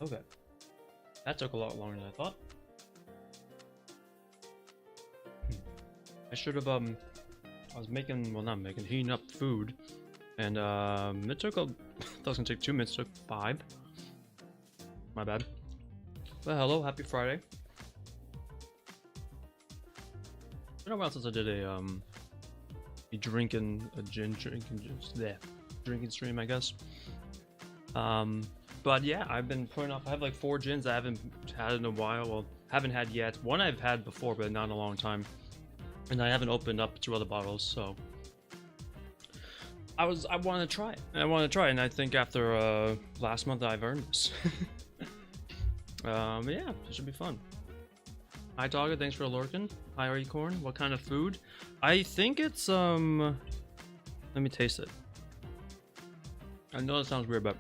Okay. That took a lot longer than I thought. I should have, I was making, well, not making, heating up food. And, it took that was gonna take 2 minutes, it took 5. My bad. Well, hello, happy Friday. It's been a while since I did a drinking stream, I guess. But yeah, I've been putting off. I have like 4 gins I haven't had in a while. Well, haven't had yet. One I've had before, but not in a long time. And I haven't opened up 2 other bottles, so I want to try it. And I think after last month I've earned this. Yeah, it should be fun. Hi Dogga, thanks for lurking. Hi Acorn, what kind of food? I think it's let me taste it. I know that sounds weird, but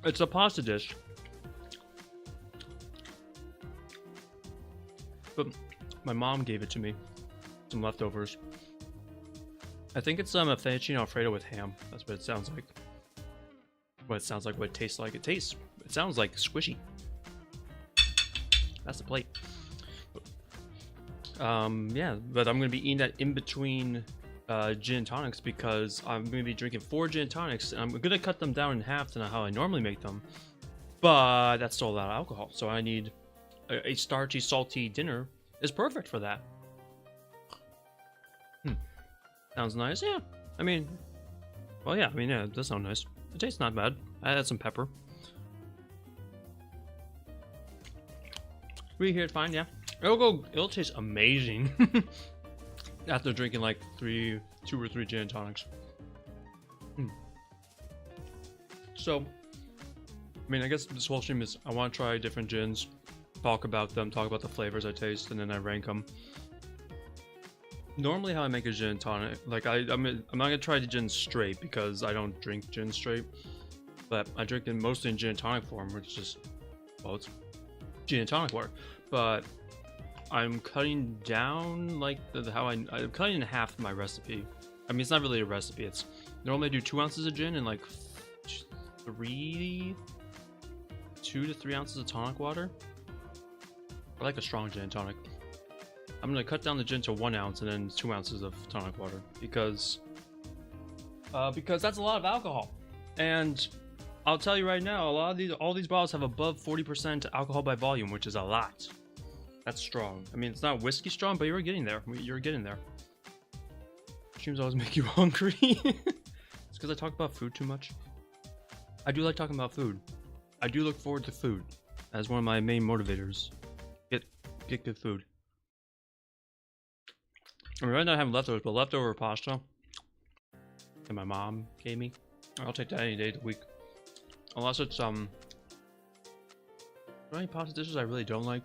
it's a pasta dish. But my mom gave it to me. Some leftovers. I think it's a fettuccine alfredo with ham. That's what it sounds like. What it sounds like, what it tastes like. It sounds like squishy. That's the plate. Yeah, but I'm gonna be eating that in between gin and tonics because I'm gonna be drinking 4 gin and tonics, and I'm gonna cut them down in half to how I normally make them. But that's still a lot of alcohol, so I need a starchy, salty dinner is perfect for that. Sounds nice, yeah. I mean, well, yeah. I mean, yeah, it does sound nice. It tastes not bad. I had some pepper. We hear it fine, yeah. It'll taste amazing after drinking like 2 or 3 gin and tonics. So, I mean, I guess this whole stream is I want to try different gins, talk about them, talk about the flavors I taste, and then I rank them. Normally, how I make a gin and tonic, like I'm not gonna try the gin straight because I don't drink gin straight, but I drink it mostly in gin and tonic form, which is just, well, it's gin and tonic water, but I'm cutting down like I'm cutting in half my recipe. I mean, it's not really a recipe. It's normally I do 2 ounces of gin and like 2 to 3 ounces of tonic water. I like a strong gin and tonic. I'm gonna cut down the gin to 1 ounce and then 2 ounces of tonic water because that's a lot of alcohol. And I'll tell you right now, all these bottles have above 40% alcohol by volume, which is a lot. That's strong. I mean, it's not whiskey strong, but you're getting there. You're getting there. Streams always make you hungry. It's because I talk about food too much. I do like talking about food. I do look forward to food as one of my main motivators. Get good food. I mean, right now I have leftovers, but leftover pasta that my mom gave me, I'll take that any day of the week. Unless it's are there any pasta dishes I really don't like?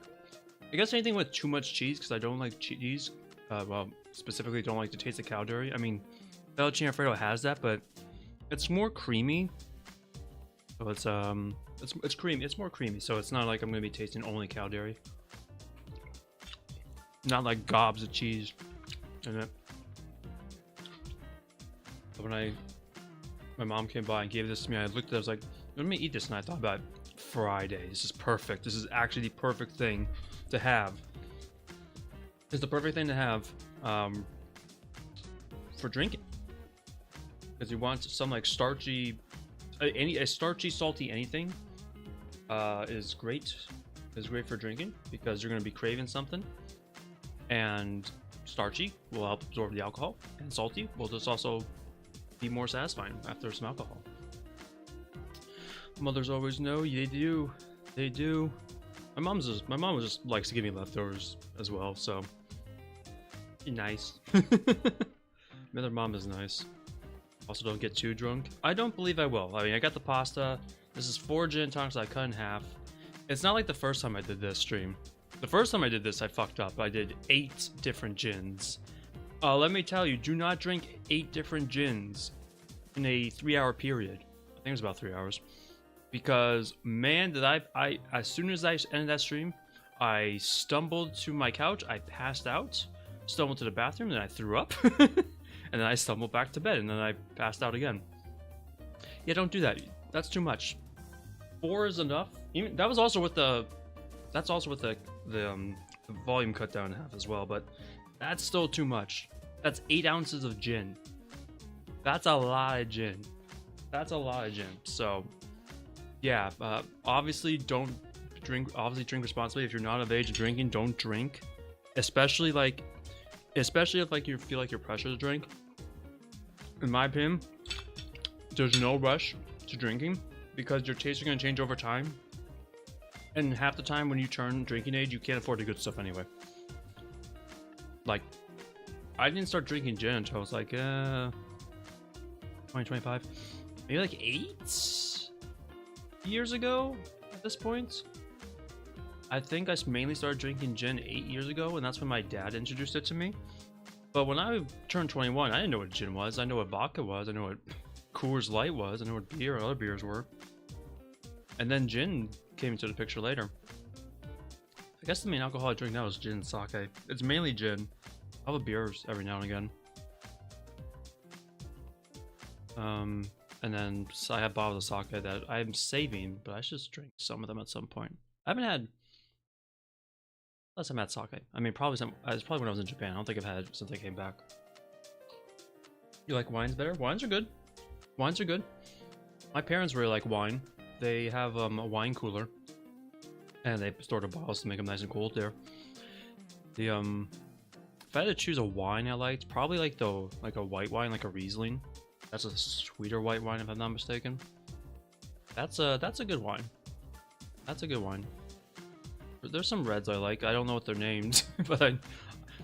I guess anything with too much cheese, because I don't like cheese. Well, specifically don't like the taste of cow dairy. I mean, fettuccine alfredo has that, but it's more creamy. So it's creamy. It's more creamy, so it's not like I'm gonna be tasting only cow dairy. Not like gobs of cheese in it. But when my mom came by and gave this to me, I looked at it, I was like, let me eat this, and I thought about Friday. This is perfect. This is actually the perfect thing to have. It's the perfect thing to have for drinking. Because you want some like starchy, a starchy, salty anything is great. Is great for drinking because you're going to be craving something. And starchy will help absorb the alcohol, and salty will just also be more satisfying after some alcohol. Mothers always know. They do. They do. My mom just likes to give me leftovers as well, so nice. Mother mom is nice. Also, don't get too drunk. I don't believe I will. I mean, I got the pasta. This is 4 gin and tonics I cut in half. It's not like the first time I did this stream. The first time I did this, I fucked up. I did 8 different gins. Let me tell you, do not drink 8 different gins in a 3-hour period. I think it was about 3 hours. Because, man, did I as soon as I ended that stream, I stumbled to my couch, I passed out, stumbled to the bathroom, then I threw up, and then I stumbled back to bed, and then I passed out again. Yeah, don't do that. That's too much. 4 is enough. Even that was also with the, that's also with the volume cut down in half as well. But that's still too much. That's 8 ounces of gin. That's a lot of gin. That's a lot of gin. So, yeah. Obviously, don't drink. Obviously, drink responsibly. If you're not of age of drinking, don't drink. Especially if like you feel like you're pressured to drink. In my opinion, there's no rush to drinking because your tastes are gonna change over time. And half the time when you turn drinking age, you can't afford the good stuff anyway. Like, I didn't start drinking gin until I was like 2025, maybe like 8 years ago at this point. I think I mainly started drinking gin 8 years ago, and that's when my dad introduced it to me. But when I turned 21, I didn't know what gin was. I know what vodka was. I know what Coors Light was. I know what beer and other beers were. And then gin came into the picture later. I guess the main alcohol I drink now is gin and sake. It's mainly gin. I'll have beers every now and again. And then I have bottles of sake that I'm saving, but I should just drink some of them at some point. I haven't had last time I had sake. I mean, it's probably when I was in Japan. I don't think I've had it since I came back. You like wines better? Wines are good. Wines are good. My parents really like wine. They have a wine cooler, and they store the bottles to make them nice and cold there. The if I had to choose a wine I liked, probably like a white wine, like a Riesling. That's a sweeter white wine if I'm not mistaken. That's a good wine. That's a good wine. There's some reds I like. I don't know what they're named, but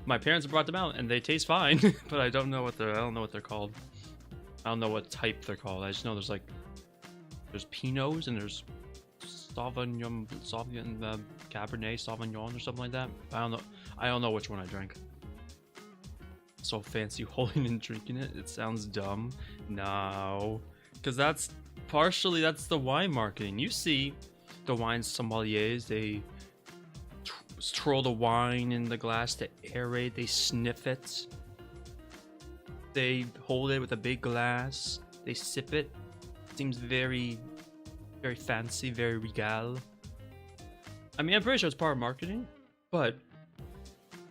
my parents brought them out and they taste fine. But I don't know what they're called. I don't know what type they're called. I just know there's Pinots and there's Sauvignon, Cabernet Sauvignon or something like that. I don't know which one I drank. So fancy holding and drinking it. It sounds dumb. No, because that's the wine marketing. You see the wine sommeliers, they twirl the wine in the glass to aerate. They sniff it. They hold it with a big glass. They sip it. Seems very, very fancy, very regal. I mean, I'm pretty sure it's part of marketing, but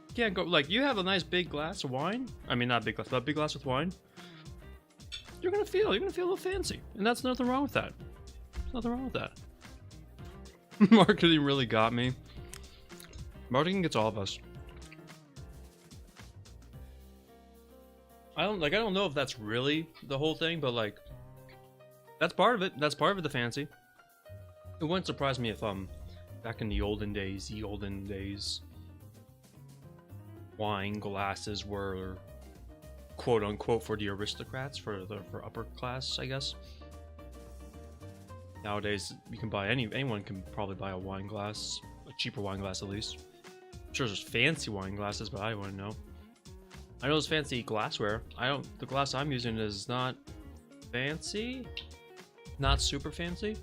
you can't go like you have a nice big glass of wine. I mean, not big glass, but a big glass with wine. You're gonna feel a little fancy, and that's nothing wrong with that. There's nothing wrong with that. Marketing really got me. Marketing gets all of us. I don't know if that's really the whole thing, but like that's part of it. That's part of it, the fancy. It wouldn't surprise me if back in the olden days, wine glasses were quote unquote for the aristocrats, for upper class, I guess. Nowadays you can buy anyone can probably buy a wine glass, a cheaper wine glass at least. I'm sure there's fancy wine glasses, but I wouldn't know. I know there's fancy glassware. The glass I'm using is not fancy, not super fancy,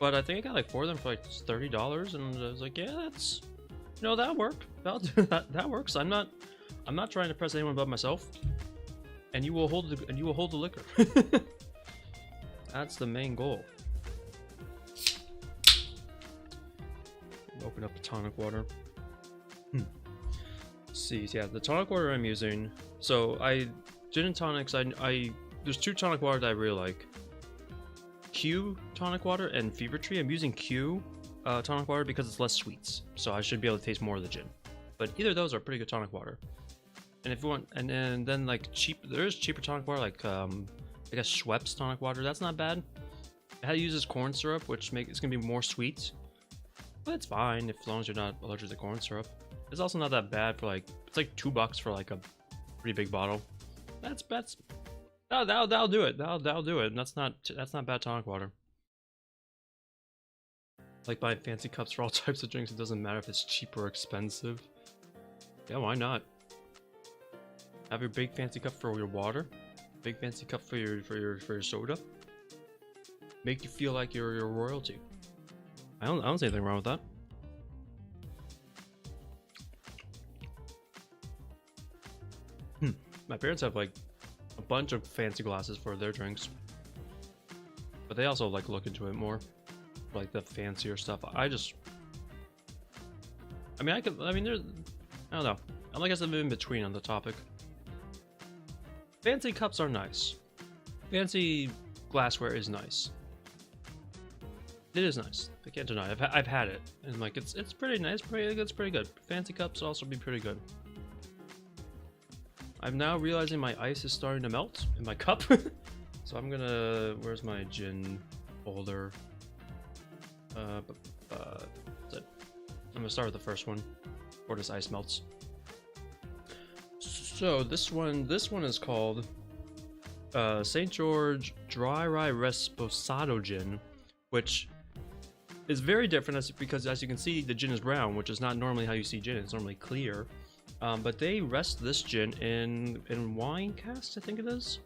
but I think I got like 4 of them for like $30, and I was like, yeah, that's, that'll work. That works. I'm not trying to impress anyone but myself, and you will hold the liquor. That's the main goal. Open up the tonic water. See, yeah, the tonic water I'm using. So gin and tonics. There's 2 tonic water that I really like. Q tonic water and Fever Tree. I'm using Q tonic water because it's less sweets, so I should be able to taste more of the gin. But either of those are pretty good tonic water. And if you want, and then like there's cheaper tonic water like I guess Schweppes tonic water. That's not bad. It uses corn syrup, which it's gonna be more sweet, but it's fine as long as you're not allergic to corn syrup. It's also not that bad for like, it's like $2 for like a pretty big bottle. That'll do it. That'll do it. And that's not bad tonic water. Like buying fancy cups for all types of drinks. It doesn't matter if it's cheap or expensive. Yeah, why not? Have your big fancy cup for your water. Big fancy cup for your soda. Make you feel like you're royalty. I don't see anything wrong with that. My parents have like a bunch of fancy glasses for their drinks, but they also like look into it more. like the fancier stuff. I mean, there's, I don't know. I guess I'm in between on the topic. Fancy cups are nice. Fancy glassware is nice. It is nice. I can't deny it. I've had it, and like it's pretty nice. It's pretty good. Fancy cups also be pretty good. I'm now realizing my ice is starting to melt in my cup, so I'm gonna. Where's my gin holder? That's it. I'm gonna start with the first one, before this ice melts. So this one is called St. George Dry Rye Reposado Gin, which is very different because as you can see, the gin is brown, which is not normally how you see gin. It's normally clear. But they rest this gin in wine casks, I think it is.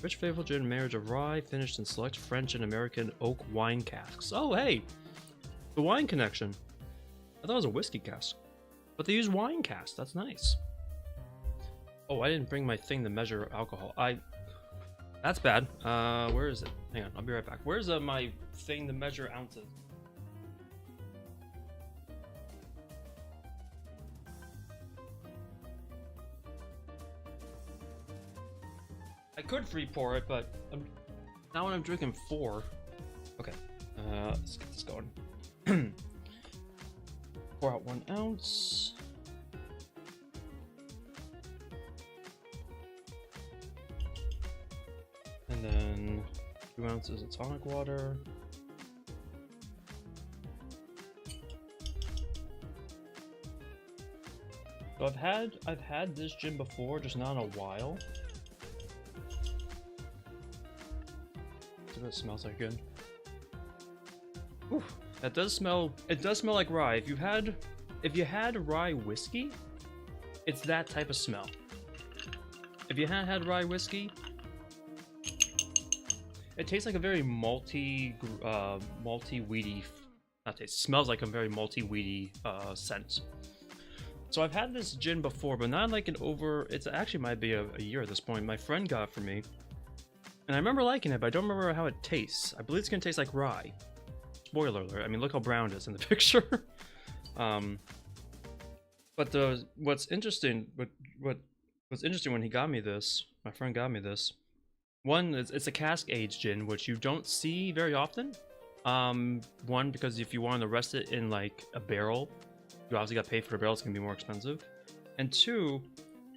Rich, flavorful gin, marriage of rye, finished in select French and American oak wine casks. Oh, hey! The wine connection. I thought it was a whiskey cask. But they use wine casks. That's nice. Oh, I didn't bring my thing to measure alcohol. That's bad. Where is it? Hang on, I'll be right back. Where's my thing to measure ounces? I could free pour it, but now when I'm drinking 4. Okay, let's get this going. Pour out 1 ounce. And then 2 ounces of tonic water. So I've had this gin before, just not in a while. It smells like good. Ooh, that does smell. It does smell like rye. If you had rye whiskey, it's that type of smell. If you had rye whiskey, it tastes like a very malty, weedy. Not taste. Smells like a very malty, weedy scent. So I've had this gin before, but not like It's actually might be a year at this point. My friend got it for me. And I remember liking it, but I don't remember how it tastes. I believe it's gonna taste like rye. Spoiler alert. I mean, look how brown it is in the picture. But what's interesting when he got me this, my friend got me this. One, it's a cask aged gin, which you don't see very often. One, because if you want to rest it in like a barrel, you obviously got to pay for the barrel. It's gonna be more expensive. And 2,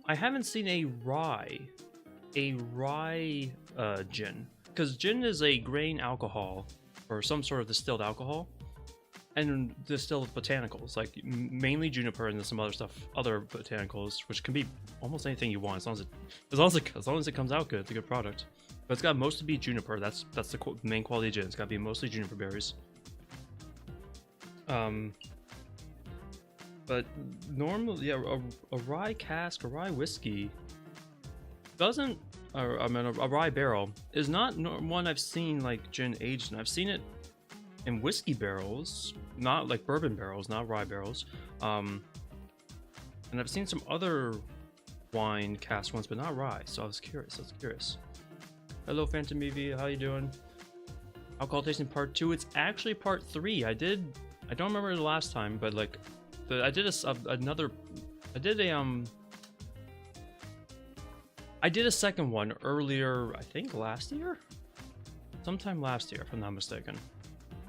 I haven't seen a rye gin, because gin is a grain alcohol or some sort of distilled alcohol, and distilled with botanicals like mainly juniper and some other stuff, other botanicals, which can be almost anything you want as long as it comes out good. It's a good product, but it's got mostly be juniper. That's the main quality of gin. It's got to be mostly juniper berries. But normally, yeah, a rye cask, a rye whiskey doesn't, I mean, a rye barrel is not one I've seen like gin aged in. I've seen it in whiskey barrels, not like bourbon barrels, not rye barrels. And I've seen some other wine cask ones, but not rye. So I was curious. Hello, Phantom EV. How you doing? Alcohol tasting part 2. It's actually part 3. I don't remember the last time, but like, I did a second one earlier, I think last year? Sometime last year, if I'm not mistaken.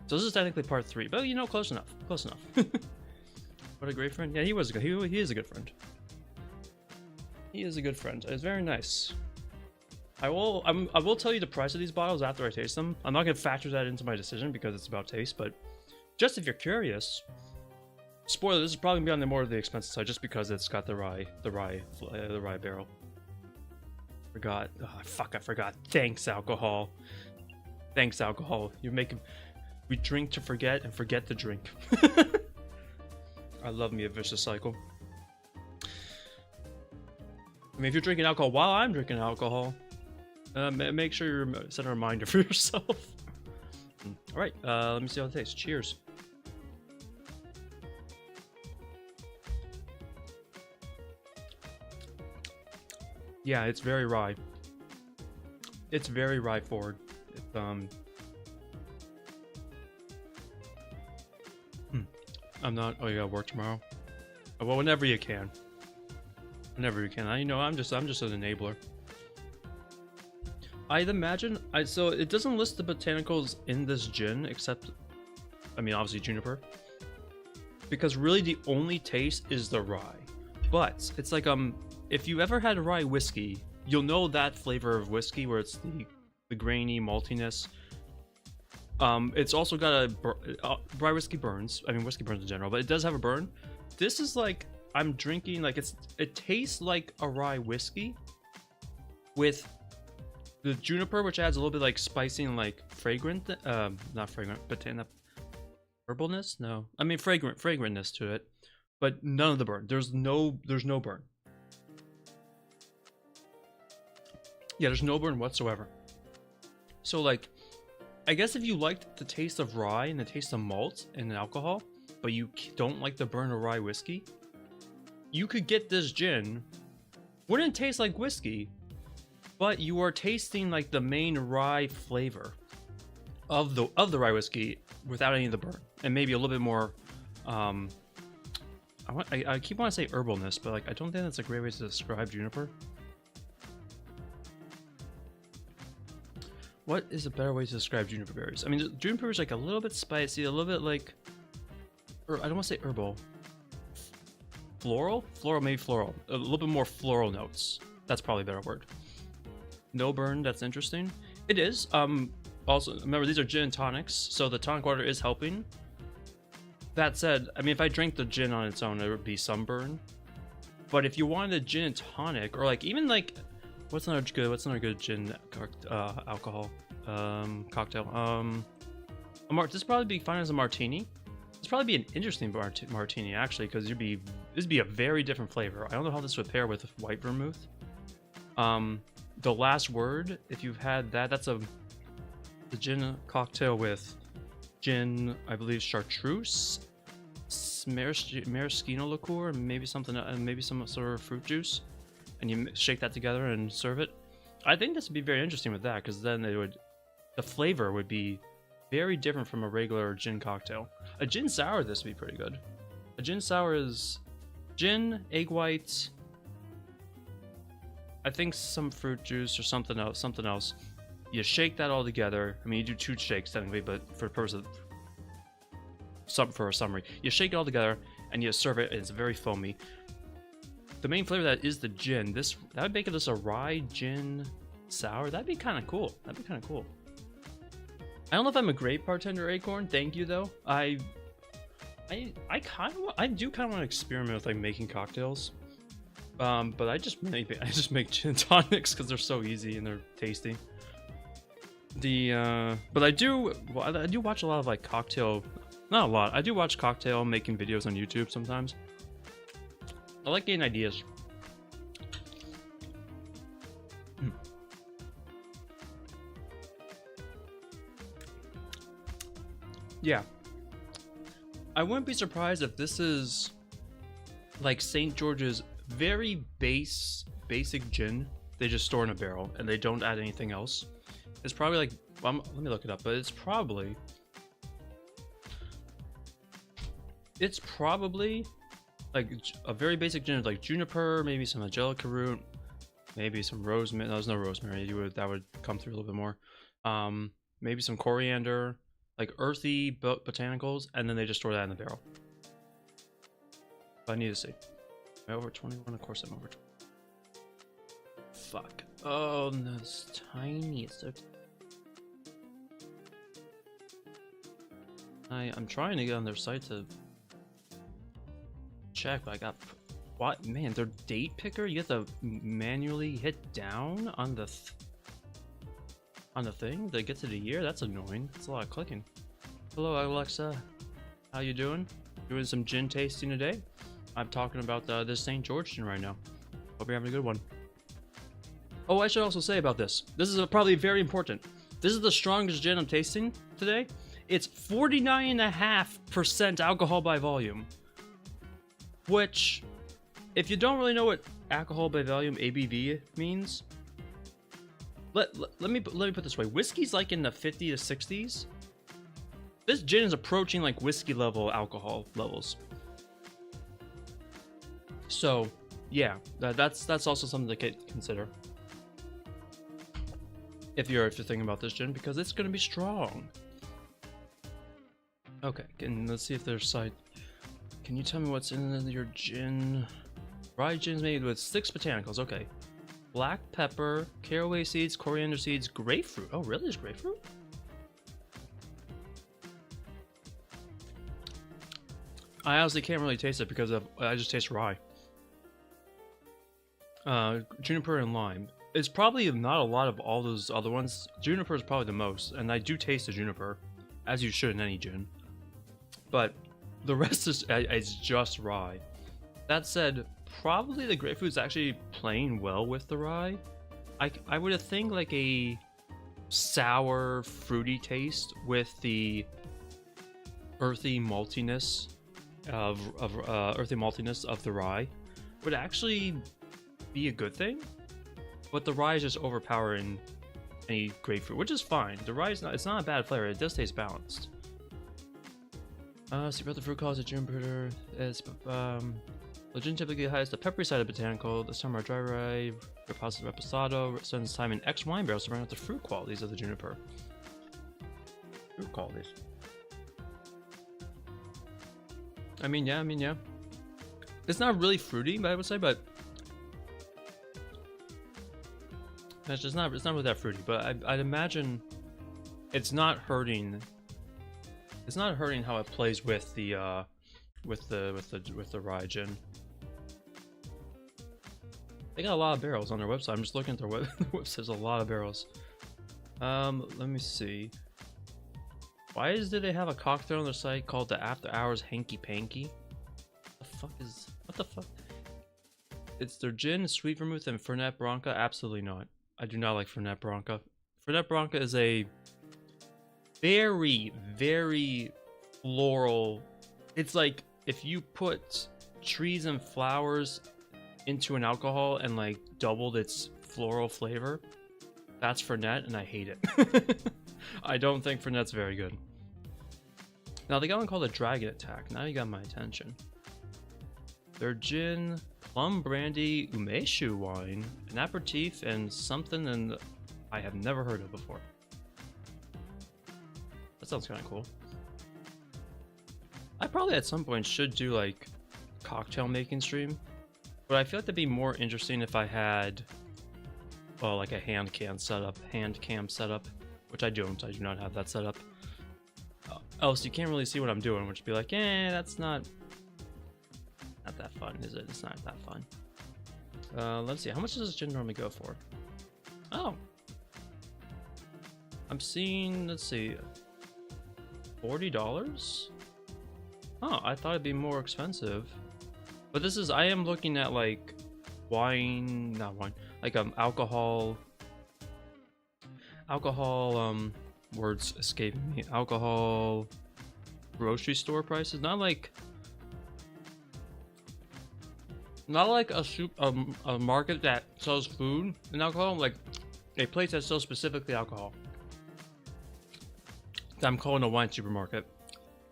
So this is technically part 3, but you know, close enough. What a great friend. Yeah, he is a good friend. He is a good friend. It's very nice. I will tell you the price of these bottles after I taste them. I'm not going to factor that into my decision because it's about taste, but just if you're curious, spoiler, this is probably going to be on the more of the expensive side just because it's got the rye barrel. I forgot. Thanks, alcohol. We drink to forget and forget to drink. I love me a vicious cycle. I mean, if you're drinking alcohol while I'm drinking alcohol, make sure you set a reminder for yourself. All right, let me see how it tastes. Cheers. Yeah, it's very rye. It's very rye forward. I'm not. Oh, you gotta work tomorrow. Oh, well, whenever you can. Whenever you can. I'm just an enabler. I'd imagine. So it doesn't list the botanicals in this gin, except, I mean, obviously juniper. Because really, the only taste is the rye. But it's like if you ever had a rye whiskey, you'll know that flavor of whiskey where it's the grainy maltiness. It's also got rye whiskey burns. I mean, whiskey burns in general, but it does have a burn. This is like I'm drinking like it tastes like a rye whiskey with the juniper, which adds a little bit like spicy and like fragrant, not fragrant, but herbalness. No, I mean fragrantness to it, but none of the burn. There's no burn. Yeah, there's no burn whatsoever. So like, I guess if you liked the taste of rye and the taste of malt and alcohol, but you don't like the burn of rye whiskey, you could get this gin. Wouldn't taste like whiskey, but you are tasting like the main rye flavor of the rye whiskey without any of the burn, and maybe a little bit more. I keep wanting to say herbalness, but like I don't think that's a great way to describe juniper. What is a better way to describe juniper berries? I mean, juniper is like a little bit spicy, a little bit like, or I don't want to say herbal. Floral, maybe floral. A little bit more floral notes. That's probably a better word. No burn. That's interesting. It is. Also, remember these are gin and tonics, so the tonic water is helping. That said, I mean, if I drank the gin on its own, it would be some burn. But if you wanted a gin and tonic, or like even like, what's another good gin alcohol cocktail? This would probably be fine as a martini. This would probably be an interesting martini actually, because this would be a very different flavor. I don't know how this would pair with white vermouth. The last word, if you've had that, that's the gin cocktail with gin, I believe chartreuse, maraschino liqueur, and maybe something, maybe some sort of fruit juice, and you shake that together and serve it. I think this would be very interesting with that, because then the flavor would be very different from a regular gin cocktail. A gin sour, this would be pretty good. A gin sour is gin, egg white, I think some fruit juice or something else. You shake that all together. I mean, you do 2 shakes technically, but for the purpose of for a summary, you shake it all together and you serve it. And it's very foamy. The main flavor of that is the gin. That would make this a rye gin sour. That'd be kind of cool. I don't know if I'm a great bartender, Acorn. Thank you though. I do kind of want to experiment with like making cocktails. But I just make gin and tonics because they're so easy and they're tasty. But I do watch a lot of like cocktail, not a lot. I do watch cocktail making videos on YouTube sometimes. I like getting ideas. Yeah. I wouldn't be surprised if this is like St. George's very basic gin they just store in a barrel and they don't add anything else. It's probably like, well, let me look it up, but it's probably like a very basic gin, like juniper, maybe some angelica root, maybe some rosemary. No, there's no rosemary. That would come through a little bit more. Maybe some coriander, like earthy botanicals, and then they just store that in the barrel. But I need to see. Am I over 21? Of course I'm over 20. Fuck. Oh, no, it's tiny. It's so I'm trying to get on their site to check, but I got... What? Man, their date picker? You have to manually hit down on the thing to get to the year? That's annoying. That's a lot of clicking. Hello, Alexa. How you doing? Doing some gin tasting today? I'm talking about this St. George gin right now. Hope you're having a good one. Oh, I should also say about this. This is probably very important. This is the strongest gin I'm tasting today. It's 49.5% alcohol by volume. Which, if you don't really know what alcohol by volume, ABV, means, let me put it this way. Whiskey's like in the 50 to 60s. This gin is approaching like whiskey level alcohol levels. So, yeah, that's also something to consider if you're thinking about this gin, because it's gonna be strong. Okay, and let's see if there's side. Can you tell me what's in your gin? Rye gin's made with 6 botanicals. Okay, black pepper, caraway seeds, coriander seeds, grapefruit. Oh, really? There's grapefruit? I honestly can't really taste it because I just taste rye. Juniper and lime. It's probably not a lot of all those other ones. Juniper is probably the most, and I do taste the juniper, as you should in any gin. But the rest is just rye. That said, probably the grapefruit is actually playing well with the rye. I would have think like a sour, fruity taste with the earthy maltiness of the rye would actually be a good thing. But the rye is just overpowering any grapefruit, which is fine. The rye is it's not a bad flavor. It does taste balanced. See about the fruit cause a gin bitter. The gin typically has the peppery side of botanical. The summer dry rye, reposado, spends time in X wine barrels to bring out the fruit qualities of the juniper. Fruit qualities. I mean, yeah. It's not really fruity, I would say, but it's not really that fruity. But I'd imagine it's not hurting. It's not hurting how it plays with the rye gin. They got a lot of barrels on their website. I'm just looking at their website. There's a lot of barrels. Let me see. Why did they have a cocktail on their site called the After Hours Hanky Panky? What the fuck? It's their gin, sweet vermouth, and Fernet Branca. Absolutely not. I do not like Fernet Branca. Fernet Branca is a very, very floral. It's like if you put trees and flowers into an alcohol and like doubled its floral flavor. That's Fernet, and I hate it. I don't think Fernet's very good. Now they got one called a Dragon Attack. Now you got my attention. Their gin, plum brandy, umeshu wine, an aperitif, and something and I have never heard of before. That sounds kind of cool. I probably at some point should do like cocktail making stream, but I feel like that'd be more interesting if I had, well, like a hand cam setup, which I don't. I do not have that set up. Else you can't really see what I'm doing, which would be like, that's not that fun, is it? It's not that fun. Let's see, how much does this gin normally go for? Oh, I'm seeing, let's see, $40. Oh, I thought it'd be more expensive, but this is, I am looking at like not wine, like alcohol, words escaping me, alcohol grocery store prices, not like a market that sells food and alcohol, like a place that sells specifically alcohol. I'm calling a wine supermarket,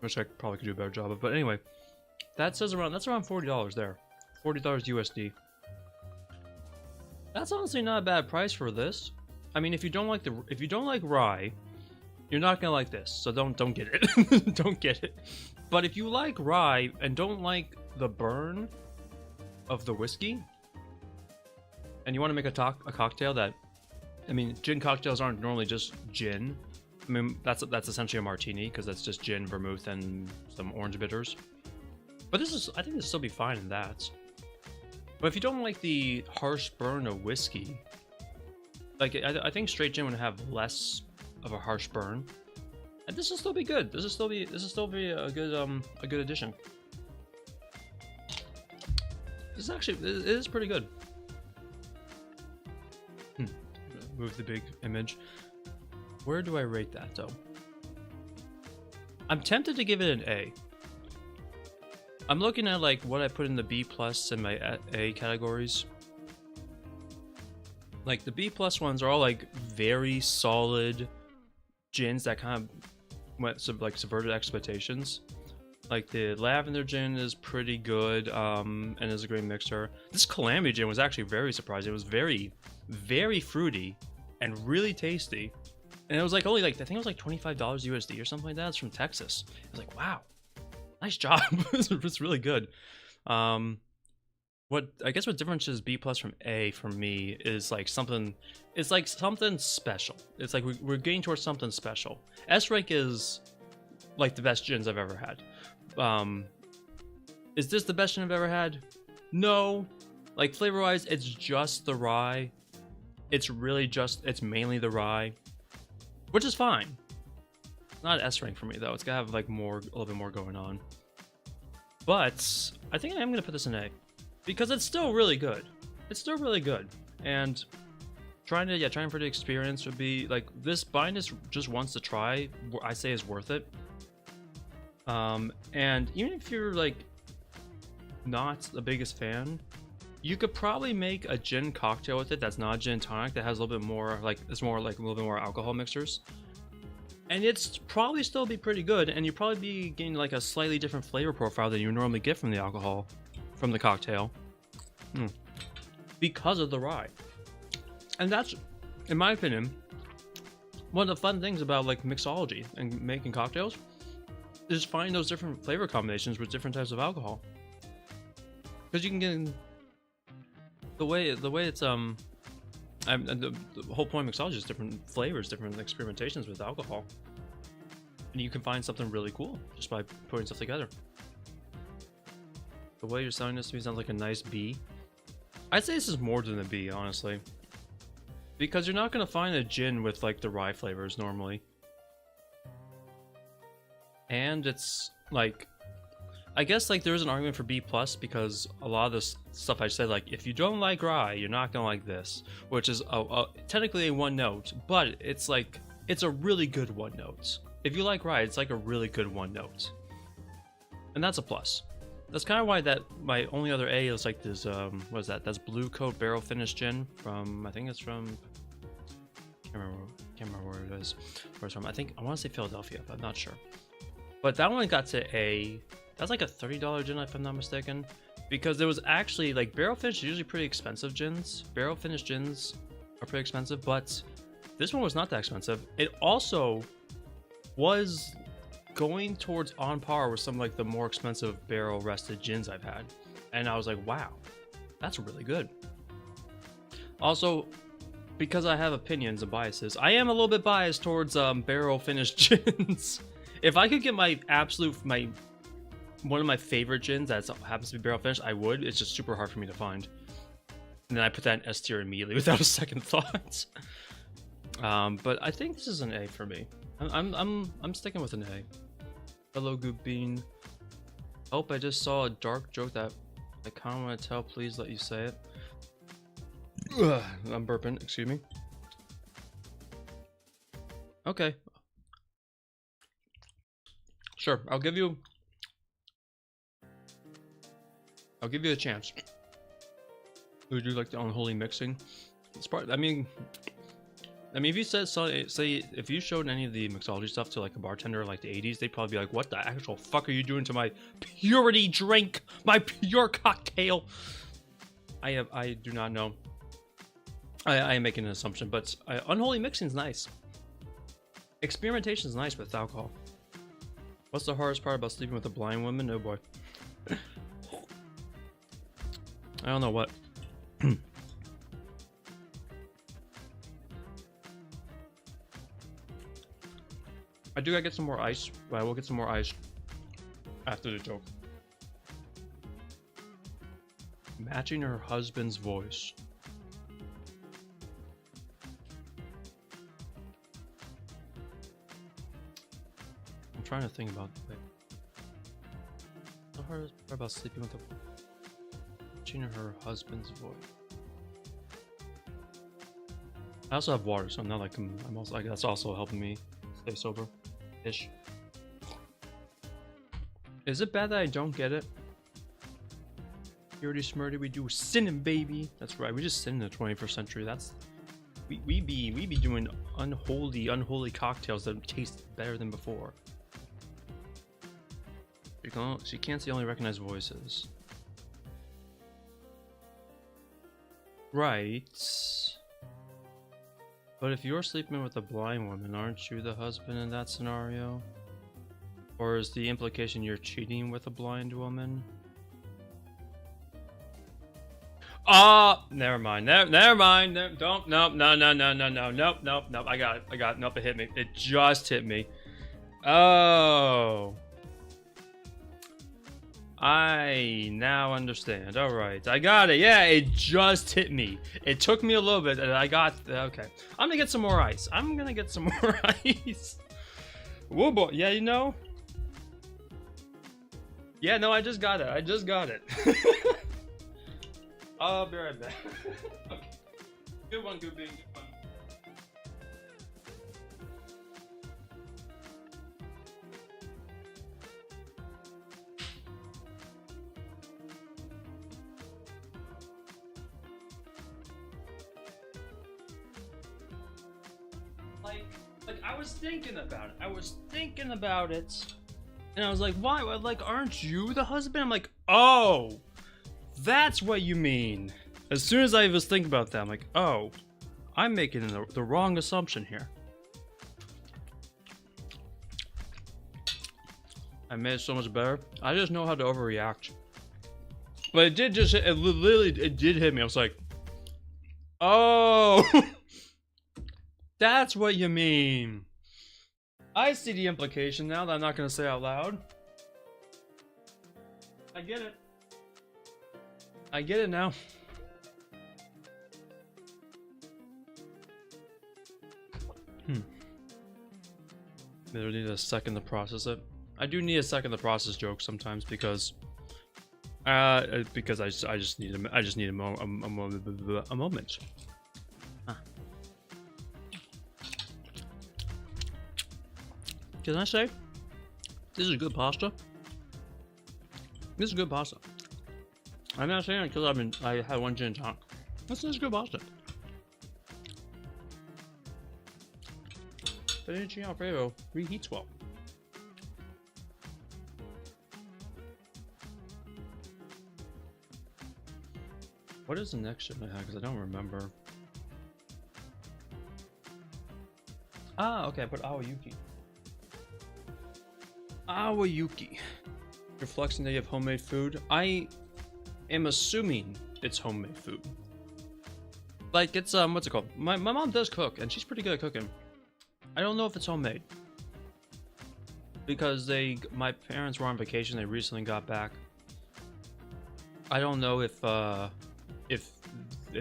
which I probably could do a better job of, but anyway, that says that's around $40 there, $40 USD. That's honestly not a bad price for this. I mean, if you don't like rye, you're not gonna like this, so don't get it. Don't get it. But if you like rye and don't like the burn of the whiskey, and you want to make a cocktail that, I mean, gin cocktails aren't normally just gin. I mean, that's essentially a martini because that's just gin, vermouth, and some orange bitters. But I think this will still be fine in that. But if you don't like the harsh burn of whiskey, like I think straight gin would have less of a harsh burn, and this will still be good. This will still be a good addition. This actually it is pretty good. Move the big image. Where do I rate that though? I'm tempted to give it an A. I'm looking at like what I put in the B+ and my A categories. Like the B+ ones are all like very solid gins that kind of subverted expectations. Like the lavender gin is pretty good, and is a great mixer. This calamity gin was actually very surprising. It was very, very fruity and really tasty. And it was like only like, I think it was like $25 USD or something like that. It's from Texas. I was like, wow, nice job. It's really good. What differentiates B plus from A for me is like something, it's like something special. It's like we're getting towards something special. S rank is like the best gins I've ever had. Is this the best gin I've ever had? No. Like flavor wise, it's just the rye. It's mainly the rye, which is fine. Not S rank for me though. It's gotta have like a little bit more going on. But I think I am gonna put this in A because it's still really good. It's still really good, and trying for the experience would be like this. Buying this just once to try, I say is worth it. And even if you're like not the biggest fan, you could probably make a gin cocktail with it that's not gin tonic, that has a little bit more like, it's more like a little bit more alcohol mixers, and it's probably still be pretty good, and you probably be getting like a slightly different flavor profile than you normally get from the alcohol, from the cocktail, because of the rye. And that's, in my opinion, one of the fun things about like mixology and making cocktails, is find those different flavor combinations with different types of alcohol, because you can get the way it's the whole point of mixology is different flavors, different experimentations with alcohol, and you can find something really cool just by putting stuff together. The way you're selling this to me sounds like a nice B. I'd say this is more than a B, honestly, because you're not gonna find a gin with like the rye flavors normally. And it's like, I guess like there is an argument for B plus, because a lot of this stuff I said, like if you don't like rye, you're not gonna like this, which is technically a one note, but it's like, it's a really good one note. If you like rye, it's like a really good one note, and that's a plus. That's kind of why that my only other A is like this. What is that? That's Blue Coat Barrel Finished Gin from, I think it's from, can't remember where it is. Where it's from? I want to say Philadelphia, but I'm not sure. But that one got to A. That's like a $30 gin, if I'm not mistaken, because there was actually like barrel finished, usually pretty expensive gins. Barrel finished gins are pretty expensive, but this one was not that expensive. It also was going towards on par with some like the more expensive barrel rested gins I've had, and I was like, wow, that's really good. Also, because I have opinions and biases, I am a little bit biased towards barrel finished gins. If I could get one of my favorite gins that happens to be barrel finished, I would. It's just super hard for me to find. And then I put that in S tier immediately without a second thought. But I think this is an A for me. I'm sticking with an A. Hello, Goop Bean. Oh, I just saw a dark joke that I kind of want to tell. Please let you say it. Ugh, I'm burping. Excuse me. Okay. Sure, I'll give you a chance. Would you like the unholy mixing? It's part. I mean, if you said so, say if you showed any of the mixology stuff to like a bartender like the 80s, they'd probably be like, "What the actual fuck are you doing to my purity drink, my pure cocktail?" I do not know. I am making an assumption, but unholy mixing is nice. Experimentation is nice with alcohol. What's the hardest part about sleeping with a blind woman? Oh boy. I don't know what. I do gotta get some more ice, but I will get some more ice after the joke. Matching her husband's voice. I'm trying to think about it. The hardest part about sleeping with matching her husband's voice. I also have water, so I'm not like I'm also like that's also helping me stay sober-ish. Is it bad that I don't get it? Purity Smurdy, we do sinning, baby. That's right, we just sin in the 21st century. That's we be doing unholy cocktails that taste better than before. She can't see only recognize voices. Right. But if you're sleeping with a blind woman, aren't you the husband in that scenario? Or is the implication you're cheating with a blind woman? Never mind. Never mind. Don't. Nope. No. Nope. I got it. Nope. It hit me. It just hit me. Oh. I now understand. All right. I got it. Yeah, it just hit me. It took me a little bit, and I got. Okay. I'm gonna get some more ice. Whoa, boy. Yeah, you know. Yeah, no, I just got it. I'll be right back. Okay. Good one, good bean, good one. Like I was thinking about it. And I was like, why? Like, aren't you the husband? I'm like, oh, that's what you mean. As soon as I was thinking about that, I'm like, oh, I'm making the wrong assumption here. I made it so much better. I just know how to overreact. But it did just, it did hit me. I was like, oh, that's what you mean. I see the implication now that I'm not going to say out loud. I get it. I get it now. Maybe I need a second to process it. I do need a second to process jokes sometimes because I just need a moment. Can I say this is good pasta? This is good pasta. I'm not saying it because I had one gin and tonic. This is good pasta. Fettuccine Alfredo reheats well. What is the next ship I had? Because I don't remember. Ah, okay. I put Awayuki. Awayuki. You're flexing that you have homemade food. I am assuming it's homemade food. Like it's what's it called? My mom does cook and she's pretty good at cooking. I don't know if it's homemade. Because my parents were on vacation, they recently got back. I don't know if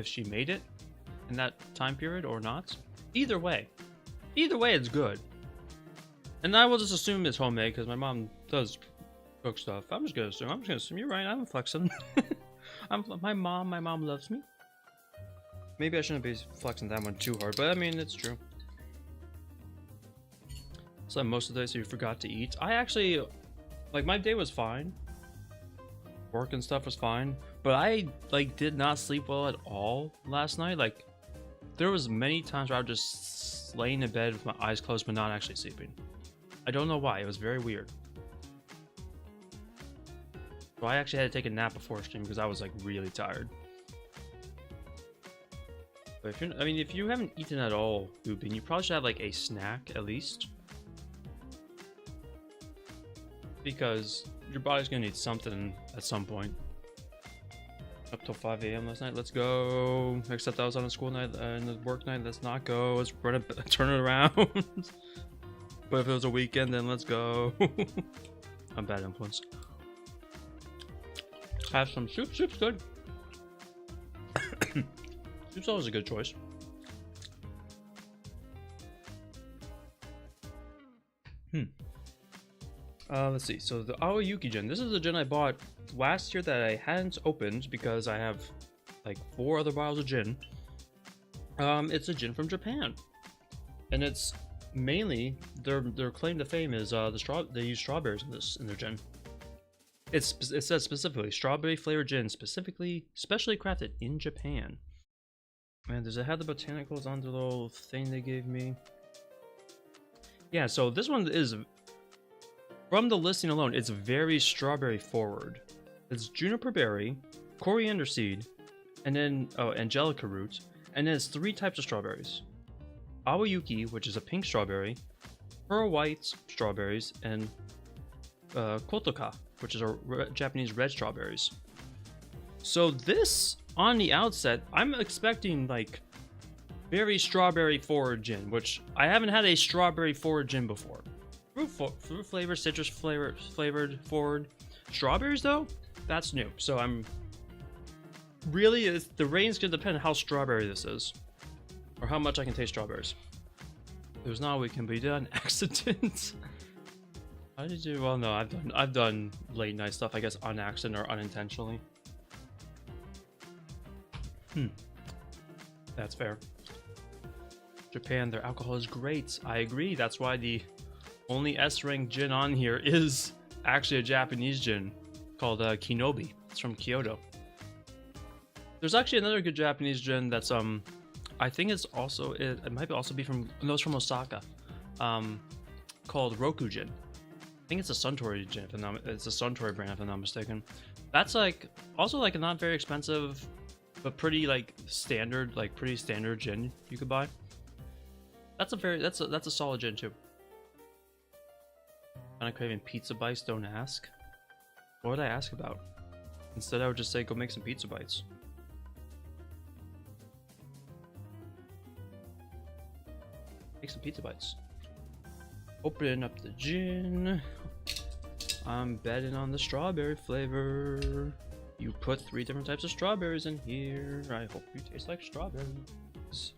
she made it in that time period or not. Either way it's good. And I will just assume it's homemade because my mom does cook stuff. I'm just gonna assume you're right. I'm flexing. My mom loves me. Maybe I shouldn't be flexing that one too hard, but I mean it's true. So most of the days you forgot to eat. I actually, like, my day was fine. Work and stuff was fine, but I did not sleep well at all last night. Like, there was many times where I was just laying in bed with my eyes closed but not actually sleeping. I don't know why. It was very weird. So I actually had to take a nap before stream because I was like really tired. But if you haven't eaten at all, Booping, you probably should have like a snack at least. Because your body's gonna need something at some point. Up till 5 a.m. last night. Let's go. Except I was on a school night and a work night. Let's not go. Let's turn it around. But if it was a weekend, then let's go. I'm bad influence. Have some soup. Soup's good. Soup's always a good choice. Let's see. So the Awayuki gin. This is a gin I bought last year that I hadn't opened because I have like 4 other bottles of gin. It's a gin from Japan, and it's mainly their claim to fame is they use strawberries in their gin. It says specifically strawberry flavored gin, specially crafted in Japan. And does it have the botanicals on the little thing they gave me? Yeah. So this one is From the listing alone, it's very strawberry forward. It's juniper berry, coriander seed, and then angelica root, and then it's 3 types of strawberries: awayuki, which is a pink strawberry, pearl white strawberries, and kotoka, which is a Japanese red strawberries. So this, on the outset, I'm expecting like very strawberry forward gin, which I haven't had a strawberry forward gin before. Fruit flavor, citrus flavored forward. Strawberries though, that's new. So I'm really, the range gonna depend on how strawberry this is, or how much I can taste strawberries. There's not a weekend, but you did an accident. How did you? Well, no, I've done late night stuff, I guess, on accident or unintentionally. That's fair. Japan, their alcohol is great. I agree. That's why the only S-rank gin on here is actually a Japanese gin called Kinobi. It's from Kyoto. There's actually another good Japanese gin that's I think it's also it might also be from, no, it's from Osaka, called Roku Gin. I think it's a Suntory gin. It's a Suntory brand if I'm not mistaken. That's like also like a not very expensive, but pretty like standard, like pretty standard gin you could buy. That's a solid gin too. Kind of craving pizza bites. Don't ask. What would I ask about? Instead, I would just say go make some pizza bites. Make some pizza bites. Open up the gin. I'm betting on the strawberry flavor. You put 3 different types of strawberries in here. I hope you taste like strawberries.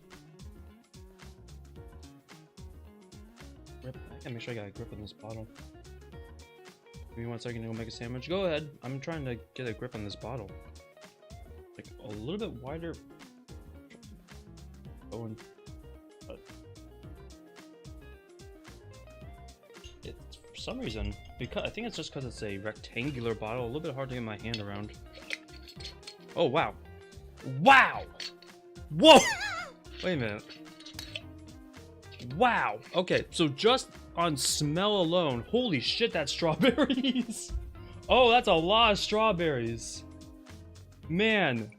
Grip. I gotta make sure I got a grip on this bottle. Give me 1 second to go make a sandwich. Go ahead. I'm trying to get a grip on this bottle. Like a little bit wider. Going. But it's for some reason, because I think it's just because it's a rectangular bottle, a little bit hard to get my hand around. Oh wow. Wow! Whoa! Wait a minute. Wow. Okay, so just on smell alone, holy shit, that's strawberries. Oh, that's a lot of strawberries. Man.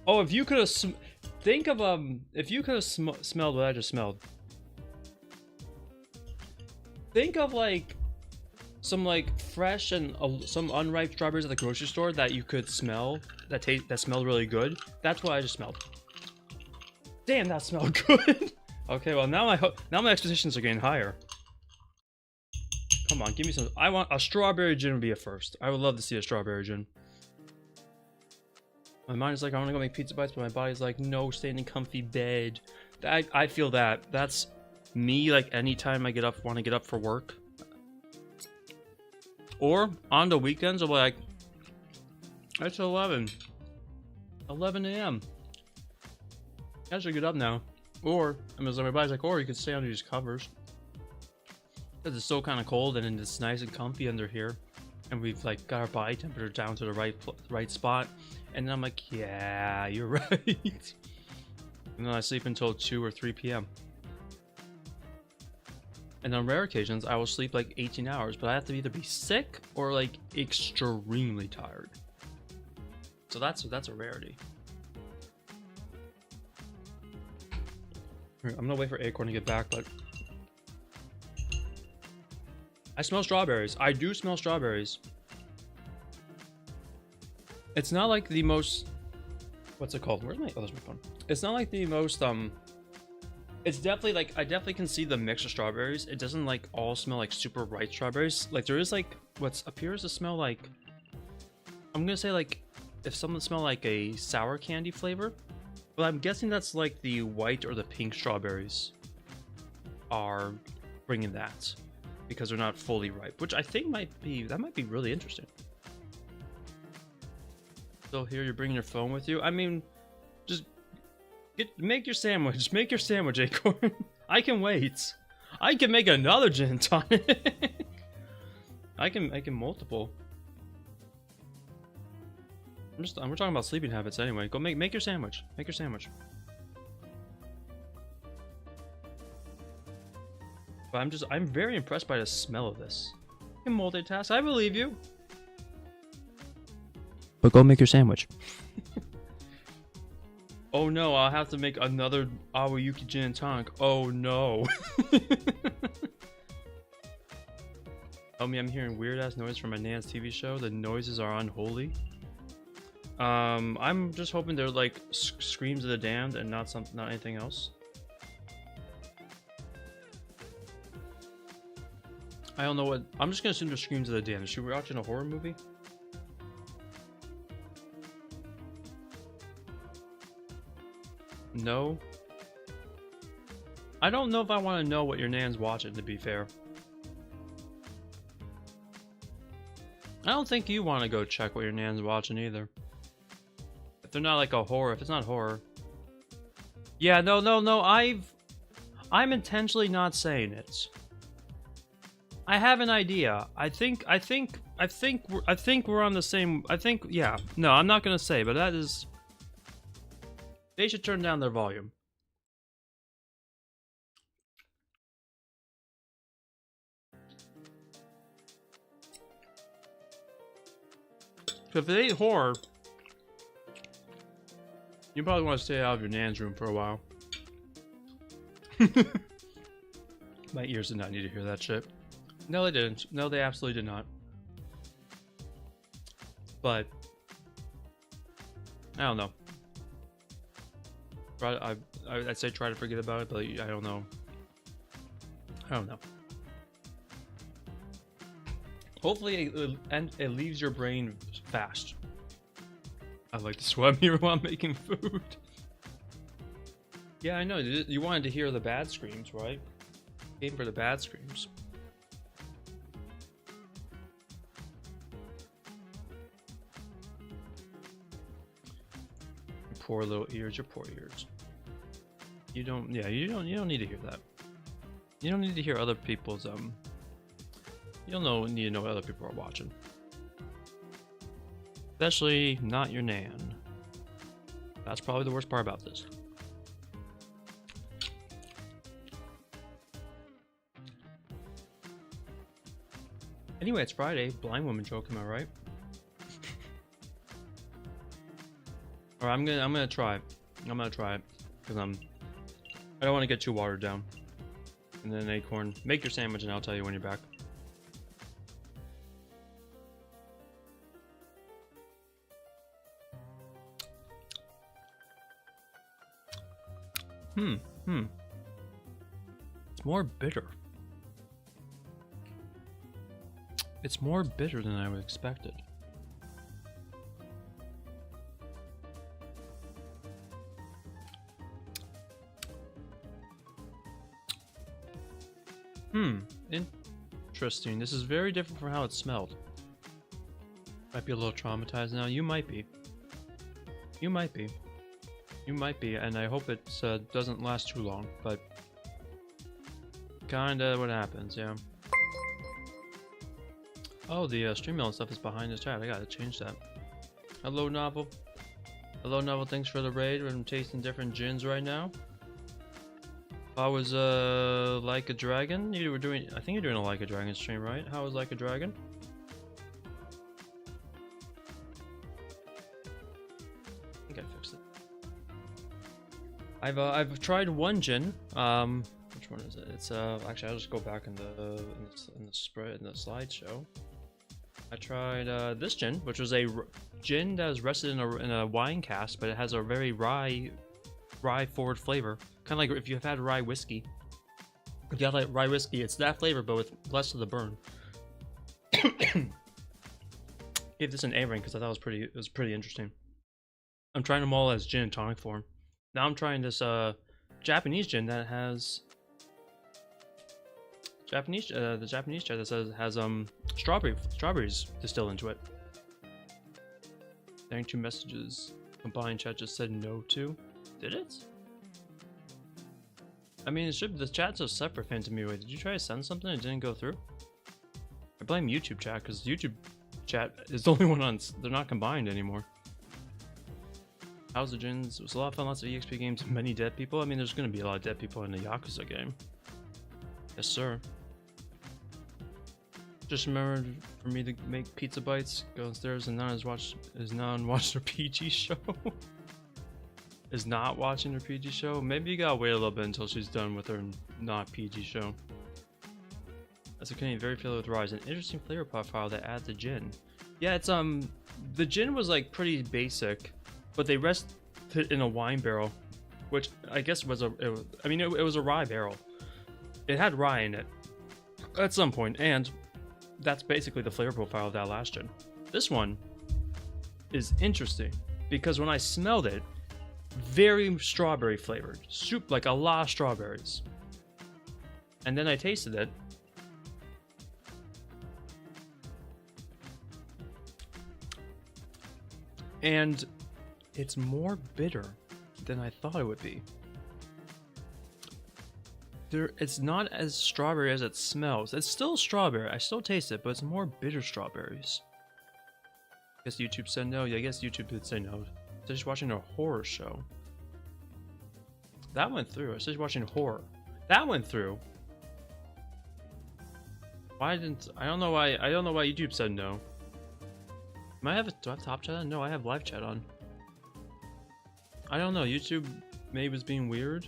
Oh, if you could have think of if you could have smelled what I just smelled. Think of like some like fresh and some unripe strawberries at the grocery store that you could smell, that smelled really good. That's what I just smelled. Damn, that smelled good. Okay, well now my expectations are getting higher. Come on, give me some. I want a strawberry gin would be a first. I would love to see a strawberry gin. My mind is like, I want to go make pizza bites, but my body's like, no, stay in the comfy bed. I feel that. That's me, like anytime I want to get up for work. Or on the weekends, I'm like, it's 11 a.m. I should get up now. Or, I mean, my body's like, or you could stay under these covers. Because it's so kind of cold and it's nice and comfy under here. And we've like got our body temperature down to the right spot. And then I'm like, yeah, you're right. And then I sleep until 2 or 3 p.m. And on rare occasions, I will sleep like 18 hours. But I have to either be sick or like extremely tired. So that's a rarity. I'm gonna wait for Acorn to get back, but I smell strawberries. I do smell strawberries. It's not like the most, what's it called? Where's my, oh, there's my phone. It's not like the most, it's definitely like, I definitely can see the mix of strawberries. It doesn't like all smell like super ripe strawberries. Like there is like what appears to smell like, I'm gonna say like, if someone smell like a sour candy flavor. But I'm guessing that's like the white or the pink strawberries are bringing that because they're not fully ripe, which I think might be really interesting. So here you're bringing your phone with you. I mean, just make your sandwich. Make your sandwich, Acorn. I can wait. I can make another gin and tonic. I can make multiple. We're talking about sleeping habits anyway. Go make your sandwich. Make your sandwich. But I'm very impressed by the smell of this. You can multitask. I believe you. But go make your sandwich. Oh no, I'll have to make another Awayuki gin and tonic. Oh no. Tell me I'm hearing weird ass noise from my Nan's TV show. The noises are unholy. I'm just hoping they're like screams of the damned and not anything else. I don't know what. I'm just gonna assume they're screams of the damned. Should we be watching a horror movie? No. I don't know if I want to know what your Nan's watching, to be fair. I don't think you want to go check what your Nan's watching either. If they're not like a horror, if it's not horror. Yeah, no, I'm intentionally not saying it. I have an idea. I think we're on the same. Yeah. No, I'm not gonna say, but that is. They should turn down their volume. If it ain't horror, you probably want to stay out of your Nan's room for a while. My ears did not need to hear that shit. No, they didn't. No, they absolutely did not. But I don't know. I'd say try to forget about it, but I don't know. I don't know. Hopefully it leaves your brain fast. I like to sweat me while I'm making food. Yeah, I know. You wanted to hear the bad screams, right? Came for the bad screams. Your poor little ears, your poor ears. You don't need to hear that. You don't need to hear other people's you don't need to know what other people are watching. Especially not your Nan. That's probably the worst part about this. Anyway, it's Friday. Blind woman joke, am I right? Alright, I'm gonna try it. I'm gonna try it. Because I don't want to get too watered down. And then Acorn, make your sandwich and I'll tell you when you're back. It's more bitter. It's more bitter than I would expected. Interesting. This is very different from how it smelled. Might be a little traumatized now. You might be. You might be. You might be, and I hope it doesn't last too long, but kinda what happens, yeah. Oh, the Streamlabs stuff is behind this chat. I gotta change that. Hello, Novel. Hello, Novel. Thanks for the raid. I'm tasting different gins right now. How was Like a Dragon? You were doing. I think you're doing a Like a Dragon stream, right? How was Like a Dragon? I think I fixed it. I've tried one gin. Which one is it? It's actually I'll just go back in the slideshow. I tried this gin, which was a gin that is rested in a wine cask, but it has a very rye forward flavor. Kind of like if you've had rye whiskey. If you have like rye whiskey, it's that flavor, but with less of the burn. Gave this an A rank because I thought it was pretty interesting. I'm trying them all as gin and tonic form. Now I'm trying this Japanese gin that has the Japanese gin that has strawberries distilled into it. Thank you messages. Combined chat just said no to. Did it? I mean, the chat's a separate fan to me. Wait, did you try to send something and it didn't go through? I blame YouTube chat because YouTube chat is the only one on. They're not combined anymore. How's the gins? It was a lot of fun, lots of EXP games, and many dead people. I mean, there's going to be a lot of dead people in the Yakuza game. Yes, sir. Just remember for me to make pizza bites, go downstairs and watch their PG show. Is not watching her PG show? Maybe you gotta wait a little bit until she's done with her not PG show. That's a Canadian very filled with rye. An interesting flavor profile that adds the gin. Yeah, it's the gin was like pretty basic, but they rested it in a wine barrel, which I guess was it was a rye barrel. It had rye in it at some point, and that's basically the flavor profile of that last gin. This one is interesting because when I smelled it, very strawberry flavored, soup, like a lot of strawberries. And then I tasted it. And it's more bitter than I thought it would be. It's not as strawberry as it smells. It's still strawberry. I still taste it, but it's more bitter strawberries. I guess YouTube said no. Yeah, I guess YouTube did say no. They're just watching a horror show. That went through. I was just watching horror. That went through. Why didn't I don't know why YouTube said no. Do I have top chat on? No, I have live chat on. I don't know. YouTube maybe was being weird.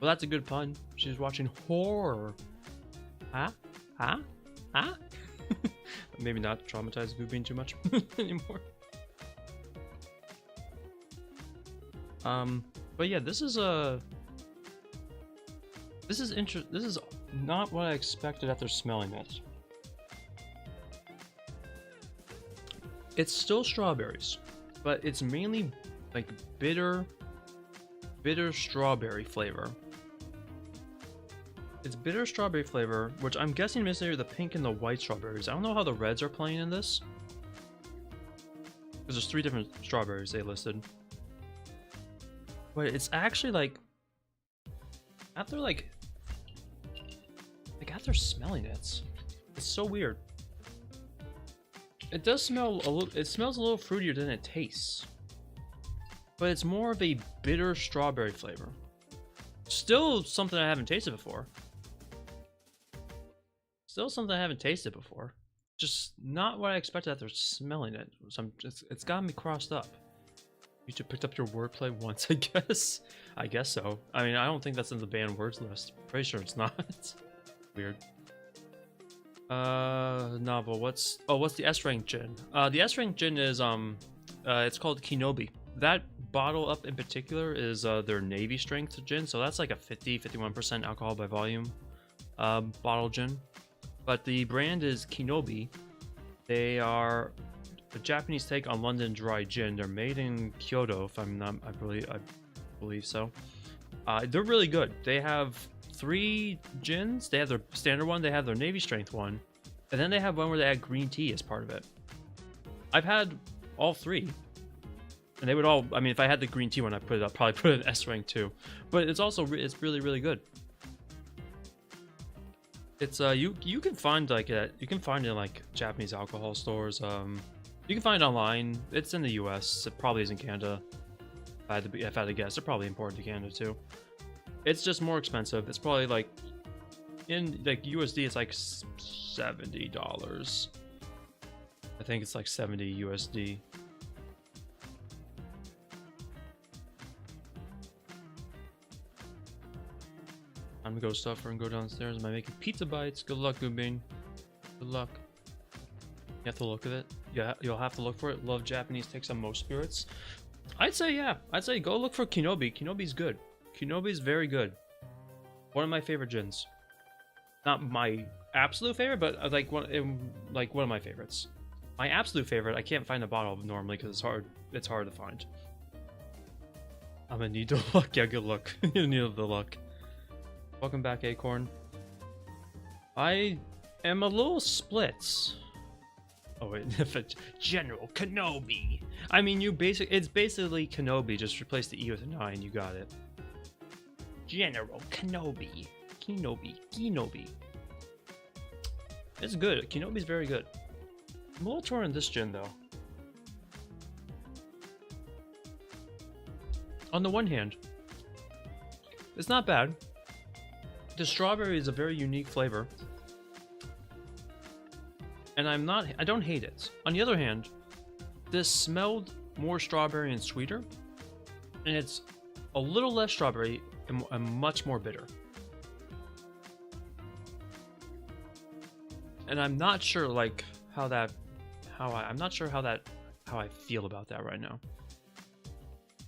Well, that's a good pun. She's watching horror. Huh? Maybe not traumatize Goobing too much anymore. But yeah, this is not what I expected after smelling it. It's still strawberries, but it's mainly like bitter strawberry flavor. It's bitter strawberry flavor, which I'm guessing is the pink and the white strawberries. I don't know how the reds are playing in this, because there's 3 different strawberries they listed. But it's actually like after smelling it, it's so weird. It does smell a little. It smells a little fruitier than it tastes, but it's more of a bitter strawberry flavor. Still something I haven't tasted before. Just not what I expected after smelling it. So it's got me crossed up. You two picked up your wordplay once, I guess. I guess so. I mean, I don't think that's in the banned words list. Pretty sure it's not. Weird. Novel. What's the S rank gin? The S rank gin is it's called Kenobi. That bottle up in particular is their Navy strength gin, so that's like a 51% alcohol by volume bottle gin. But the brand is Kenobi. They are a Japanese take on London dry gin. They're made in Kyoto, if I'm not, I believe so. They're really good. They have 3 gins. They have their standard one, they have their Navy strength one, and then they have one where they add green tea as part of it. I've had all 3, and they would all, I mean, if I had the green tea one, I'd probably put it in S rank too. But it's also, it's really, really good. It's you can find like you can find it in like Japanese alcohol stores. You can find it online. It's in the US. It probably is in Canada. If I had to guess, it's probably imported to Canada too. It's just more expensive. It's probably like in like USD, it's like $70. I think it's like 70 USD. I'm gonna go stuff her and go downstairs. Am I making pizza bites? Good luck, Goobing. Good luck. You have to look at it. Yeah, you'll have to look for it. Love Japanese takes on most spirits. I'd say yeah. I'd say go look for Kenobi. Kenobi's good. Kenobi's very good. One of my favorite gins. Not my absolute favorite, but like one of my favorites. My absolute favorite, I can't find a bottle normally because it's hard. It's hard to find. I'm gonna need the luck. Yeah, good luck. You need the luck. Welcome back, Acorn. I am a little split. Oh wait, General Kenobi. I mean, it's basically Kenobi. Just replace the E with an I, and you got it. General Kenobi. Kenobi. It's good. Kenobi's very good. I'm a little torn on this gin though. On the one hand, it's not bad. The strawberry is a very unique flavor. and I don't hate it. On the other hand, this smelled more strawberry and sweeter, and it's a little less strawberry and much more bitter. And I'm not sure like how I feel about that right now.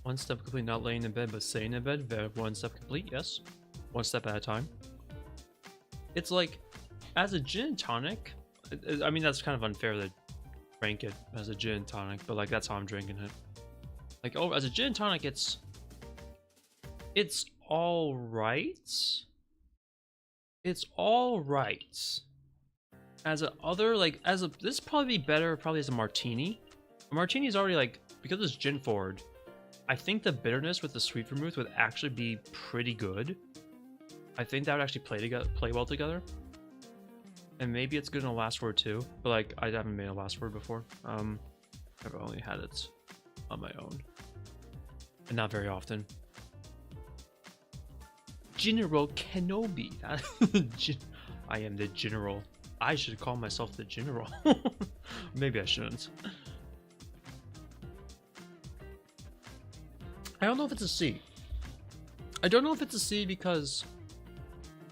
One step complete, not laying in bed but staying in bed. One step complete, yes. One step at a time. It's like, as a gin and tonic, I mean, that's kind of unfair to rank it as a gin and tonic, but like that's how I'm drinking it. Like, oh, as a gin and tonic, it's all right. It's all right. As a other, like, this is probably better probably as a martini. A martini is already like, because it's gin forward, I think the bitterness with the sweet vermouth would actually be pretty good. I think that would actually play well together. And maybe it's good in a last word too, but like I haven't made a last word before. I've only had it on my own, and not very often. General Kenobi. I am the general. I should call myself the general. Maybe I shouldn't. I don't know if it's a C. I don't know if it's a C because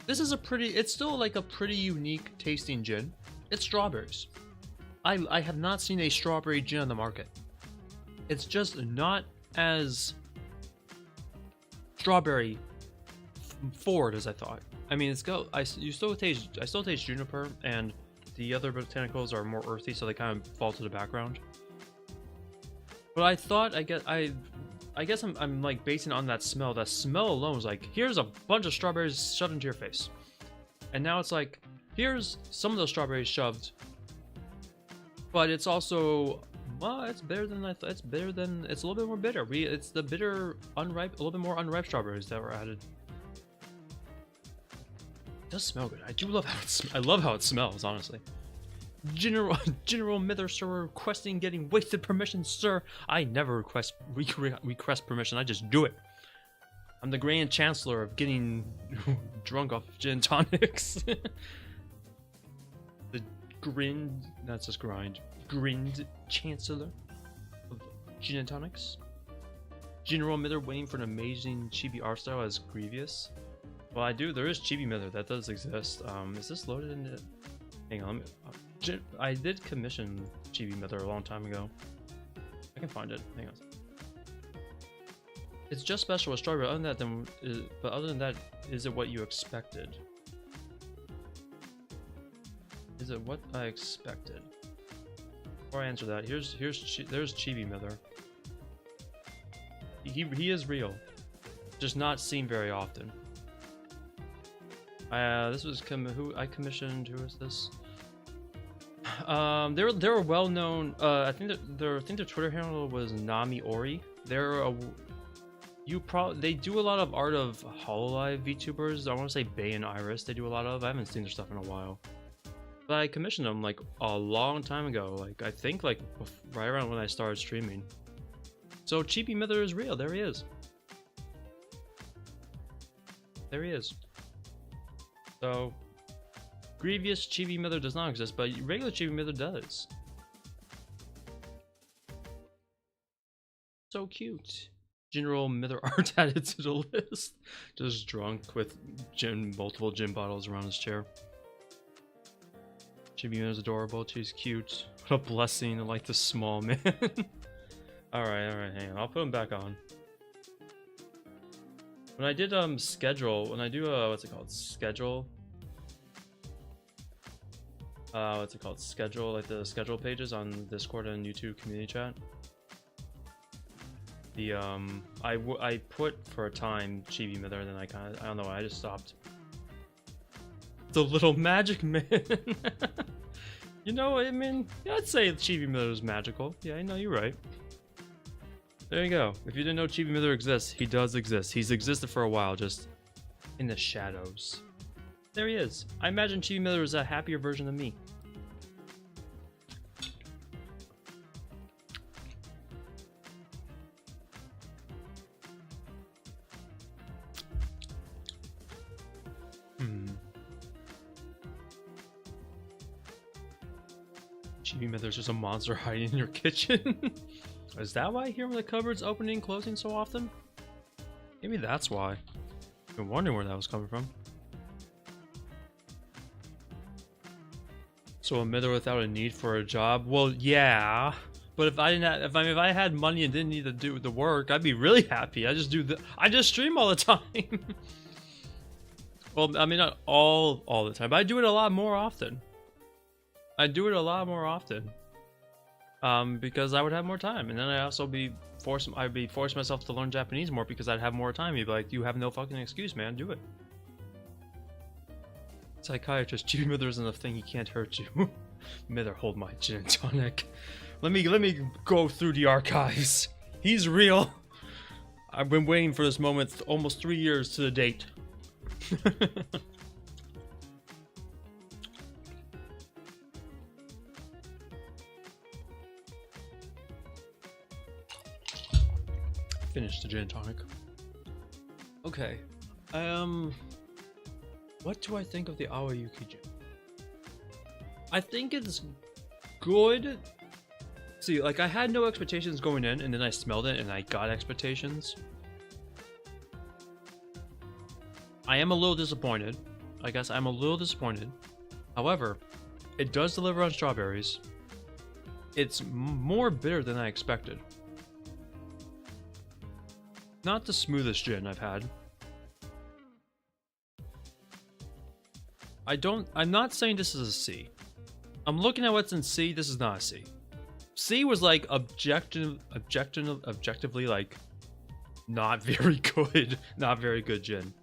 this is it's still like a pretty unique tasting gin. It's strawberries. I have not seen a strawberry gin on the market. It's just not as strawberry forward as I thought. I mean, I still taste juniper, and the other botanicals are more earthy, so they kind of fall to the background. But I thought, I guess I'm like basing it on that smell. That smell alone was like, here's a bunch of strawberries shoved into your face. And now it's like, here's some of those strawberries shoved. But it's also, well, it's better than I thought. It's a little bit more bitter. It's the bitter, unripe, a little bit more unripe strawberries that were added. It does smell good. I do love how I love how it smells, honestly. General Mither, sir, requesting getting wasted permission, sir. I never request permission. I just do it. I'm the Grand Chancellor of getting drunk off gin and tonics. The that's just grind. Grind Chancellor of gin and tonics. General Mither waiting for an amazing chibi art style as Grievous. Well, there is chibi Mither, that does exist. Is this loaded in it? Hang on, I did commission chibi Mither a long time ago. I can find it, hang on. It's just special with strawberry, other than that, is it what you expected? Is it what I expected? Before I answer that, there's chibi Mither. He is real, just not seen very often. This was who I commissioned. Who is this? They're well known. I think their Twitter handle was Nami Ori. They do a lot of art of Hololive VTubers. I want to say Bay and Iris. They do a lot of. I haven't seen their stuff in a while. But I commissioned them like a long time ago. Like I think like right around when I started streaming. So Chibi Mither is real. There he is. There he is. So, Grievous Chibi Mither does not exist, but regular Chibi Mither does. So cute. General Mither art added to the list. Just drunk with multiple gin bottles around his chair. Chibi Mither's adorable. She's cute. What a blessing to like the small man. Alright, hang on. I'll put him back on. When I did schedule, what's it called? Schedule, like the schedule pages on Discord and YouTube community chat. The I put for a time Chibi Mither, then I don't know, I just stopped. The little magic man. You know, I mean, I'd say Chibi Mither is magical. Yeah, I know, you're right. There you go. If you didn't know Chibi Mither exists, he does exist. He's existed for a while, just in the shadows. There he is. I imagine Chibi Mither is a happier version of me. Chibi, there's just a monster hiding in your kitchen. Is that why I hear the cupboards opening and closing so often? Maybe that's why. I've been wondering where that was coming from. So a Mither without a need for a job? Well, yeah. But if I didn't, if I had money and didn't need to do the work, I'd be really happy. I just stream all the time. Well, I mean, not all the time, but I do it a lot more often. Because I would have more time, and then I'd be forcing myself to learn Japanese more because I'd have more time. You'd be like, you have no fucking excuse, man. Do it. Psychiatrist, Chibi Mither isn't a thing. He can't hurt you. Mither, hold my gin and tonic. Let me go through the archives. He's real. I've been waiting for this moment almost 3 years to the date. Finish the gin and tonic. Okay. What do I think of the Aoyuki gin? I think it's good. See, like, I had no expectations going in, and then I smelled it, and I got expectations. I am a little disappointed. I guess I'm a little disappointed. However, it does deliver on strawberries. It's more bitter than I expected. Not the smoothest gin I've had. I'm not saying this is a C. I'm looking at what's in C. This is not a C. C was like objectively like not very good, not very good gin.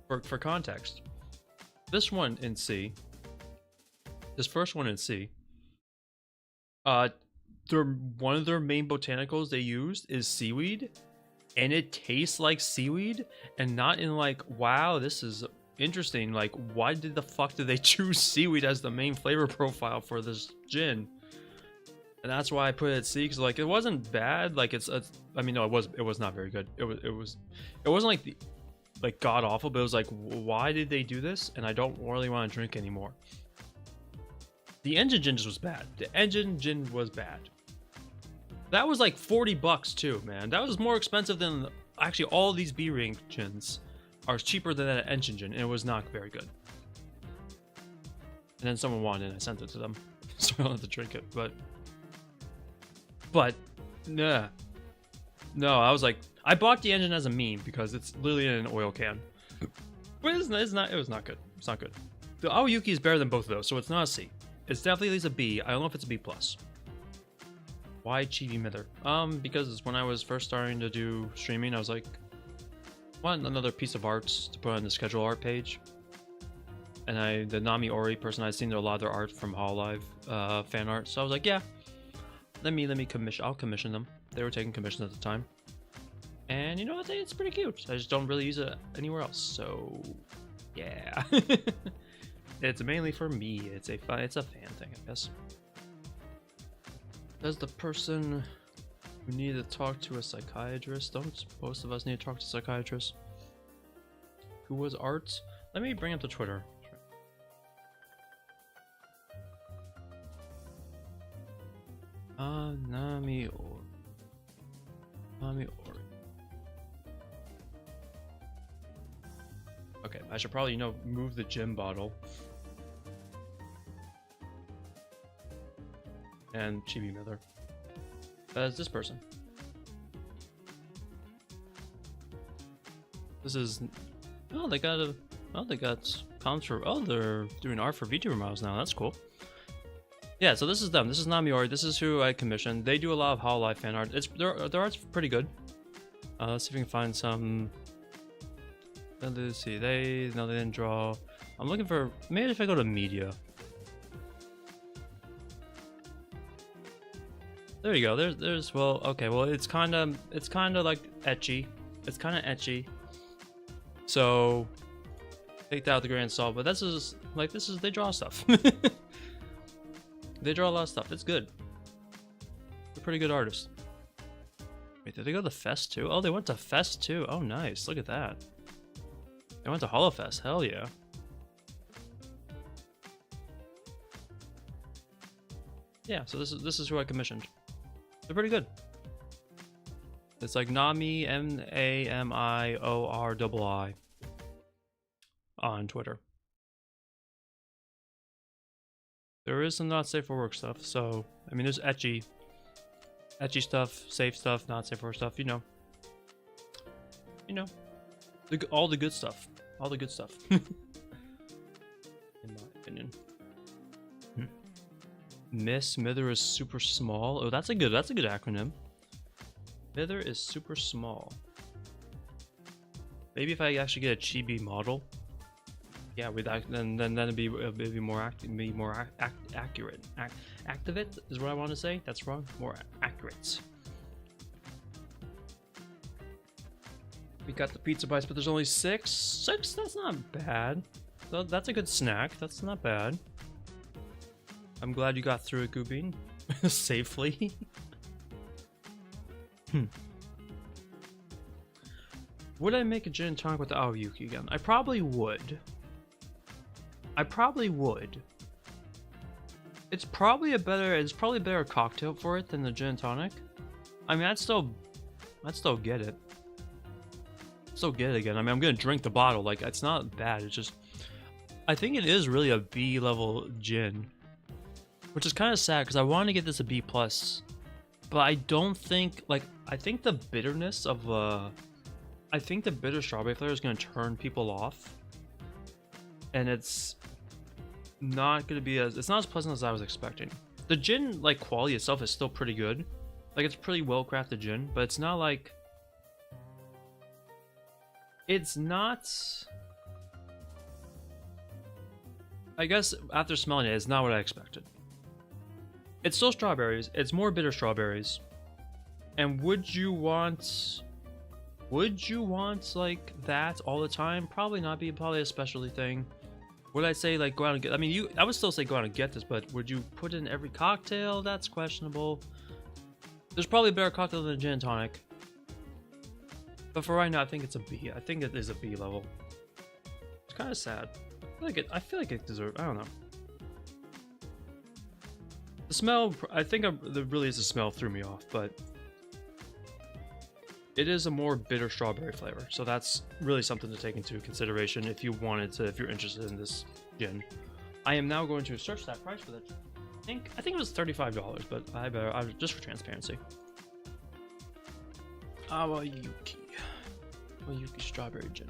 For context, this one in C, this first one in C, one of their main botanicals they used is seaweed, and it tastes like seaweed, and not in like, wow, this is interesting. Like, why did the fuck did they choose seaweed as the main flavor profile for this gin? And that's why I put it at C, because like it wasn't bad. Like I mean, no, it was not very good. It wasn't like god awful, but it was like, why did they do this? And I don't really want to drink anymore. The engine gin just was bad. The engine gin was bad. That was like $40 too, man. That was more expensive than actually all these B ring gins are cheaper than that engine gin, and it was not very good. And then someone wanted it, and I sent it to them, so I don't have to drink it. But nah. No, I was like, I bought the engine as a meme because it's literally in an oil can. But it was not good. It's not good. The Aoyuki is better than both of those, so it's not a C. It's definitely at least a B. I don't know if it's a B+. Why Chibi Mither? Because when I was first starting to do streaming, I was like, want another piece of art to put on the schedule art page. And the Nami Ori person, I'd seen a lot of their art from Hololive fan art, so I was like, yeah, let me commission. I'll commission them. They were taking commissions at the time, and you know what? It's pretty cute. I just don't really use it anywhere else, so yeah. It's mainly for me. It's a fan thing, I guess. Does the person who need to talk to a psychiatrist? Don't most of us need to talk to a psychiatrist? Who was art? Let me bring up the Twitter. Nami Ori. Okay, I should probably, move the gym bottle. And Chibi Mither. As this person. This is... Oh, they got comms for... Oh, they're doing art for VTuber models now. That's cool. Yeah, so this is them. This is Nami Ori. This is who I commissioned. They do a lot of Hololive fan art. Their art's pretty good. Let's see if we can find some... Let's see. They didn't draw. I'm looking for... Maybe if I go to media. There you go. There's well, okay. Well, it's kind of like etchy. It's kind of etchy. So take that with a grain of salt. But this is they draw stuff. They draw a lot of stuff. It's good. They're pretty good artists. Wait, did they go to Fest too? Oh, they went to Fest too. Oh, nice. Look at that. They went to HoloFest. Hell yeah. Yeah, so this is who I commissioned. They're pretty good. It's like Nami, Namiorri on Twitter. There is some not safe for work stuff, so I mean there's etchy stuff, safe stuff, not safe for work stuff, you know, all the good stuff, in my opinion. Miss Mither is super small. Oh, that's a good acronym. Mither is super small. Maybe if I actually get a chibi model, yeah, with that, then it'd be more accurate. Activate is what I want to say. That's wrong. More accurate. We got the pizza bites, but there's only 6. 6? That's not bad. That's a good snack. That's not bad. I'm glad you got through it, Goobin. Safely. Would I make a gin and tonic with the Aoyuki again? I probably would. It's probably a better cocktail for it than the gin and tonic. I mean, I'd still get it. Still get it again. I mean, I'm gonna drink the bottle. Like, it's not bad. It's just, I think it is really a B level gin, which is kind of sad because I want to get this a B plus, but I don't think, like, I think the bitterness of I think the bitter strawberry flavor is gonna turn people off, and it's not gonna be it's not as pleasant as I was expecting. The gin, like, quality itself is still pretty good. Like, it's pretty well crafted gin, but it's not like, it's not, I guess after smelling it, it's not what I expected. It's still strawberries. It's more bitter strawberries. And would you want like that all the time? Probably not. Be probably a specialty thing. Would I say like go out and get? I mean, I would still say go out and get this, but would you put it in every cocktail? That's questionable. There's probably a better cocktail than a gin and tonic. But for right now, I think it's a B. I think it is a B level. It's kind of sad. I feel like it deserves. I don't know. The smell, I think there really is a smell threw me off, but it is a more bitter strawberry flavor, so that's really something to take into consideration if you wanted to, if you're interested in this gin. I am now going to search that price for that. I think it was $35, but I just for transparency. Aoyuki strawberry gin.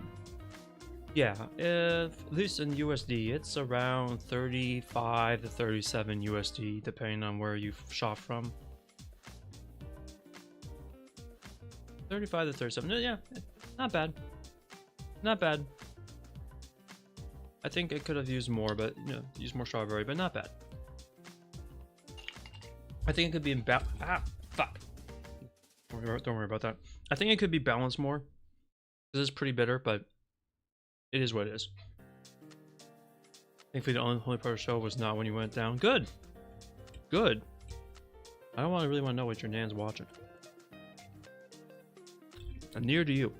Yeah, at least in USD, it's around 35 to 37 USD, depending on where you shop from. 35 to 37, yeah, not bad. Not bad. I think it could have used more, but, you know, used more strawberry, but not bad. I think it could be in fuck. Don't worry about that. I think it could be balanced more. This is pretty bitter, but it is what it is. Thankfully, the only part of the show was not when you went down. Good. Good. I don't really want to know what your nan's watching. And near to you.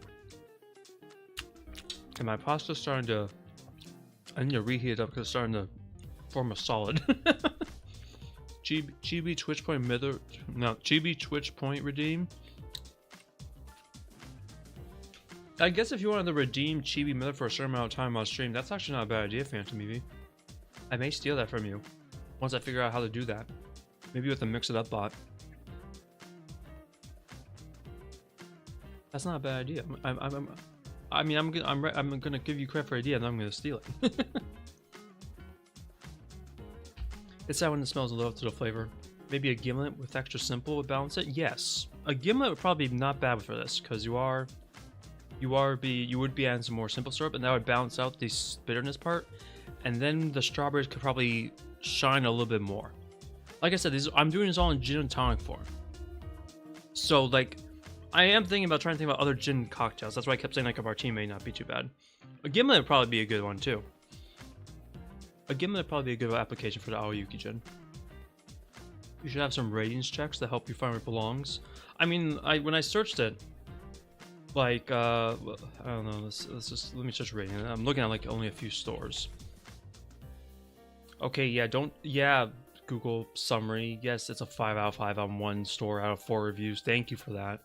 And my pasta's starting to... I need to reheat it up because it's starting to form a solid. Chibi Twitch point Mither... No, Chibi Twitch point redeem. I guess if you wanted to redeem Chibi Mither for a certain amount of time on stream, that's actually not a bad idea, Phantom EV. I may steal that from you once I figure out how to do that. Maybe with a mix it up bot. That's not a bad idea. I'm gonna give you credit for the idea, and I'm gonna steal it. It's that when it smells a little to the flavor. Maybe a gimlet with extra simple would balance it. Yes, a gimlet would probably be not bad for this because you would be adding some more simple syrup, and that would balance out the bitterness part, and then the strawberries could probably shine a little bit more. Like I said, I'm doing this all in gin and tonic form. So like, I am thinking about trying to think about other gin cocktails. That's why I kept saying like a martini may not be too bad. A gimlet would probably be a good one too. A gimlet would probably be a good application for the Aoyuki gin. You should have some ratings checks that help you find where it belongs. I mean, when I searched it, like I don't know, let me search rating. I'm looking at like only a few stores. Okay, yeah, Google summary. Yes, it's a 5 out of 5 on 1 store out of 4 reviews. Thank you for that.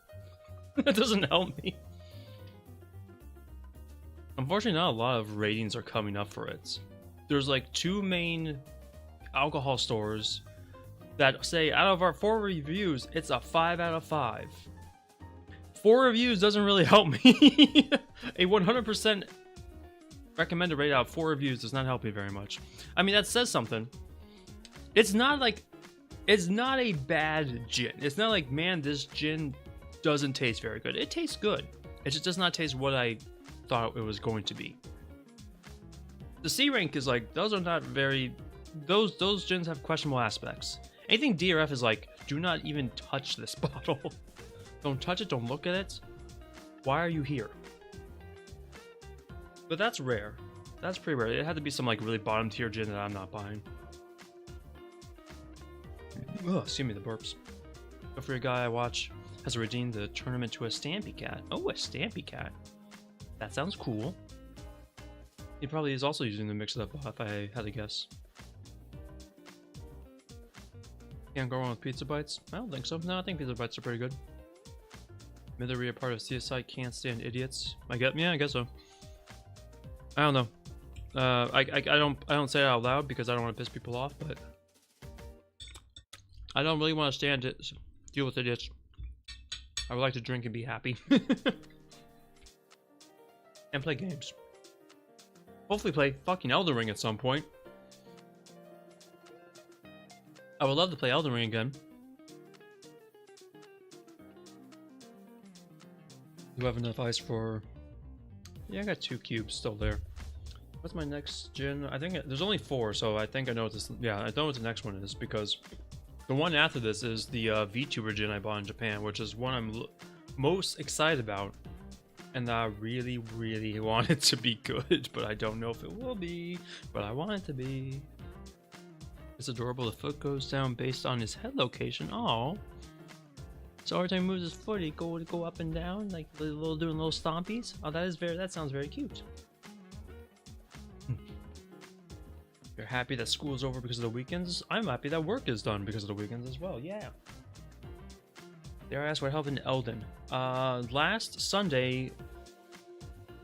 That doesn't help me. Unfortunately, not a lot of ratings are coming up for it. There's like 2 main alcohol stores that say out of our 4 reviews, it's a 5 out of 5. 4 reviews doesn't really help me. A 100% recommended rate out of 4 reviews does not help me very much. I mean, that says something. It's not a bad gin. It's not like, man, this gin doesn't taste very good. It tastes good. It just does not taste what I thought it was going to be. The C rank is like, those are not very, those gins have questionable aspects. Anything D or F is like, do not even touch this bottle. Don't touch it, don't look at it. Why are you here? But that's rare. That's pretty rare. It had to be some like really bottom tier gin that I'm not buying. Oh, excuse me, the burps. Go for a guy I watch has redeemed the tournament to a Stampy Cat. Oh, a Stampy Cat. That sounds cool. He probably is also using the mix it up if I had to guess. Can't go wrong with pizza bites? I don't think so. No, I think pizza bites are pretty good. MitherVt, a part of CSI, can't stand idiots. I guess so. I don't know. I don't say it out loud because I don't want to piss people off, but I don't really want to stand it. Deal with idiots. I would like to drink and be happy. And play games. Hopefully play fucking Elden Ring at some point. I would love to play Elden Ring again. Do I have enough ice for... Yeah, I got 2 cubes still there. What's my next gin? I think there's only 4, so I think I know what this... Yeah, I know what the next one is, because the one after this is the VTuber gin I bought in Japan, which is one I'm most excited about. And I really, really want it to be good, but I don't know if it will be. But I want it to be. It's adorable. The foot goes down based on his head location. Oh. So every time he moves his foot, he go up and down, like doing little stompies. Oh, that sounds very cute. You're happy that school is over because of the weekends? I'm happy that work is done because of the weekends as well. Yeah. Dare I ask what happened in Elden? Last Sunday,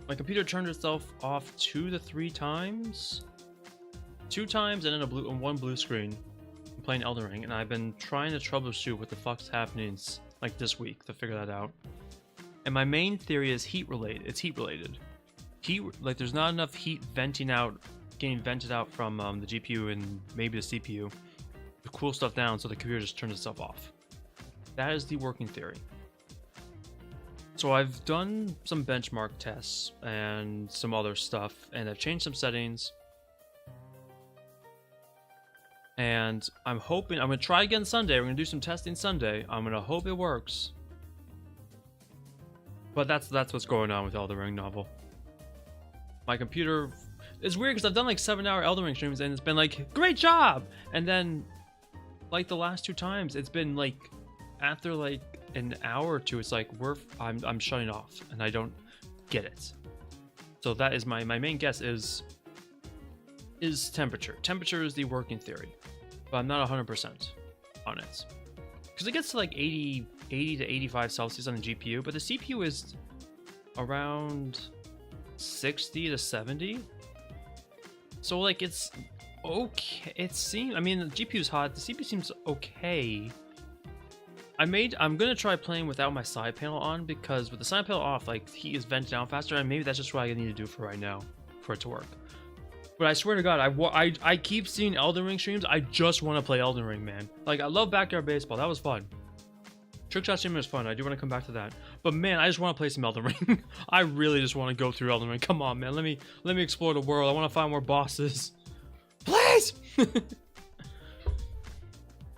my computer turned itself off 2 to 3 times. 2 times and then one blue screen. I'm playing Elden Ring, and I've been trying to troubleshoot what the fuck's happening like this week to figure that out. And my main theory is heat related. It's heat related. Like there's not enough heat getting vented out from the GPU and maybe the CPU to cool stuff down, so the computer just turns itself off. That is the working theory. So I've done some benchmark tests and some other stuff, and I've changed some settings. And I'm hoping, I'm going to try again Sunday. We're going to do some testing Sunday. I'm going to hope it works. But that's what's going on with Elden Ring novel. My computer... It's weird because I've done like 7-hour Elden Ring streams and it's been like, great job! And then, like the last 2 times, it's been like, after like an hour or 2, it's like, I'm shutting off and I don't get it. So that is my main guess is temperature. Temperature is the working theory, but I'm not 100% on it. Because it gets to like 80 to 85 Celsius on the GPU, but the CPU is around 60 to 70. So like it's okay. I mean, the GPU is hot. The CPU seems okay. I'm gonna try playing without my side panel on, because with the side panel off, like heat is vented down faster, and maybe that's just what I need to do for right now for it to work. But I swear to God, I keep seeing Elden Ring streams. I just want to play Elden Ring, man. Like I love Backyard Baseball. That was fun. Trickshot streaming was fun. I do want to come back to that. But man, I just want to play some Elden Ring. I really just want to go through Elden Ring. Come on, man. Let me explore the world. I want to find more bosses. Please.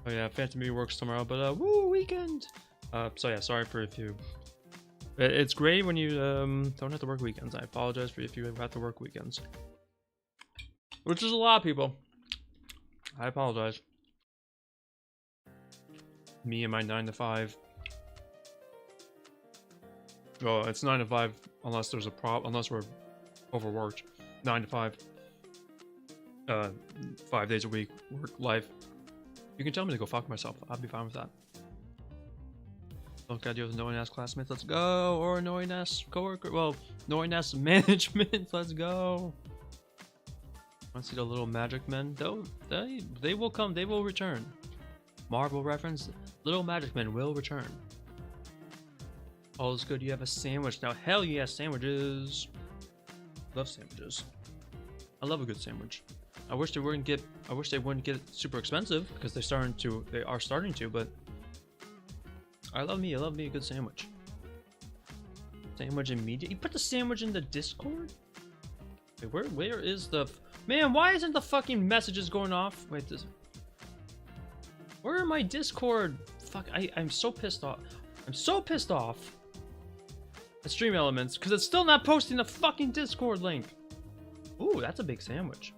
Oh yeah, Phantom Me works tomorrow, but woo, weekend. So yeah, sorry for if you. It's great when you don't have to work weekends. I apologize for if you have to work weekends, which is a lot of people. I apologize. Me and my 9 to 5. Well, it's 9 to 5 unless there's a problem. Unless we're overworked. 9 to 5. 5 days a week work life. You can tell me to go fuck myself. I'll be fine with that. Don't gotta deal with annoying ass classmates. Let's go. Or annoying ass coworker. Well, annoying ass management. Let's go. Want to see the little magic men? They will come. They will return. Marvel reference. Little magic men will return. All is good. You have a sandwich now. Hell yeah, sandwiches. Love sandwiches. I love a good sandwich. I wish they wouldn't get super expensive because they are starting to, but I love me a good sandwich. Sandwich in media. You put the sandwich in the Discord? Wait, where is the man? Why isn't the fucking messages going off? Wait, where are my Discord? Fuck, I'm so pissed off. I'm so pissed off at Stream Elements because it's still not posting the fucking Discord link. Ooh, that's a big sandwich.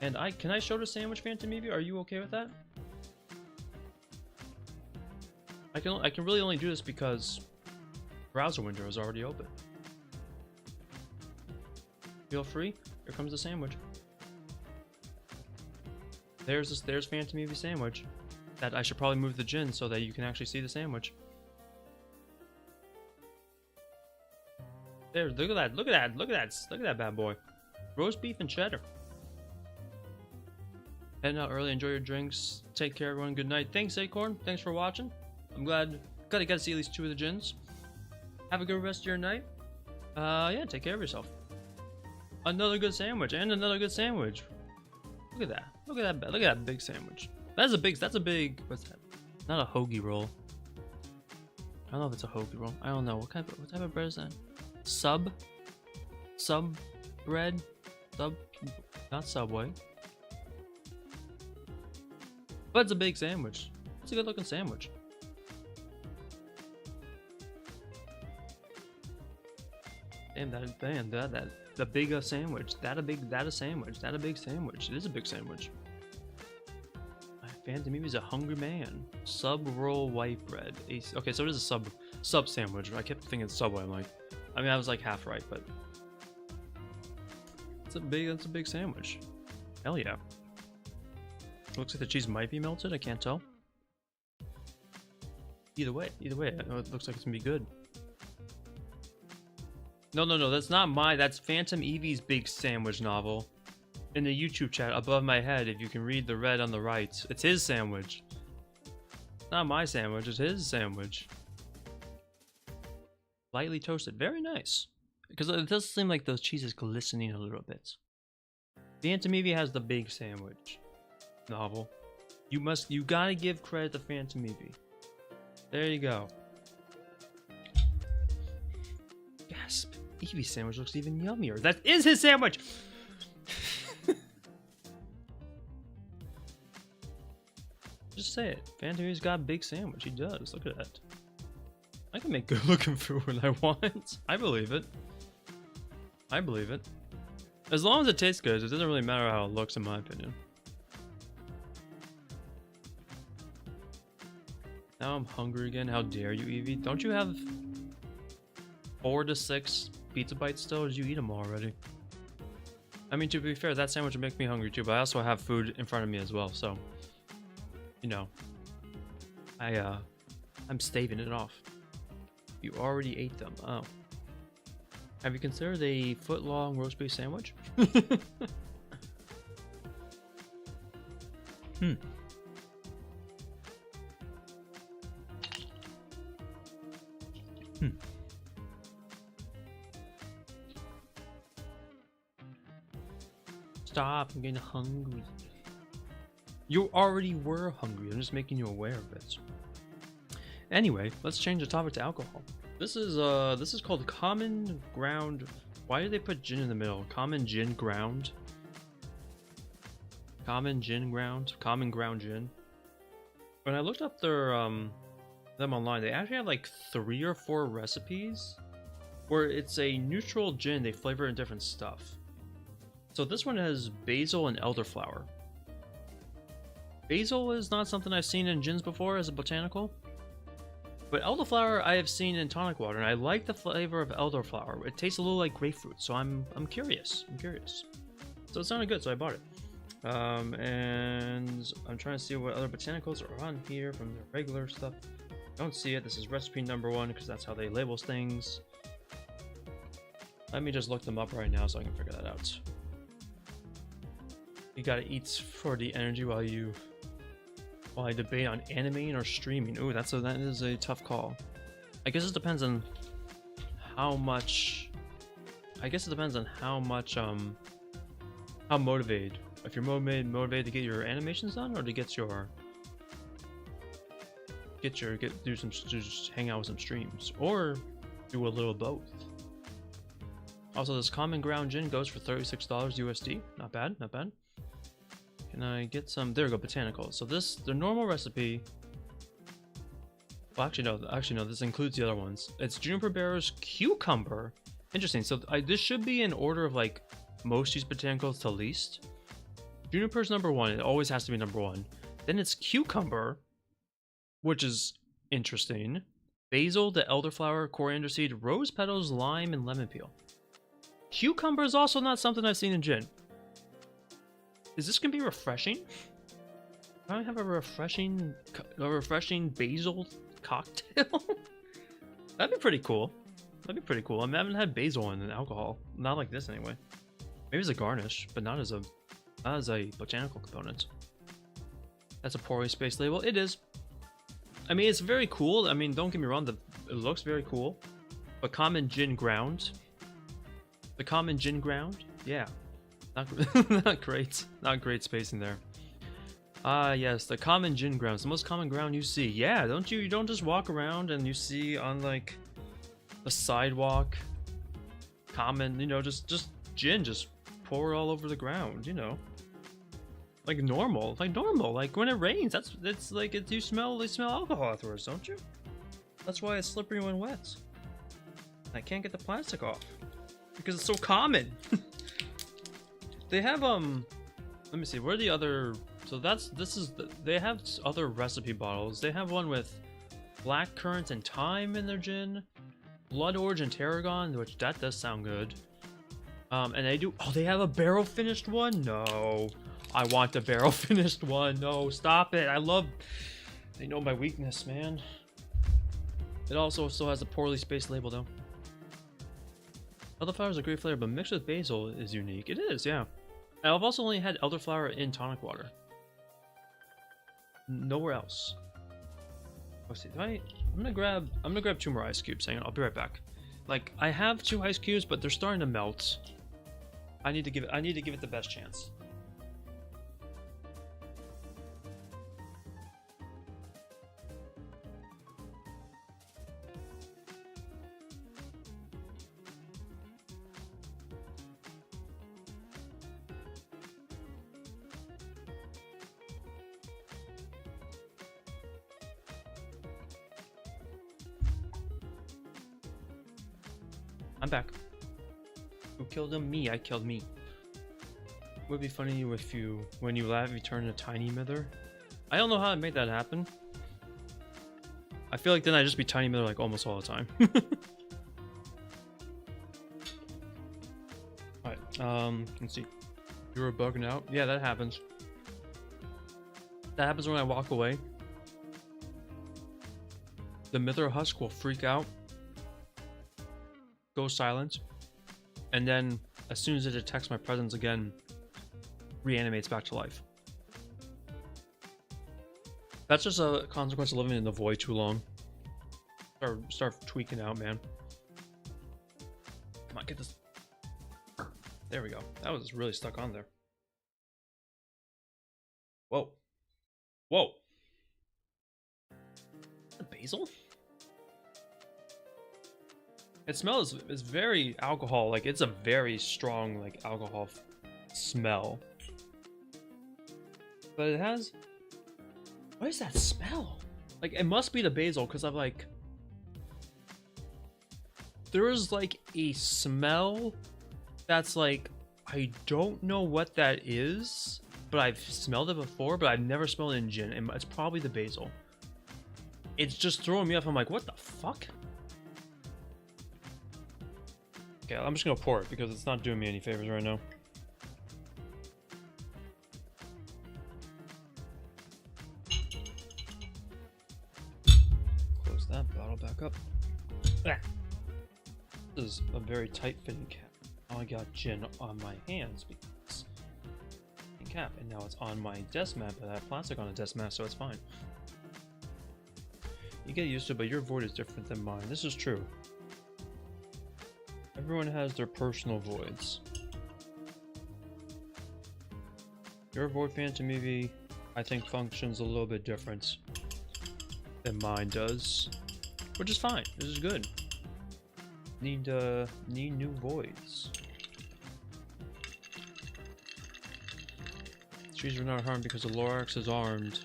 And can I show the sandwich, Phantom Evie? Are you okay with that? I can really only do this because browser window is already open. Feel free. Here comes the sandwich. There's Phantom Evie sandwich. That I should probably move the gin so that you can actually see the sandwich. There, look at that, look at that bad boy. Roast beef and cheddar. Heading out early, enjoy your drinks. Take care, everyone. Good night. Thanks, Acorn. Thanks for watching. I'm glad got to see at least 2 of the gins. Have a good rest of your night. Yeah, take care of yourself. Another good sandwich and another good sandwich. Look at that. Look at that big sandwich. That's a big, what's that? Not a hoagie roll. I don't know if it's a hoagie roll. I don't know. What type of bread is that? Sub bread? Not Subway. But it's a big sandwich. It's a good looking sandwich. Damn, the big sandwich. That a big sandwich. It is a big sandwich. Phantom Evie's a hungry man. Sub roll white bread. Okay, so it is a sub sandwich. I kept thinking Subway. I was like half right, but that's a big sandwich. Hell yeah. Looks like the cheese might be melted. I can't tell. Either way, I know it looks like it's gonna be good. No, that's Phantom Evie's big sandwich novel. In the YouTube chat above my head, if you can read the red on the right, it's his sandwich. Not my sandwich, it's his sandwich. Lightly toasted, very nice. Because it does seem like the cheese is glistening a little bit. Phantom Evie has the big sandwich novel. You gotta give credit to Phantom Evie. There you go. Yes, Evie's sandwich looks even yummier. That is his sandwich! Just say it. Phantom Evie's got a big sandwich. He does. Look at that. I can make good looking food when I want. I believe it. As long as it tastes good, it doesn't really matter how it looks in my opinion. Now I'm hungry again. How dare you, Evie? Don't you have 4 to 6 pizza bites still, or did you eat them already? I mean, to be fair, that sandwich would make me hungry too, but I also have food in front of me as well, so you know, I'm staving it off. You already ate them. Oh. Have you considered a foot-long roast beef sandwich? Stop, I'm getting hungry. You already were hungry. I'm just making you aware of it. Anyway, let's change the topic to alcohol. This is called Common Ground. Why did they put gin in the middle? Common Gin Ground. Common Ground Gin. When I looked up them online, they actually have like 3 or 4 recipes where it's a neutral gin. They flavor it in different stuff. So this one has basil and elderflower. Basil is not something I've seen in gins before as a botanical. But elderflower I have seen in tonic water, and I like the flavor of elderflower. It tastes a little like grapefruit, so I'm curious. So it sounded good, so I bought it. And I'm trying to see what other botanicals are on here from the regular stuff. Don't see it. This is recipe number 1 because that's how they label things. Let me just look them up right now so I can figure that out. You gotta eat for the energy while I debate on animating or streaming. Ooh, that is a tough call. I guess it depends on how much. I guess it depends on how motivated. If you're motivated to get your animations done, or to just hang out with some streams, or do a little both. Also, this common ground gin goes for $36 USD. Not bad, not bad. Can I get some? There we go, botanicals. So the normal recipe. Well, actually no. This includes the other ones. It's juniper berries, cucumber. Interesting. So this should be in order of like most used botanicals to least. Juniper's number 1. It always has to be number 1. Then it's cucumber, which is interesting. Basil, the elderflower, coriander seed, rose petals, lime, and lemon peel. Cucumber is also not something I've seen in gin. Is this gonna be refreshing? I have a refreshing basil cocktail. That'd be pretty cool. That'd be pretty cool. I haven't had basil in an alcohol, not like this anyway. Maybe as a garnish, but not as a botanical component. That's a poorly spaced label. It is. I mean, it's very cool. I mean, don't get me wrong. It looks very cool. But common gin ground. The common gin ground. Yeah. Not great. Not great spacing there. Yes, the common gin ground. It's the most common ground you see. Yeah, you don't just walk around and you see on like the sidewalk common, just gin just pour all over the ground, like normal, like when it rains. It's like they smell alcohol afterwards, don't you? That's why it's slippery when wet. I can't get the plastic off because it's so common. They have let me see, where are the other? So they have other recipe bottles. They have one with black currant and thyme in their gin, blood orange and tarragon, which that does sound good. And they have a barrel finished one. No, I want the barrel finished one. No, stop it. They know my weakness, man. It also still has a poorly spaced label though. Elderflower is a great flavor, but mixed with basil is unique. It is, yeah. And I've also only had elderflower in tonic water. Nowhere else. Let's see. I'm gonna grab 2 more ice cubes. Hang on, I'll be right back. Like, I have 2 ice cubes, but they're starting to melt. I need to give it the best chance. I'm back. Who killed him? Me. I killed me. Would be funny when you laugh, you turn into Tiny Mither. I don't know how I made that happen. I feel like then I just be Tiny Mither like almost all the time. Alright, let's see. You were bugging out? Yeah, that happens. That happens when I walk away. The Mither husk will freak out, go silent, and then as soon as it detects my presence again, reanimates back to life. That's just a consequence of living in the void too long. Start tweaking out, man. Come on, get this. There we go. That was really stuck on there. Whoa. Whoa. The basil? It smells, it's very alcohol, like it's a very strong like alcohol smell. But it has, what is that smell? Like it must be the basil, because I'm like, there is like a smell that's like, I don't know what that is, but I've smelled it before, but I've never smelled it in gin, and it's probably the basil. It's just throwing me off. I'm like, what the fuck? Okay, I'm just gonna pour it because it's not doing me any favors right now. bottle back up. Ah. This is a very tight-fitting cap. Now I got gin on my hands because cap, and now it's on my desk mat, but I have plastic on the desk mat, so it's fine. You get used to it, but your void is different than mine. This is true. Everyone has their personal voids. Your void phantom maybe, I think, functions a little bit different than mine does, which is fine. This is good. Need new voids. Trees were not harmed because the Lorax is armed.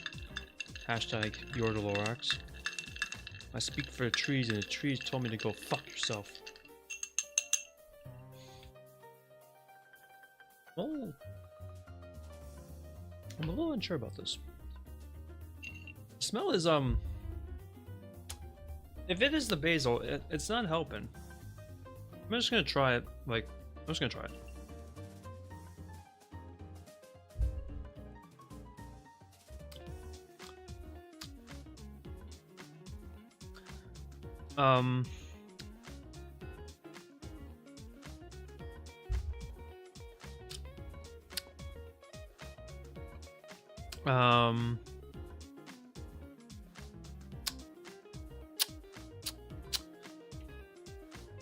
Hashtag you're the Lorax. I speak for the trees, and the trees told me to go fuck yourself. Oh, I'm a little unsure about this. The smell is if it is the basil, it's not helping. I'm just gonna try it. Like, I'm just gonna try it.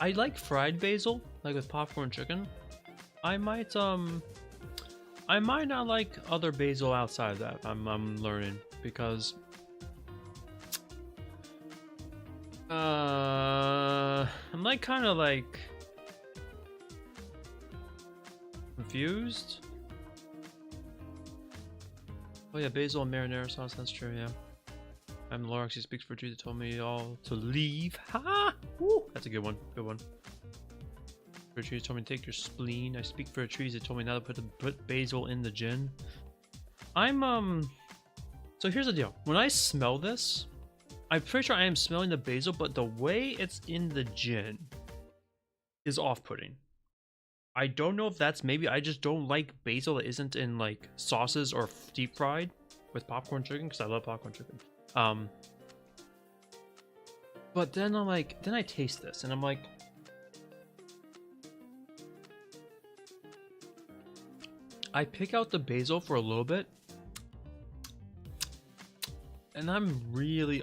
I like fried basil, like with popcorn chicken. I might not like other basil outside of that. I'm learning because I'm like kind of like confused. Oh yeah, basil and marinara sauce, that's true, yeah. I'm Lorax, he speaks for trees that told me all to leave. Ha! Woo! That's a good one. Good one. For trees told me to take your spleen. I speak for the trees that told me not to put basil in the gin. I'm so here's the deal. When I smell this, I'm pretty sure I am smelling the basil, but the way it's in the gin is off-putting. I don't know if that's, maybe I just don't like basil that isn't in like sauces or deep fried with popcorn chicken, because I love popcorn chicken. But then I'm like, then I taste this and I'm like, I pick out the basil for a little bit, and I really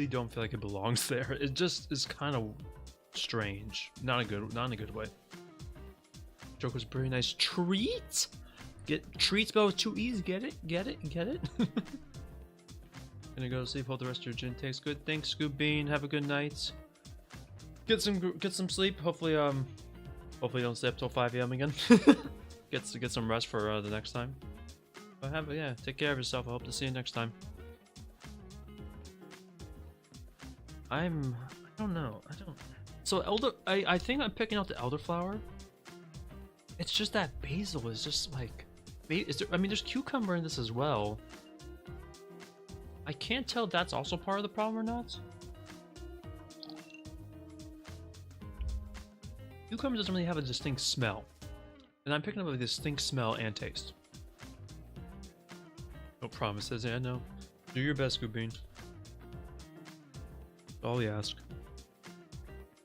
don't feel like it belongs there. It just is kind of strange. Not in a good way. Joker's a pretty nice treat. Get treats spelled with 2 E's. Get it? Gonna go to sleep. Hope the rest of your gin tastes good. Thanks, Scoop Bean. Have a good night. Get some sleep. Hopefully don't stay up till 5 a.m. again. get some rest for the next time. But take care of yourself. I hope to see you next time. I don't know. So I think I'm picking out the elderflower. It's just that basil is just like, there's cucumber in this as well. I can't tell if that's also part of the problem or not. Cucumber doesn't really have a distinct smell, and I'm picking up a distinct smell and taste. No promises, yeah, no. Do your best, Scoop Bean. That's all we ask.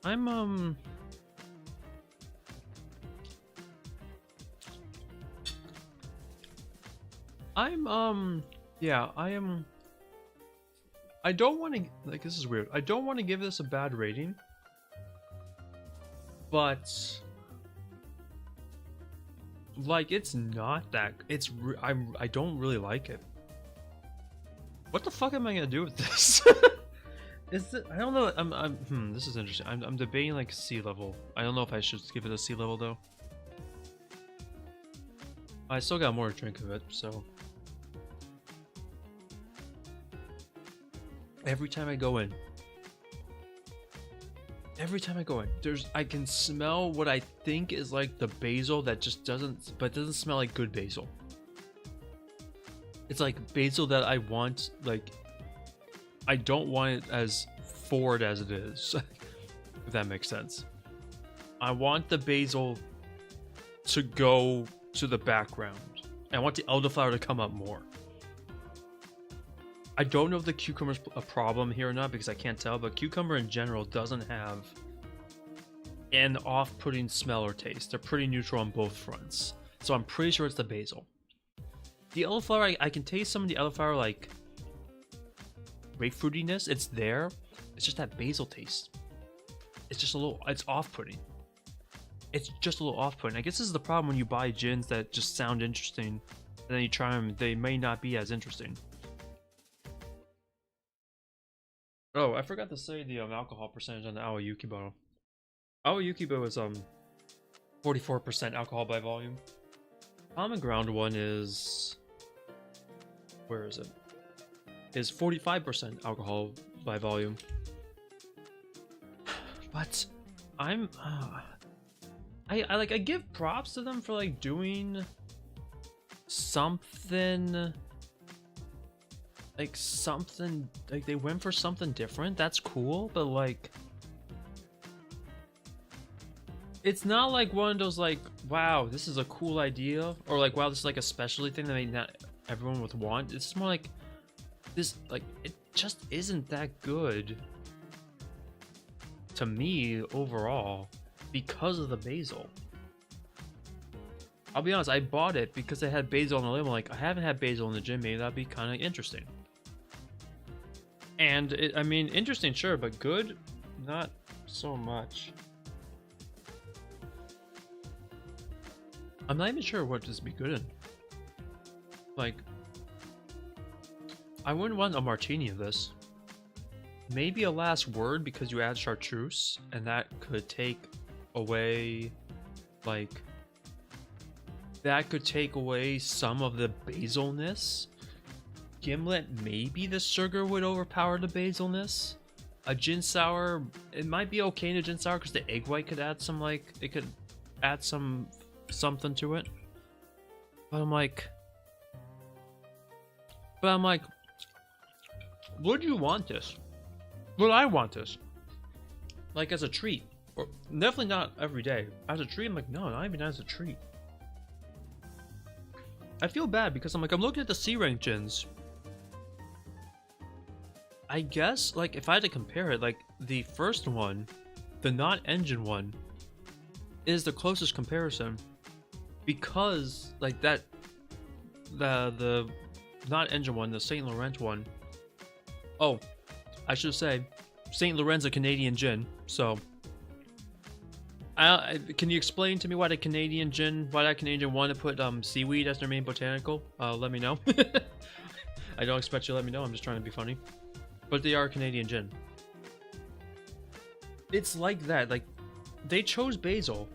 I don't want to, like, this is weird. I don't want to give this a bad rating, but like, it's not that, I don't really like it. What the fuck am I gonna do with this? I don't know. This is interesting. I'm debating like sea level. I don't know if I should give it a sea level though. I still got more to drink of it, so. Every time I go in, I can smell what I think is like the basil that just doesn't smell like good basil. It's like basil that I want, like, I don't want it as forward as it is, if that makes sense. I want the basil to go to the background. I want the elderflower to come up more. I don't know if the cucumber's a problem here or not because I can't tell, but cucumber in general doesn't have an off-putting smell or taste. They're pretty neutral on both fronts. So I'm pretty sure it's the basil. The elderflower, I can taste some of the elderflower like grapefruitiness. It's there. It's just that basil taste. It's just a little, it's off-putting. It's just a little off-putting. I guess this is the problem when you buy gins that just sound interesting, and then you try them, they may not be as interesting. Oh, I forgot to say the alcohol percentage on the Aoyuki bottle. Aoyuki is 44% alcohol by volume. Common ground one is, where is it? Is 45% alcohol by volume. But I'm I give props to them for like doing something like they went for something different. That's cool, but like it's not like one of those like, wow, this is a cool idea, or like, wow, this is like a specialty thing that maybe not everyone would want. It's just more like this, like it just isn't that good to me overall because of the basil. I'll be honest, I bought it because it had basil on the label. Like, I haven't had basil in the gym, maybe that'd be kind of interesting. And I mean, interesting, sure, but good, not so much. I'm not even sure what this would be good in. Like, I wouldn't want a martini of this. Maybe a last word because you add chartreuse, and that could take away, like, that could take away some of the basilness. Gimlet, maybe the sugar would overpower the basilness. A gin sour, it might be okay in a gin sour because the egg white could add some, like, it could add some something to it. But I'm like, would you want this? Would I want this? Like as a treat? Or definitely not every day. As a treat, I'm like, no, not even as a treat. I feel bad because I'm looking at the C rank gins. I guess, like, if I had to compare it, like, the first one, the not engine one, is the closest comparison. Because, like, that, the not engine one, the St. Laurent one. Oh, I should say, St. Laurent's a Canadian gin, so. Can you explain to me why that Canadian gin wanted to put seaweed as their main botanical? Let me know. I don't expect you to let me know, I'm just trying to be funny. But they are Canadian gin. It's like that, like, they chose basil,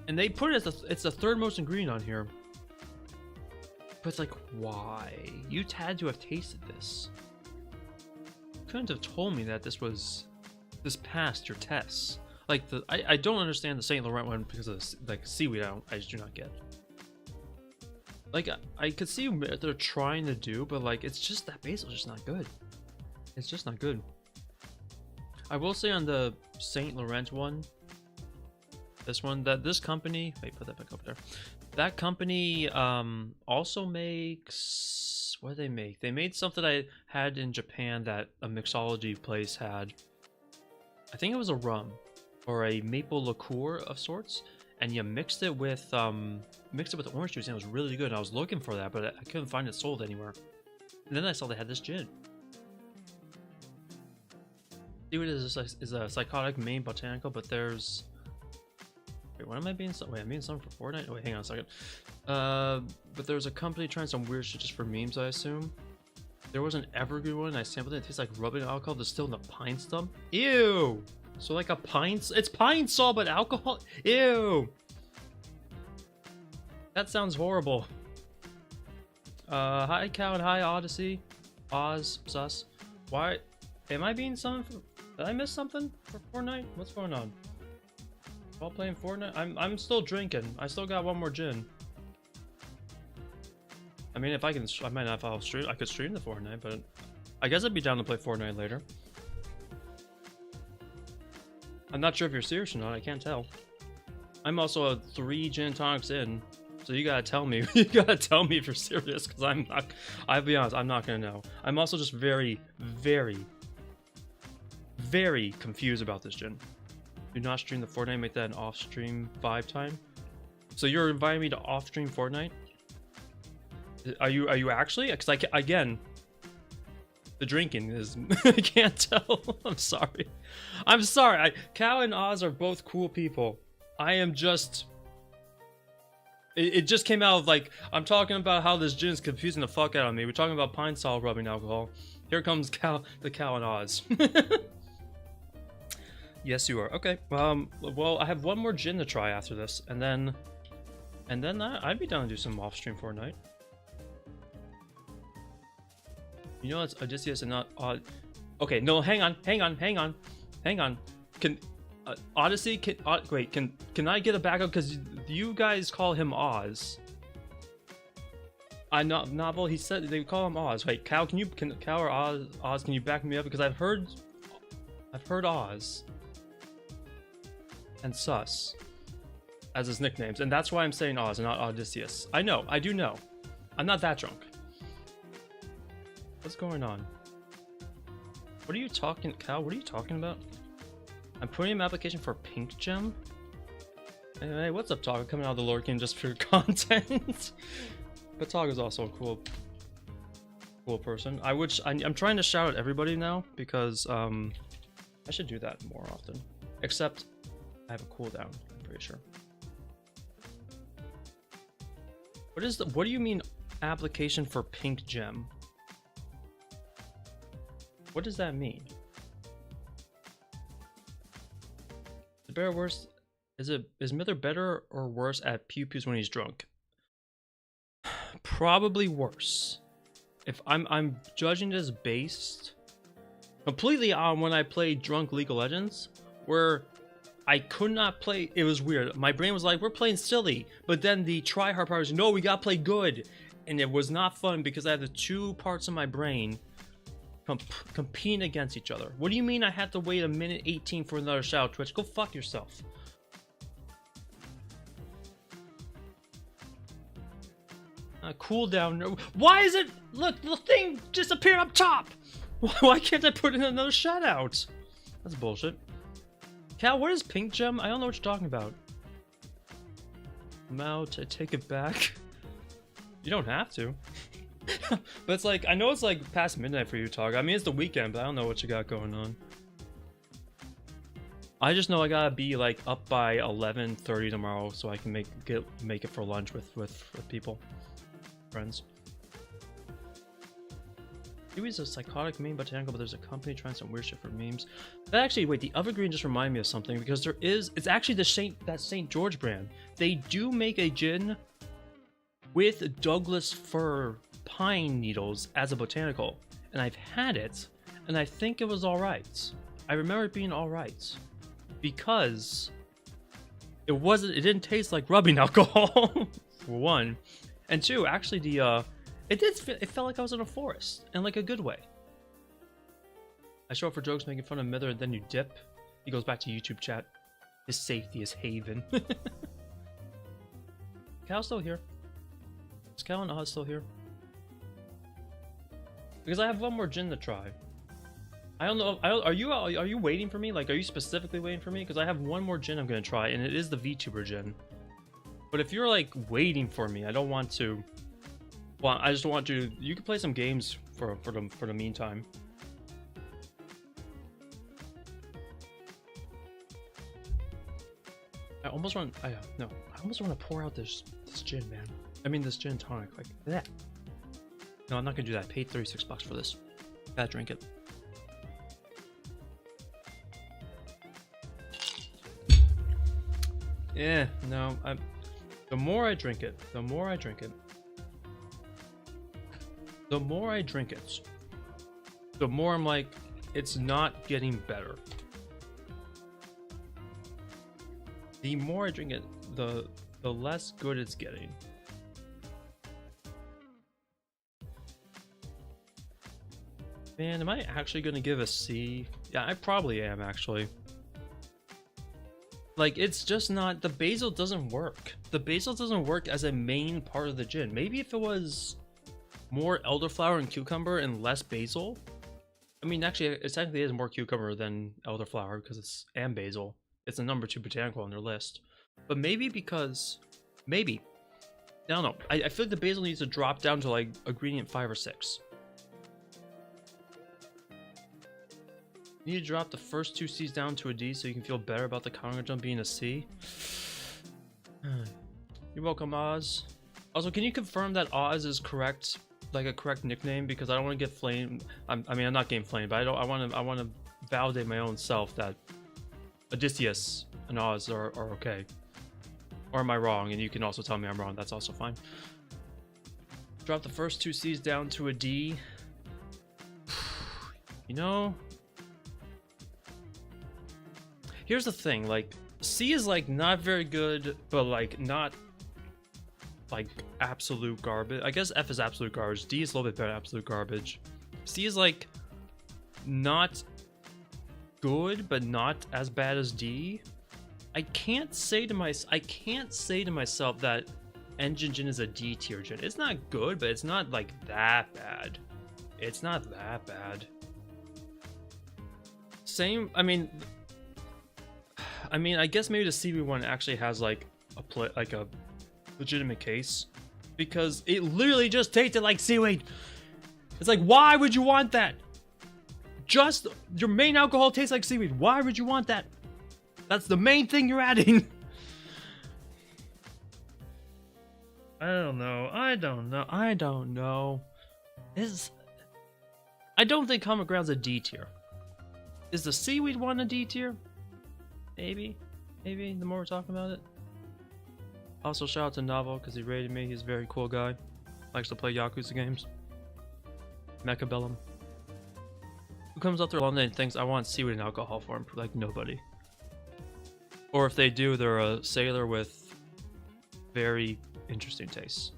and they put it as it's the third most ingredient on here. But it's like, why? You had to have tasted this. You couldn't have told me that this passed your tests. Like, I don't understand the St. Laurent one because of the, like, seaweed. I just do not get. Like, I could see what they're trying to do, but like, it's just that basil's just not good. It's just not good. I will say on the St. Laurent one, this company, wait, put that back up there. That company also makes, what do they make? They made something I had in Japan that a mixology place had. I think it was a rum or a maple liqueur of sorts, and you mixed it with orange juice, and it was really good. I was looking for that, but I couldn't find it sold anywhere. And then I saw they had this gin. See what is a psychotic main botanical, but there's, wait, what am I being? Wait, I'm being something for Fortnite. Oh, wait, hang on a second. But there's a company trying some weird shit just for memes, I assume. There was an evergreen one. I sampled it. It tastes like rubbing alcohol distilled in a pine stump. Ew. So like a pine, it's pine saw but alcohol. Ew. That sounds horrible. Hi Cow and hi Odyssey, Oz, Sus. Why? Am I being something? Did I miss something for Fortnite? What's going on? While playing Fortnite, I'm still drinking. I still got one more gin. I mean, if I can, I might not. If I'll stream, I could stream the Fortnite, but I guess I'd be down to play Fortnite later. I'm not sure if you're serious or not. I can't tell. I'm also 3 gin and tonics in, So you gotta tell me. You gotta tell me if you're serious, because I'm not. I'll be honest, I'm not gonna know. I'm also just very, very, very confused about this gin. Do not stream the Fortnite. Make that an off-stream vibe time. So you're inviting me to off-stream Fortnite? Are you actually? Because again, the drinking is. I can't tell. I'm sorry. I'm sorry. Cal and Oz are both cool people. I am just. It just came out of like, I'm talking about how this gin is confusing the fuck out of me. We're talking about pine sol rubbing alcohol. Here comes Cal and Oz. Yes, you are. Okay. Well, I have one more gin to try after this, and then I'd be down to do some off-stream Fortnite. You know, it's Odysseus and not Odd. Okay, no, hang on. Can Odyssey? Wait, can I get a backup? Because you guys call him Oz. Novel. He said they call him Oz. Wait, Cal, Cal or Oz? Can you back me up? Because I've heard Oz and Sus as his nicknames, and that's why I'm saying Oz and not Odysseus. I know. I do know. I'm not that drunk. What's going on? What are you talking, Cal? What are you talking about? I'm putting in an application for Pink Gem. Hey, what's up, Taga? Coming out of the Lord Game just for content. But Taga's also a cool person. I'm trying to shout at everybody now because I should do that more often. Except I have a cooldown. I'm pretty sure. What do you mean application for Pink Gem? What does that mean? Is Bear worse? Is Mither better or worse at pew pews when he's drunk? Probably worse. If I'm judging this based completely on when I played drunk League of Legends, where I could not play. It was weird. My brain was like, we're playing silly, but then the try-hard part was, no, we gotta play good, and it was not fun because I had the two parts of my brain competing against each other. What do you mean I had to wait a minute 18 for another shout? Twitch, go fuck yourself. Cooldown. Why is it? Look, the thing just appeared up top. Why can't I put in another shout out? That's bullshit. Cal, what is Pink Gem? I don't know what you're talking about. I'm out. I take it back. You don't have to. But it's like, I know it's like past midnight for you, Tog. I mean, it's the weekend, but I don't know what you got going on. I just know I gotta be like up by 11:30 tomorrow so I can make it for lunch with people, friends. Huey's a psychotic meme botanical, but there's a company trying some weird shit for memes. That actually, wait, the Evergreen just reminded me of something because it's actually that St. George brand. They do make a gin with Douglas fir pine needles as a botanical, and I've had it, and I think it was all right. I remember it being all right because it didn't taste like rubbing alcohol for one, and two, actually it felt like I was in a forest in like a good way. I show up for jokes making fun of Mither, and then you dip. He goes back to YouTube chat. His safety is haven. Cal's still here. Is Cal and Oz still here? Because I have one more gin to try. I don't know. Are you waiting for me? Like, are you specifically waiting for me? Because I have one more gin I'm gonna try, and it is the VTuber gin. But if you're like waiting for me, I don't want to. Well, I just want you. You can play some games for the meantime. I almost want. I almost want to pour out this gin, man. I mean, this gin tonic, like that. No, I'm not gonna do that. I paid $36 for this. Gotta drink it. Yeah, no. The more I drink it, the more I drink it, the more I drink it, the more I'm like, it's not getting better. The more I drink it, the less good it's getting. Man, am I actually gonna give a C? Yeah, I probably am, actually. Like, it's just not, the basil doesn't work. The basil doesn't work as a main part of the gin. Maybe if it was more elderflower and cucumber and less basil. I mean, actually, it technically is more cucumber than elderflower because it's and basil. It's the number 2 botanical on their list. But maybe because, maybe, I don't know. I feel like the basil needs to drop down to like ingredient 5 or 6. You need to drop the first 2 C's down to a D so you can feel better about the counter jump being a C. You're welcome, Oz. Also, can you confirm that Oz is correct, like a correct nickname? Because I don't want to get flamed. I mean, I'm not getting flamed, but I want to validate my own self that Odysseus and Oz are okay. Or am I wrong? And you can also tell me I'm wrong. That's also fine. Drop the first 2 C's down to a D. You know, here's the thing, like, C is like not very good, but like not like absolute garbage. I guess F is absolute garbage. D is a little bit better than absolute garbage. C is like not good, but not as bad as D. I can't say to myself that Engine Gin is a D tier gin. It's not good, but it's not like that bad. It's not that bad. Same, I mean, I guess maybe the seaweed one actually has like a legitimate case, because it literally just tasted like seaweed. It's like, why would you want that? Just your main alcohol tastes like seaweed. Why would you want that? That's the main thing you're adding. I don't know. I don't think Common Ground's a D tier. Is the seaweed one a D tier? Maybe, the more we're talking about it. Also, shout out to Novel because he rated me. He's a very cool guy. Likes to play Yakuza games. Mechabellum. Who comes up there one day and thinks I want seaweed and alcohol for him? Like, nobody. Or if they do, they're a sailor with very interesting tastes.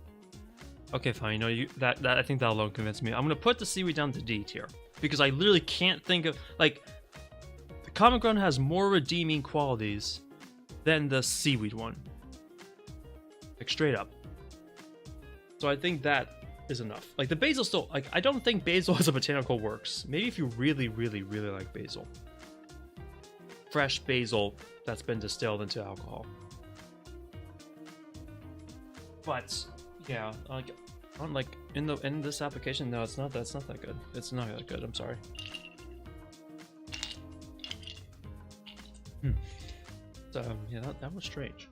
Okay, fine. You know, that I think that alone convinced me. I'm gonna put the seaweed down to D tier because I literally can't think of, like, the Common Ground has more redeeming qualities than the seaweed one. Like, straight up. So I think that is enough. Like, the basil still, like, I don't think basil as a botanical works. Maybe if you really, really, really like basil. Fresh basil that's been distilled into alcohol. But yeah, like in this application, no, it's not. That's not that good. It's not that good. I'm sorry. So yeah, that was strange.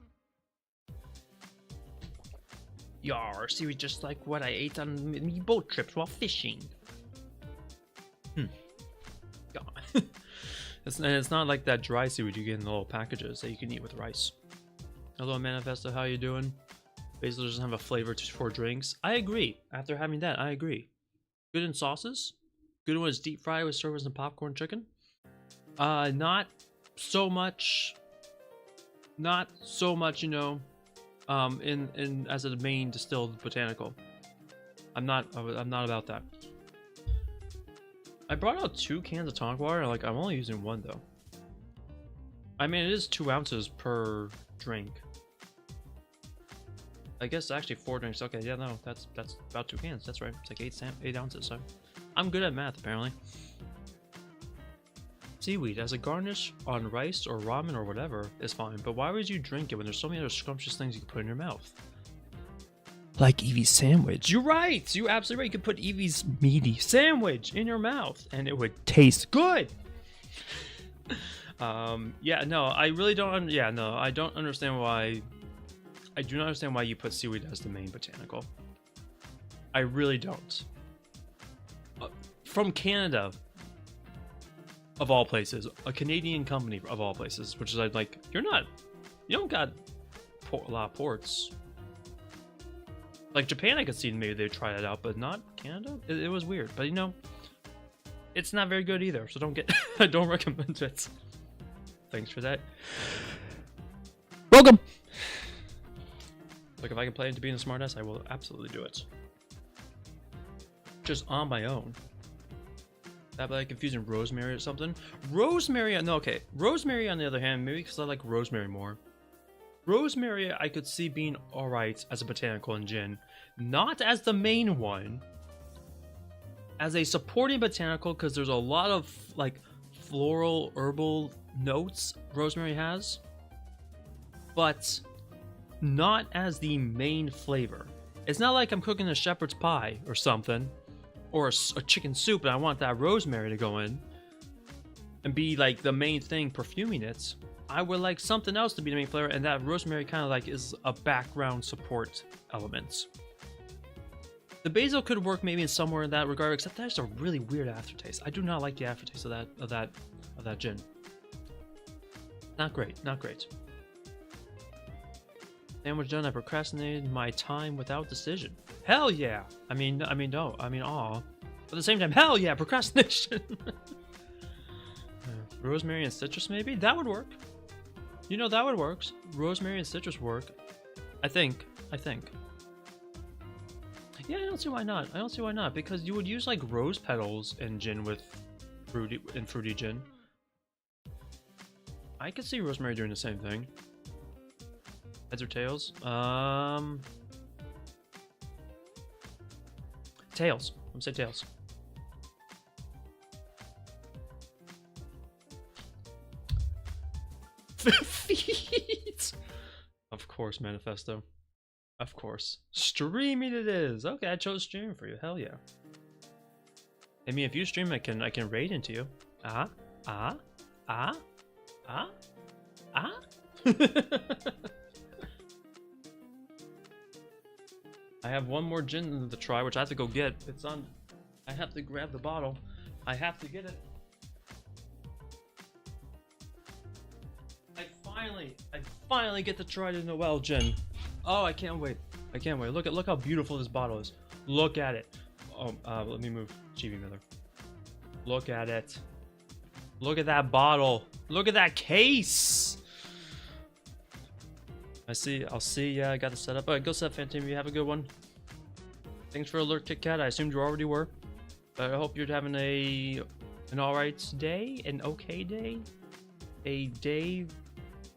Yar, seaweed just like what I ate on me boat trips while fishing. Yeah. It's not like that dry seaweed you get in the little packages that you can eat with rice. Hello, Manifesto, how you doing? Basil doesn't have a flavor for drinks. I agree. After having that, I agree. Good in sauces. Good when it's deep fried with servers and popcorn chicken. Not so much. Not so much, you know. In as a main distilled botanical. I'm not about that. I brought out 2 cans of tonic water. Like, I'm only using 1 though. I mean, it is 2 ounces per drink. I guess actually 4 drinks. Okay, yeah, no, that's about 2 cans. That's right. It's like 8 ounces. So I'm good at math apparently. Seaweed as a garnish on rice or ramen or whatever is fine, but why would you drink it when there's so many other scrumptious things you can put in your mouth? Like Evie's sandwich. You're right. You're absolutely right. You could put Evie's meaty sandwich in your mouth and it would taste good. Yeah, no, I really don't. Yeah, no, I don't understand why. I do not understand why you put seaweed as the main botanical. I really don't. From Canada, of all places, a Canadian company of all places, which is like, you don't got a lot of ports. Like Japan, I could see maybe they'd try that out, but not Canada. It was weird, but you know, it's not very good either. So I don't recommend it. Thanks for that. Welcome. Like, if I can play into being a smartass, I will absolutely do it. Just on my own. That like confusing rosemary or something. Rosemary, no, okay. Rosemary on the other hand, maybe because I like rosemary more. Rosemary I could see being alright as a botanical in gin. Not as the main one. As a supporting botanical, because there's a lot of like floral, herbal notes rosemary has. But not as the main flavor. It's not like I'm cooking a shepherd's pie or something. Or a chicken soup and I want that rosemary to go in. And be like the main thing perfuming it. I would like something else to be the main flavor, and that rosemary kind of like is a background support element. The basil could work maybe in somewhere in that regard, except that's a really weird aftertaste. I do not like the aftertaste of that gin. Not great, not great. Sandwich done. I procrastinated my time without decision. Hell yeah! I mean, aw. But at the same time, hell yeah, procrastination. Rosemary and citrus, maybe that would work. You know, that would work. Rosemary and citrus work. I think. Yeah, I don't see why not. I don't see why not, because you would use like rose petals in gin with fruity gin. I could see rosemary doing the same thing. Heads or tails? Tails. I'm gonna say tails. Feet. Of course, Manifesto. Of course. Streaming it is. Okay, I chose streaming for you. Hell yeah. I mean, if you stream, I can raid into you. I have one more gin to try, which I have to go get. It's on. I have to grab the bottle. I have to get it. I finally get to try the Noel Gin. Oh, I can't wait. I can't wait. Look how beautiful this bottle is. Look at it. Oh, let me move. Chibi Miller. Look at it. Look at that bottle. Look at that case. I'll see. Yeah, I got the setup. Alright, go set, Phantom. You have a good one. Thanks for alert, Kit Kat. I assumed you already were. But I hope you're having an alright day, an okay day, a day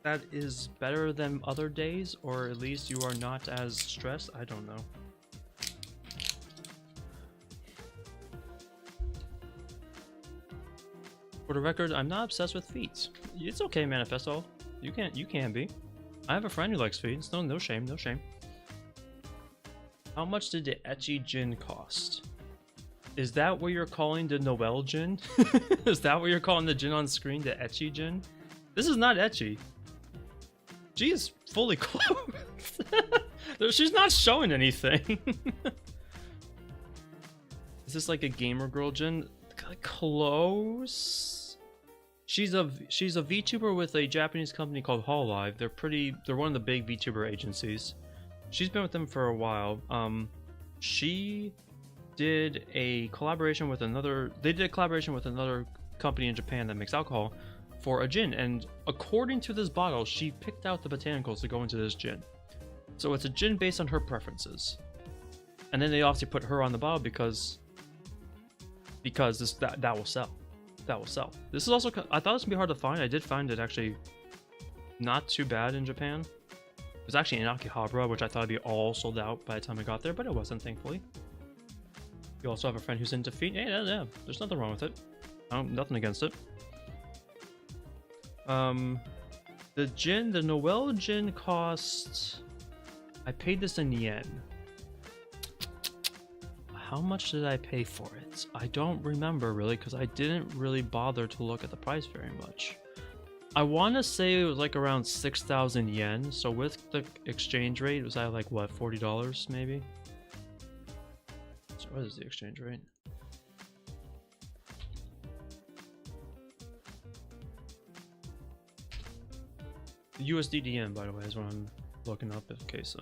that is better than other days, or at least you are not as stressed. I don't know. For the record, I'm not obsessed with feet. It's okay, Manifesto. You can be. I have a friend who likes feet. No shame, no shame. How much did the Etchy Gin cost? Is that what you're calling the Noel Gin? Is that what you're calling the gin on screen, the Etchy Gin? This is not Etchy. She is fully clothed. She's not showing anything. Is this like a gamer girl gin? Close. She's a VTuber with a Japanese company called Hololive. They're one of the big VTuber agencies. She's been with them for a while. She did a collaboration with another. They did a collaboration with another company in Japan that makes alcohol for a gin, and according to this bottle, she picked out the botanicals to go into this gin. So it's a gin based on her preferences, and then they obviously put her on the bottle because that will sell. That will sell. This is also, I thought this would be hard to find. I did find it actually not too bad in Japan. It was actually in Akihabara, which I thought would be all sold out by the time I got there, but it wasn't, thankfully. You also have a friend who's into feet. Yeah, there's nothing wrong with it. Nothing against it. The Noel Gin cost, I paid this in yen. How much did I pay for it? I don't remember really, because I didn't really bother to look at the price very much. I want to say it was like around 6,000 yen, so with the exchange rate, it was at like what, $40 maybe? So what is the exchange rate? USDDM, by the way, is what I'm looking up in case.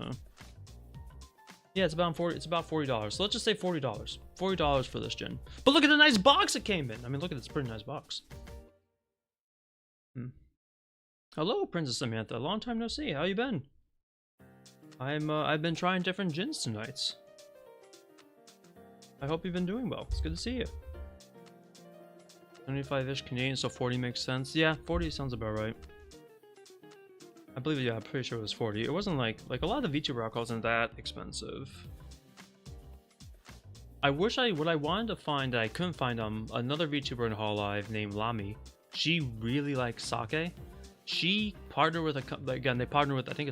Yeah, it's about $40. So let's just say $40. $40 for this gin. But look at the nice box it came in. I mean, look at this pretty nice box. Hello, Princess Samantha. Long time no see. How you been? I've been trying different gins tonight. I hope you've been doing well. It's good to see you. 75-ish Canadian, so 40 makes sense. Yeah, 40 sounds about right. I believe, yeah, I'm pretty sure it was 40. It wasn't like a lot of the VTuber alcohol isn't that expensive. I wish what I wanted to find that I couldn't find another VTuber in Hololive named Lami. She really likes sake. She partnered with they partnered with, I think,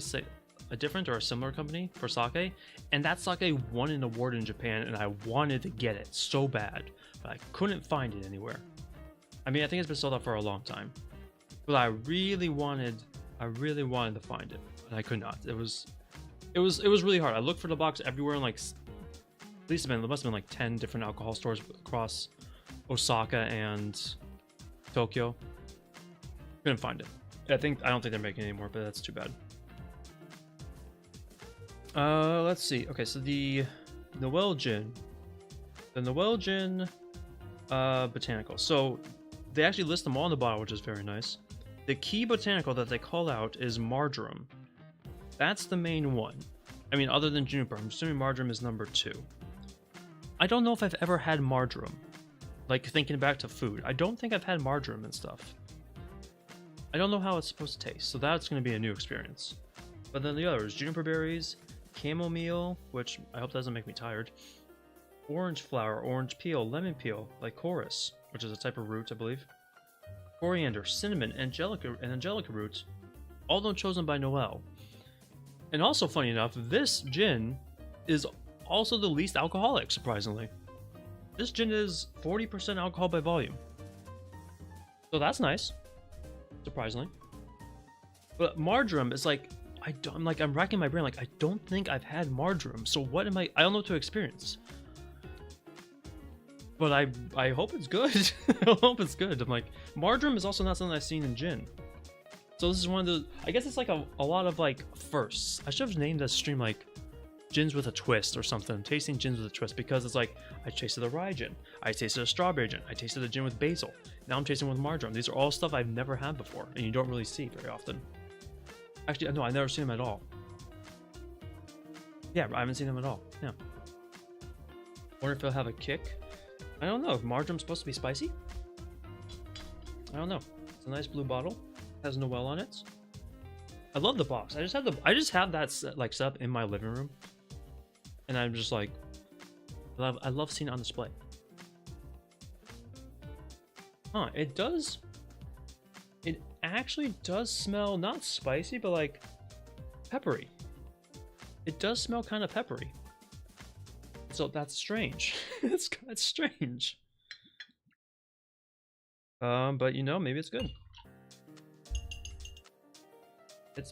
a different or a similar company for sake, and that sake won an award in Japan, and I wanted to get it so bad, but I couldn't find it anywhere. I mean, I think it's been sold out for a long time, but I really wanted to find it, and I could not. It was really hard. I looked for the box everywhere, and like at least there must have been like 10 different alcohol stores across Osaka and Tokyo. Couldn't find it. I don't think they're making it anymore, but that's too bad. Let's see. Okay, so the Noel Gin. The Noel Gin botanical. So they actually list them all on the bottle, which is very nice. The key botanical that they call out is marjoram. That's the main one. I mean, other than juniper, I'm assuming marjoram is number 2. I don't know if I've ever had marjoram. Like, thinking back to food, I don't think I've had marjoram and stuff. I don't know how it's supposed to taste, so that's going to be a new experience. But then the others, juniper berries, chamomile, which I hope doesn't make me tired, orange flower, orange peel, lemon peel, lycoris, which is a type of root, I believe, coriander, cinnamon, angelica root, all those chosen by Noel. And also, funny enough, this gin is also the least alcoholic, surprisingly. This gin is 40% alcohol by volume. So that's nice. Surprisingly. But marjoram is like, I'm racking my brain, like, I don't think I've had marjoram. So what am I don't know what to experience. But I hope it's good. I hope it's good. I'm like, marjoram is also not something I've seen in gin. So this is one of the, I guess it's like a lot of like firsts. I should have named this stream like gins with a twist or something. Tasting gins with a twist, because it's like, I tasted a rye gin, I tasted a strawberry gin, I tasted a gin with basil. Now I'm tasting with marjoram. These are all stuff I've never had before, and you don't really see very often. Actually, no, I've never seen them at all. Yeah, I haven't seen them at all. Yeah. Wonder if they'll have a kick. I don't know. If marjoram's supposed to be spicy? I don't know. It's a nice blue bottle. Has Noel on it. I love the box. I just have that set up in my living room, and I'm just like, I love seeing it on display. Huh? It actually does smell not spicy, but like peppery. It does smell kind of peppery. So that's strange. It's strange. But you know, maybe it's good.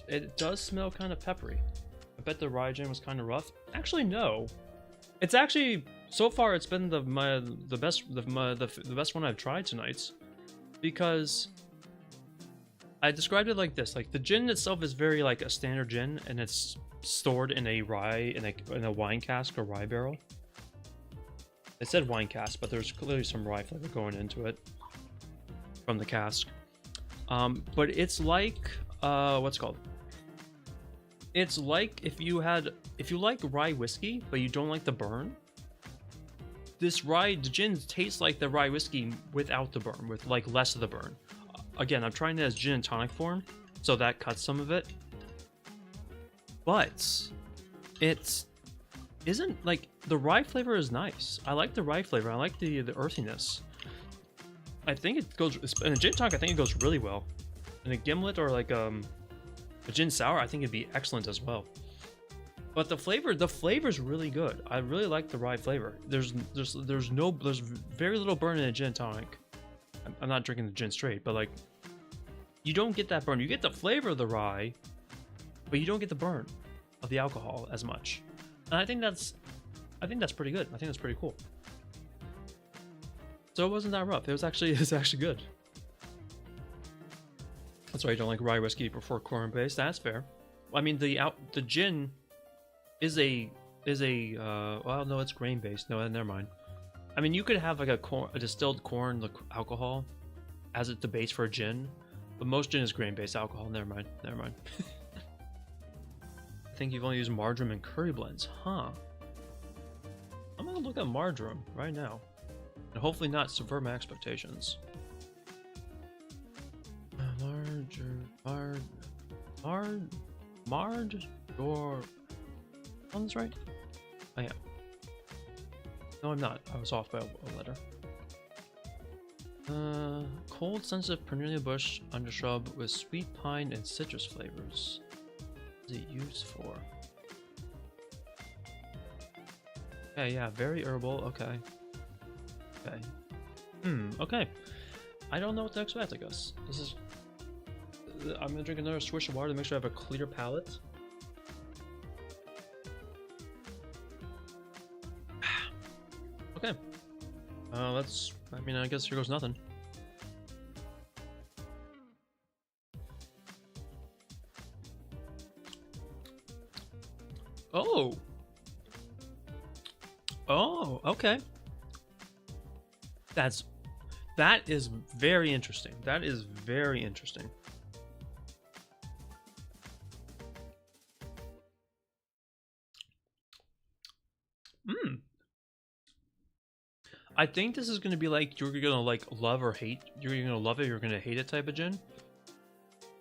It does smell kind of peppery. I bet the rye gin was kind of rough. Actually, no. It's actually, so far it's been the best one I've tried tonight, because I described it like this: like the gin itself is very like a standard gin, and it's stored in a in a wine cask or rye barrel. It said wine cask, but there's clearly some rye flavor going into it from the cask. But it's like what's it called? It's like if you like rye whiskey, but you don't like the burn. The gin tastes like the rye whiskey without the burn, with like less of the burn. Again, I'm trying it as gin and tonic form, so that cuts some of it. But it isn't like, the rye flavor is nice. I like the rye flavor. I like the earthiness. I think it goes in a gin tonic. I think it goes really well. In a gimlet or like a gin sour, I think it'd be excellent as well. But the flavor's really good. I really like the rye flavor. There's very little burn in a gin tonic. I'm not drinking the gin straight, but like, you don't get that burn. You get the flavor of the rye, but you don't get the burn of the alcohol as much. And I think that's pretty good. I think that's pretty cool. So it wasn't that rough. It was actually good. That's why you don't like rye whiskey, you prefer corn based. That's fair. I mean, the gin is well, no, it's grain based. No, never mind. I mean, you could have like a distilled corn alcohol as the base for a gin, but most gin is grain based alcohol. Never mind. I think you've only used marjoram and curry blends, huh? I'm gonna look at marjoram right now, and hopefully not subvert my expectations. Marge, or sounds right? I am. No, I'm not. I was off by a letter. Cold, sensitive perennial bush undershrub with sweet pine and citrus flavors. What is it used for? Okay, yeah, very herbal. Okay. Okay. Okay. I don't know what to expect, I guess. This is... I'm gonna drink another swish of water to make sure I have a clear palate. Okay. Let's... I mean, I guess here goes nothing. Oh! Oh, okay. That is very interesting. That is very interesting. I think this is gonna be like you're gonna like love or hate. You're gonna love it. You're gonna hate it type of gin.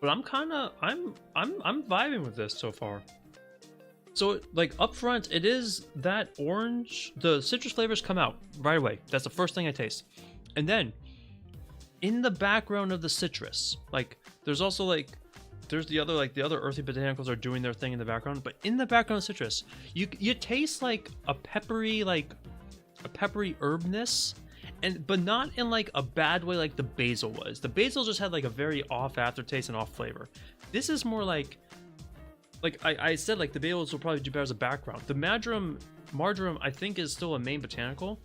But I'm vibing with this so far. So like up front, it is that orange. The citrus flavors come out right away. That's the first thing I taste, and then in the background of the citrus, like there's also like there's the other earthy botanicals are doing their thing in the background. But in the background of citrus, you taste like a peppery herbness, but not in like a bad way like the basil was. The basil just had like a very off aftertaste and off flavor. This is more like I said, like the basils will probably do better as a background. The marjoram I think is still a main botanical,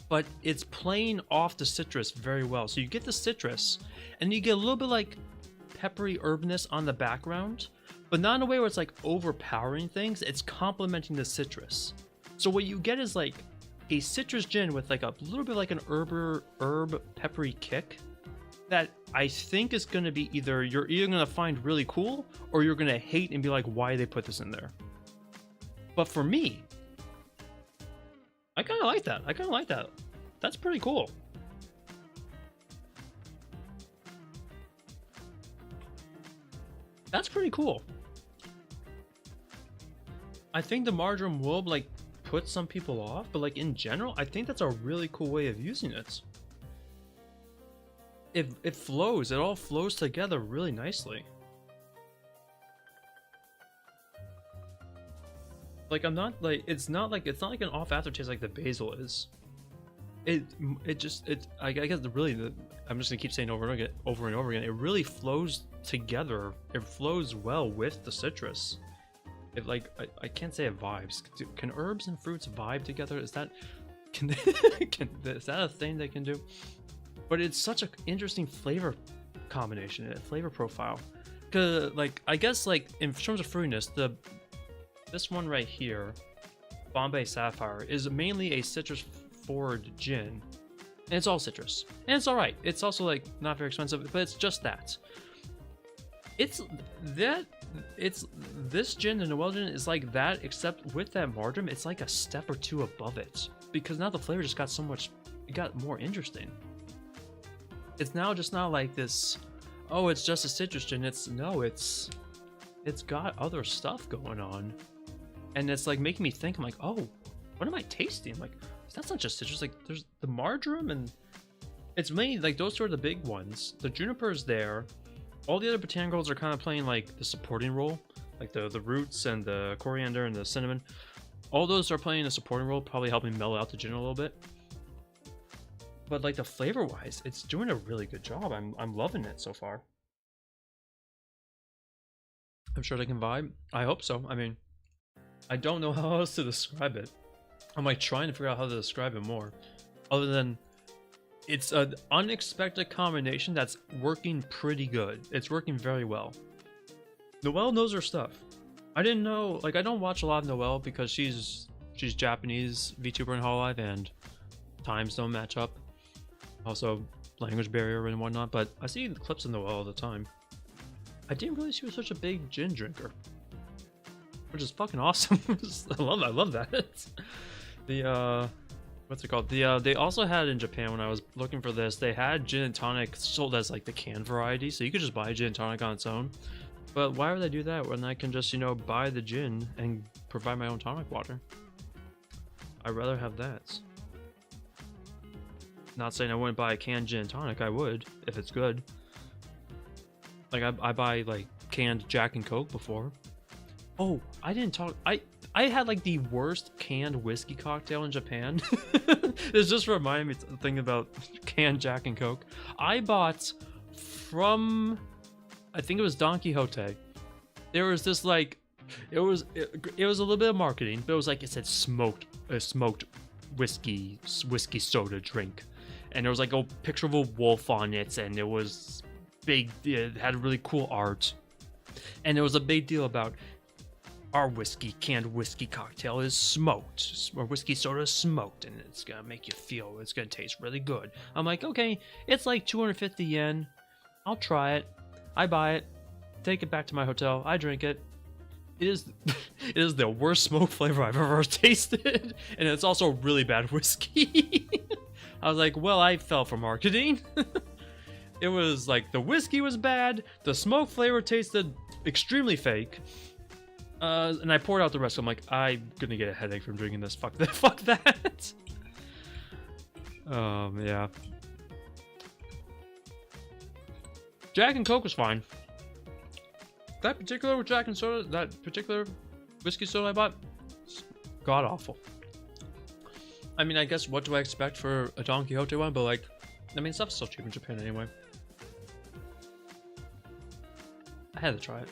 but it's playing off the citrus very well. So you get the citrus and you get a little bit like peppery herbness on the background, but not in a way where it's like overpowering things. It's complementing the citrus. So what you get is like a citrus gin with like a little bit like an herb peppery kick that I think is going to be you're either going to find really cool or you're going to hate and be like, why they put this in there. But for me, I kind of like that. That's pretty cool. That's pretty cool. I think the marjoram will like put some people off, but like in general, I think that's a really cool way of using it. It flows, it all flows together really nicely. Like it's not like an off aftertaste like the basil is. I guess really I'm just gonna keep saying over and over again. It really flows together. It flows well with the citrus. It like I can't say it vibes. Can herbs and fruits vibe together? Is that is that a thing they can do? But it's such an interesting flavor combination, flavor profile. Cause like I guess like in terms of fruitiness, this one right here, Bombay Sapphire, is mainly a citrus forward gin, and it's all citrus, and it's all right. It's also like not very expensive, but it's just that. This gin, the Noel Gin, is like that, except with that marjoram, it's like a step or two above it, because now the flavor just got it got more interesting. It's now just not like this, oh, it's just a citrus gin. It's got other stuff going on, and it's like making me think. I'm like, oh, what am I tasting? Like, that's not just citrus. Like, there's the marjoram, and it's mainly like those are the big ones. The juniper is there. All the other botanicals are kind of playing like the supporting role, like the roots and the coriander and the cinnamon. All those are playing a supporting role, probably helping mellow out the gin a little bit. But like the flavor wise, it's doing a really good job. I'm loving it so far. I'm sure they can vibe. I hope so. I mean, I don't know how else to describe it. I'm like trying to figure out how to describe it more, other than it's an unexpected combination that's working pretty good. It's working very well. Noelle knows her stuff. I didn't know, like I don't watch a lot of Noelle because she's Japanese VTuber in Hololive and times don't match up. Also language barrier and whatnot, but I see the clips of Noelle all the time. I didn't realize she was such a big gin drinker, which is fucking awesome. I love that. The what's it called? They also had in Japan when I was looking for this. They had gin and tonic sold as like the canned variety, so you could just buy gin and tonic on its own. But why would I do that when I can just, you know, buy the gin and provide my own tonic water? I'd rather have that. Not saying I wouldn't buy a canned gin and tonic. I would if it's good. Like I buy like canned Jack and Coke before. Oh, I didn't talk. I had like the worst canned whiskey cocktail in Japan. This just reminded me to think about canned Jack and Coke. I bought from, I think it was Don Quixote. There was this like, it was a little bit of marketing, but it was like it said smoked whiskey soda drink, and there was like a picture of a wolf on it, and it was big. It had really cool art, and there was a big deal about our canned whiskey cocktail is smoked. Our whiskey soda is smoked, and it's gonna make you feel, it's gonna taste really good. I'm like, okay, it's like 250 yen. I'll try it. I buy it, take it back to my hotel. I drink it. It is the worst smoke flavor I've ever tasted, and it's also really bad whiskey. I was like, well, I fell for marketing. It was like the whiskey was bad, the smoke flavor tasted extremely fake. And I poured out the rest. I'm like, I'm gonna get a headache from drinking this. Fuck that. Fuck that. Yeah. Jack and Coke was fine. That particular Jack and soda, that particular whiskey soda I bought, god awful. I mean, I guess what do I expect for a Don Quixote one? But like, I mean, stuff's still cheap in Japan anyway. I had to try it.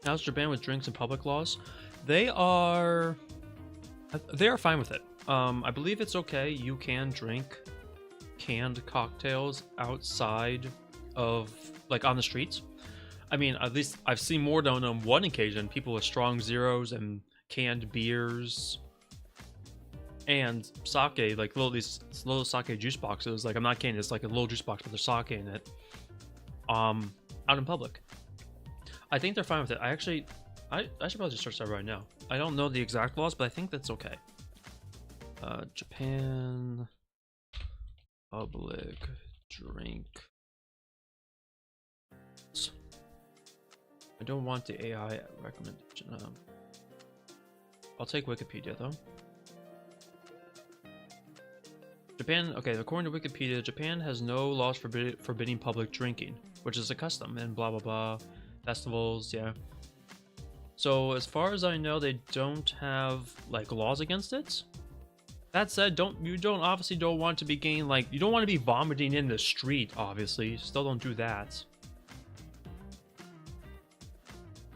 How's Japan with drinks and public laws? They are fine with it. I believe it's okay. You can drink canned cocktails outside of, like, on the streets. I mean, at least I've seen more than on one occasion, people with strong zeros and canned beers and sake, like these little sake juice boxes. Like, I'm not kidding, it's like a little juice box with there's sake in it. Out in public. I think they're fine with it. I should probably just search that right now. I don't know the exact laws, but I think that's okay. Japan public drink. I don't want the AI recommendation. I'll take Wikipedia though. Japan, okay, according to Wikipedia, Japan has no laws forbidding public drinking, which is a custom and blah blah blah. Festivals, yeah. So as far as I know, they don't have like laws against it. That said, you obviously don't want to be getting like, you don't want to be vomiting in the street, obviously. Still don't do that.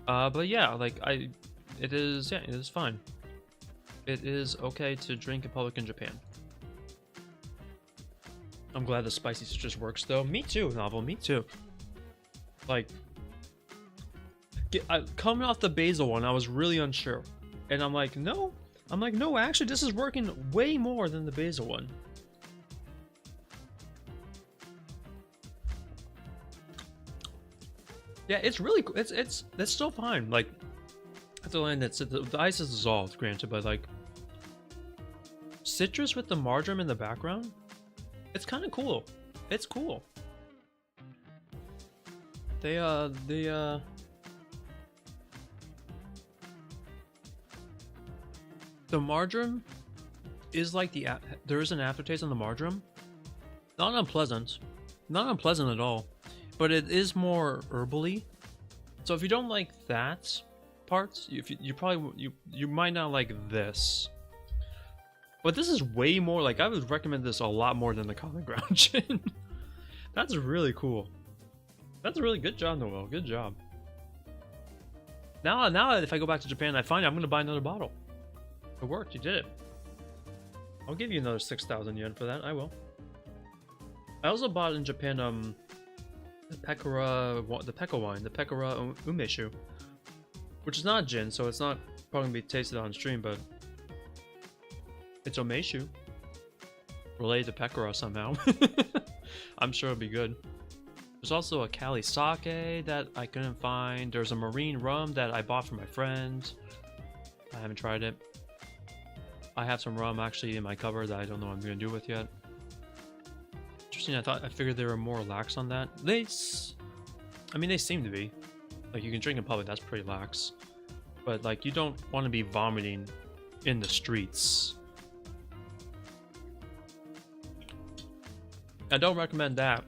But yeah, like it is fine. It is okay to drink in public in Japan. I'm glad the spicy citrus works though. Me too, Novel, me too. Like, coming off the basil one, I was really unsure, and I'm like, no, actually, this is working way more than the basil one. Yeah, it's really, it's still fine. Like, at the end, the ice is dissolved, granted, but like, citrus with the marjoram in the background, it's kind of cool. It's cool. The marjoram is like there is an aftertaste on the marjoram. Not unpleasant at all, but it is more herbally. So if you don't like that part, you might not like this. But this is way more, like, I would recommend this a lot more than the common ground gin. That's really cool. That's a really good job, Noel. Good job. Now if I go back to Japan, I'm gonna buy another bottle. It worked. You did it. I'll give you another 6,000 yen for that. I will. I also bought in Japan the Pekora wine, the Pekora umeshu, which is not gin, so it's not probably gonna be tasted on stream, but it's umeshu related to Pekora somehow. I'm sure it'll be good. There's also a Kali sake that I couldn't find. There's a marine rum that I bought for my friend. I haven't tried it. I have some rum actually in my cupboard that I don't know what I'm gonna do with yet. Interesting. I figured they were more lax on that. I mean, they seem to be. Like, you can drink in public, that's pretty lax. But like, you don't want to be vomiting in the streets. I don't recommend that.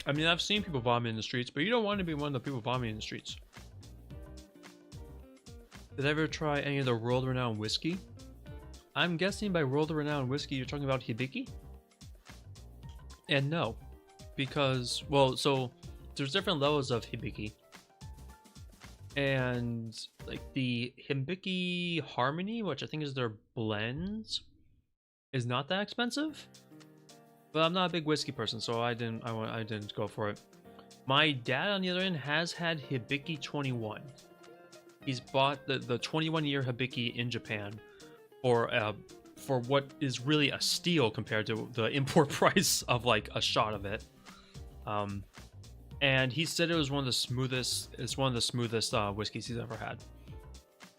I mean, I've seen people vomit in the streets, but you don't want to be one of the people vomiting in the streets. Did I ever try any of the world-renowned whiskey? I'm guessing by world-renowned whiskey, you're talking about Hibiki? And no, because, well, so there's different levels of Hibiki. And like the Hibiki Harmony, which I think is their blend, is not that expensive. But I'm not a big whiskey person, so I didn't go for it. My dad, on the other end, has had Hibiki 21. He's bought the 21-year Hibiki in Japan for what is really a steal compared to the import price of like a shot of it. And he said it was one of the smoothest. It's one of the smoothest whiskeys he's ever had.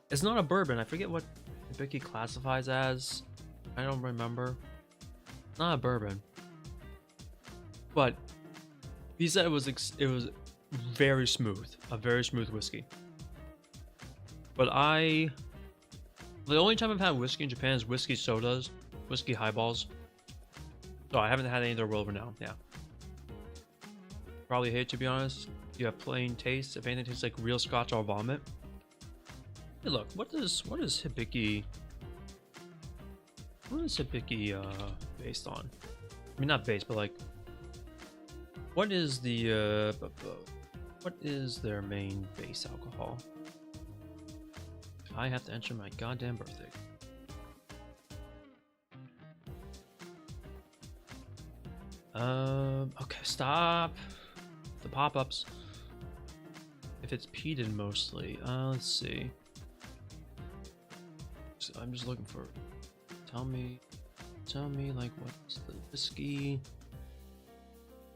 It's not a bourbon. I forget what Hibiki classifies as. I don't remember. It's not a bourbon. But he said it was very smooth, a very smooth whiskey. But the only time I've had whiskey in Japan is whiskey sodas, whiskey highballs. So I haven't had any of their world-renowned. Yeah. Probably hate, to be honest. You have plain taste. If anything tastes like real Scotch, I'll vomit. Hey, look, what is Hibiki? What is Hibiki based on? I mean, not based, but like, what is the what is their main base alcohol? I have to enter my goddamn birthday. Okay, stop the pop-ups. If it's peated mostly, let's see. So I'm just looking for. Tell me, like, what's the whiskey?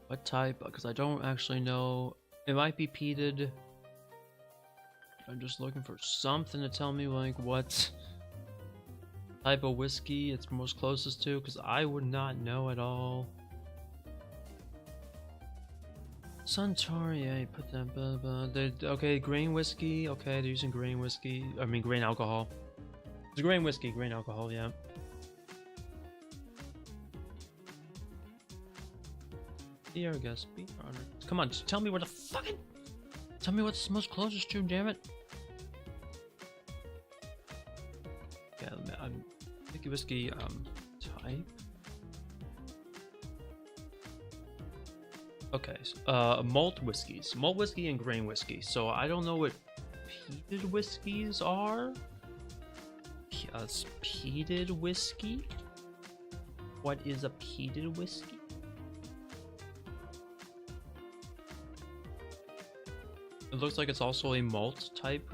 What type? Because I don't actually know. It might be peated. I'm just looking for something to tell me, like, what type of whiskey it's most closest to, because I would not know at all. Suntory, put that, blah, blah. Okay, grain whiskey. Okay, they're using grain whiskey. I mean, grain alcohol. It's grain whiskey, grain alcohol, yeah. Here, I guess. Come on, just tell me what the fucking. Tell me what's most closest to, damn it. Yeah, whiskey, type. Okay, malt whiskeys. Malt whiskey and grain whiskey. So I don't know what peated whiskeys are. Peated whiskey? What is a peated whiskey? It looks like it's also a malt type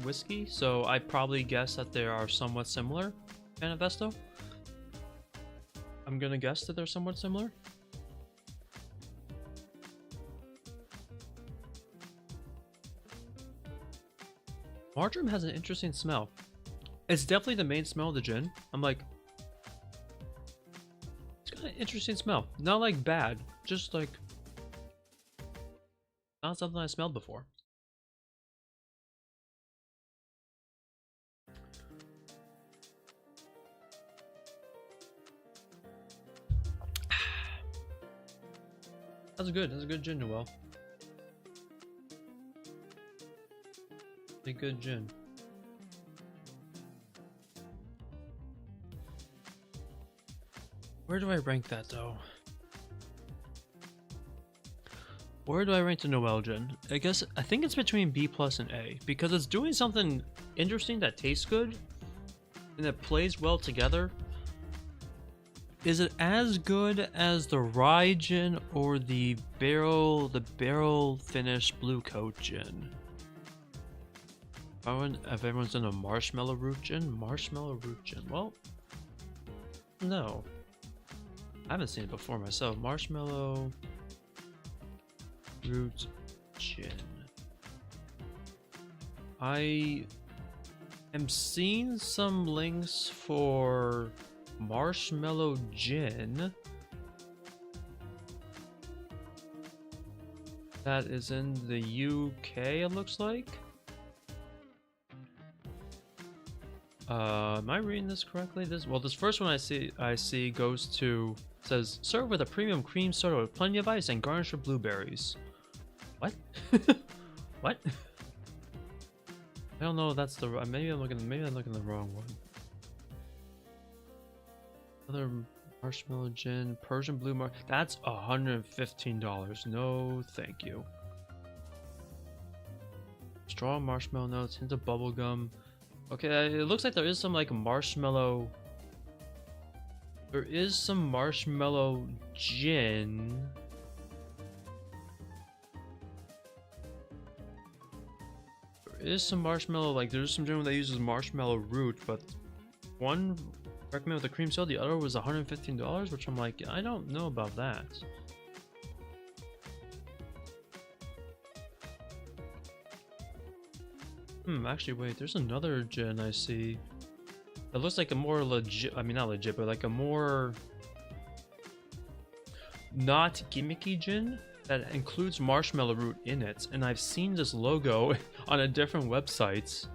whiskey, so I probably guess that they are somewhat similar. Manifesto? I'm gonna guess that they're somewhat similar. Marjoram has an interesting smell. It's definitely the main smell of the gin. I'm like, it's got an interesting smell. Not like bad, just like not something I smelled before. That's good. That's a good gin, Noel. A good gin. Where do I rank that though? Where do I rank the Noel Gin? I think it's between B+ and A because it's doing something interesting that tastes good and that plays well together. Is it as good as the rye gin or the barrel finished blue coat gin? If everyone's done a marshmallow root gin? Marshmallow root gin. Well, no. I haven't seen it before myself. Marshmallow root gin. I I'm seeing some links for marshmallow gin. That is in the UK, it looks like. Am I reading this correctly? This first one I see goes to, says serve with a premium cream soda with plenty of ice and garnish with blueberries. What? What? I don't know if that's the maybe I'm looking the wrong one. Another marshmallow gin, Persian blue that's $115. No, thank you. Straw marshmallow notes, hint of bubble gum. Okay, it looks like there is some like marshmallow. There is some marshmallow gin. There is some marshmallow, like there's some gin that uses marshmallow root, but one recommend with a cream soda, the other was $115, which I'm like, I don't know about that. Actually wait, there's another gin I see. It looks like a more legit, I mean not legit, but like a more not gimmicky gin that includes marshmallow root in it, and I've seen this logo on a different website.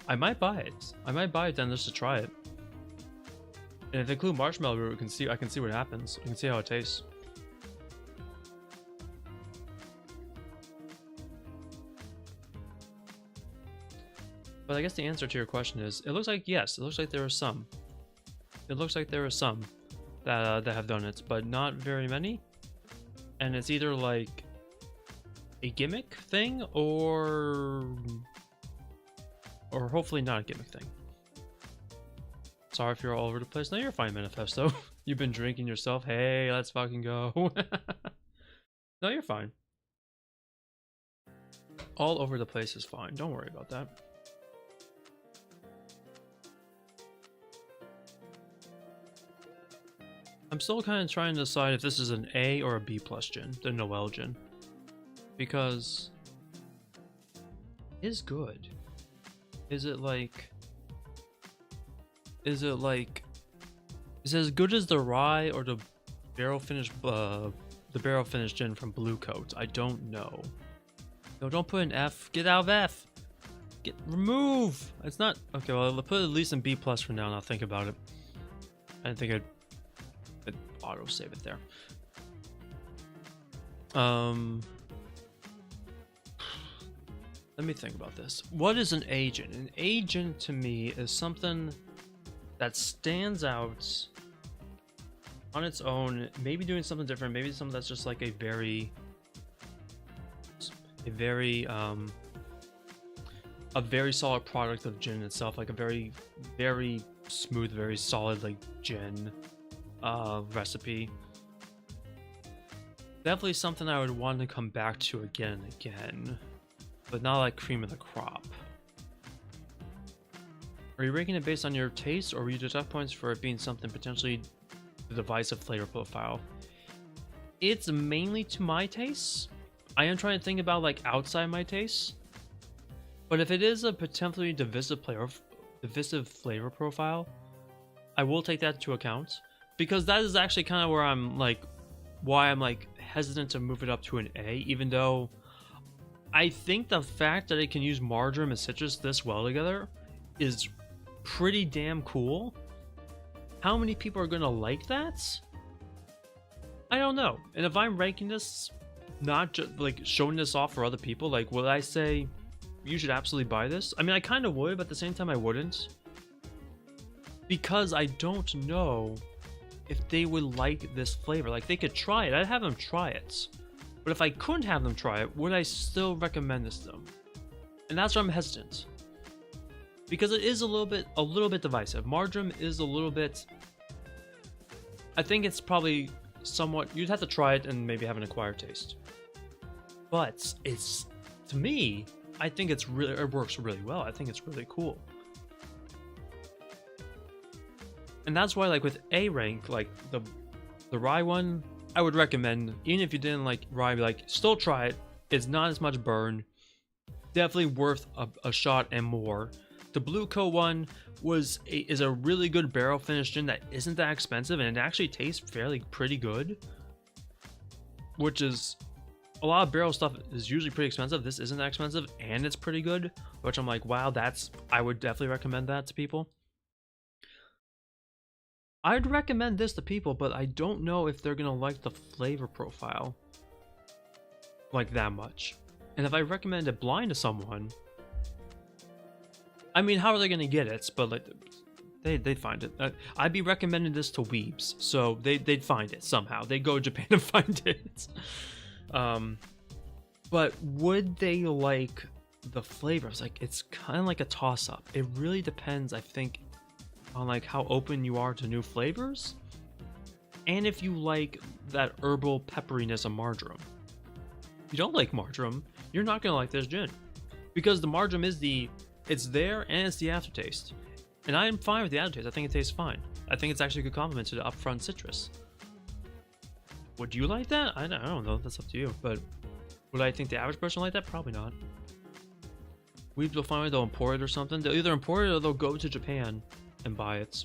I might buy it. I might buy it then just to try it. And if they include marshmallow root, I can see what happens. I can see how it tastes. But I guess the answer to your question is, it looks like yes. It looks like there are some. It looks like there are some that have done it, but not very many. And it's either like a gimmick thing or hopefully not a gimmick thing. Sorry if you're all over the place. No, you're fine, Manifesto. You've been drinking yourself. Hey, let's fucking go. No, you're fine. All over the place is fine. Don't worry about that. I'm still kind of trying to decide if this is an A or a B plus gin, the Noel Gin. Because it's good. Is it as good as the rye or the barrel finished gin from Blue Coat? I don't know. No, don't put an F. Get out of F. Remove. It's not okay. Well, I'll put at least in B plus for now, and I'll think about it. I didn't think I'd auto save it there. Let me think about this. What is an agent? An agent to me is something that stands out on its own, maybe doing something different, maybe something that's just like a very solid product of gin itself, like a very smooth, very solid like gin recipe. Definitely something I would want to come back to again and again, but not like cream of the crop. Are you ranking it based on your taste, or will you deduct points for it being something potentially the divisive flavor profile? It's mainly to my taste. I am trying to think about like outside my taste, but if it is a potentially divisive flavor profile, I will take that into account, because that is actually kind of where I'm like, why I'm like hesitant to move it up to an A, even though I think the fact that it can use marjoram and citrus this well together is pretty damn cool. How many people are gonna like that? I don't know. And if I'm ranking this, not just like showing this off for other people, like would I say you should absolutely buy this? I mean, I kind of would, but at the same time I wouldn't, because I don't know if they would like this flavor. Like, they could try it. I'd have them try it. But if I couldn't have them try it, would I still recommend this to them? And that's where I'm hesitant, because it is a little bit divisive. Marjoram is a little bit, I think it's probably somewhat, you'd have to try it and maybe have an acquired taste. But it's, to me, I think it works really well. I think it's really cool. And that's why, like with A rank, like the rye one, I would recommend, even if you didn't like rye, like still try it. It's not as much burn. Definitely worth a shot and more. The Blue Co one is a really good barrel finished gin that isn't that expensive, and it actually tastes pretty good. Which is, a lot of barrel stuff is usually pretty expensive. This isn't that expensive, and it's pretty good. Which I'm like, wow, I would definitely recommend that to people. I'd recommend this to people, but I don't know if they're gonna like the flavor profile like that much. And if I recommend it blind to someone, I mean, how are they gonna get it? But like, they'd find it. I'd be recommending this to weebs, so they'd find it somehow. They'd go to Japan and find it. But would they like the flavors? Like, it's kind of like a toss-up. It really depends, I think, on like how open you are to new flavors, and if you like that herbal pepperiness of marjoram. If you don't like marjoram, you're not gonna like this gin, because the marjoram it's there and it's the aftertaste. And I'm fine with the aftertaste. I think it tastes fine. I think it's actually a good compliment to the upfront citrus. Would you like that? I don't know. That's up to you. But would I think the average person like that? Probably not. Weebs will find it, they'll import it or something. They'll either import it or they'll go to Japan and buy it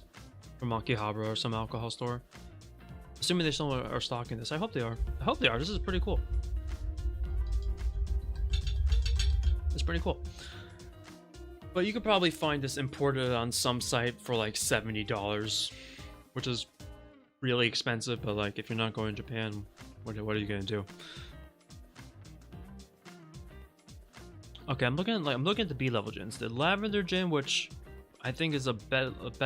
from Akihabara or some alcohol store. Assuming they still are stocking this. I hope they are. I hope they are. This is pretty cool. It's pretty cool. But you could probably find this imported on some site for like $70, which is really expensive. But like, if you're not going to Japan, what are you gonna do? Okay, I'm looking at the B level gins. The lavender gin, which I think is a little bit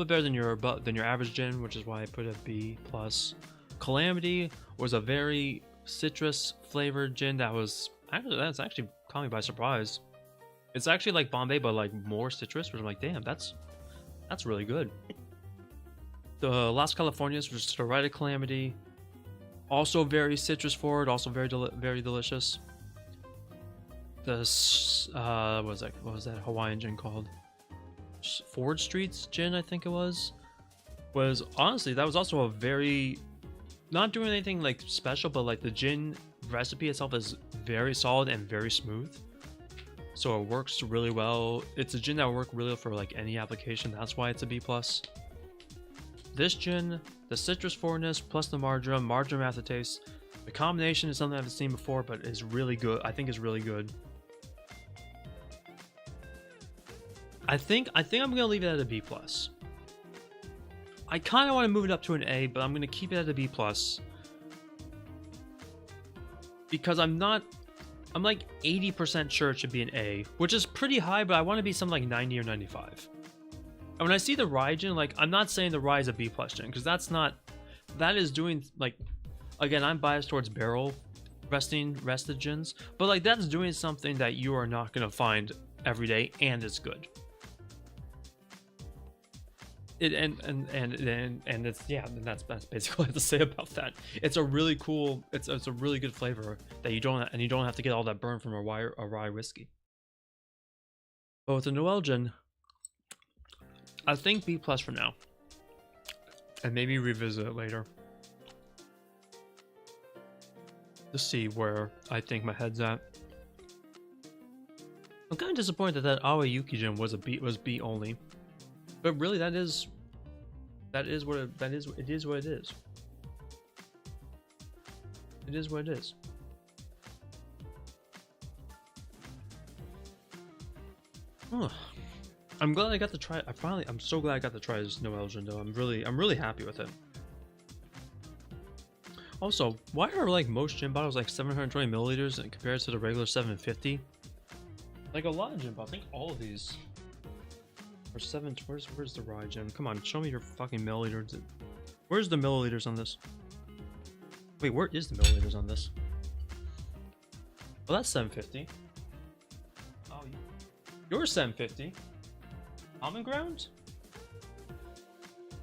better than your average gin, which is why I put a B plus. Calamity was a very citrus flavored gin that's actually caught me by surprise. It's actually like Bombay, but like more citrus, which I'm like, damn, that's really good. The Las Californias, which is the right Calamity, also very citrus forward, also very delicious. The what was that Hawaiian gin called? Ford Street's gin, I think it was honestly, that was also a very, not doing anything like special, but like the gin recipe itself is very solid and very smooth, so it works really well. It's a gin that will work really well for like any application. That's why it's a B plus. This gin, the citrus forwardness plus the marjoram aftertaste, the combination is something I haven't seen before, but is really good. I think is really good. I think I'm gonna leave it at a B plus. I kind of want to move it up to an A, but I'm gonna keep it at a B plus because I'm like 80% sure it should be an A, which is pretty high, but I want to be something like 90 or 95. And when I see the rye gin, like, I'm not saying the rye is a B plus gin, because that is doing, like, again, I'm biased towards barrel rested gins, but like that's doing something that you are not gonna find every day, and it's good. And it's, yeah, and that's basically what I have to say about that. It's a really cool, it's a really good flavor that you don't have to get all that burn from a rye whiskey. But with the Noel Gin, I think B plus for now, and maybe revisit it later to see where I think my head's at. I'm kind of disappointed that Aoyuki Gin was B only. But really, it is what it is. It is what it is. It is what it is. Oh, I'm glad I got to try. I'm so glad I got to try this Noel Gin though. I'm really happy with it. Also, why are like most gin bottles like 720 milliliters and compared to the regular 750? Like a lot of gin bottles. I think all of these. Or 7, where's the rye gin? Come on, show me your fucking milliliters. Where's the milliliters on this? Wait, where is the milliliters on this? Well, that's 750. Oh, you're 750. Almond grounds?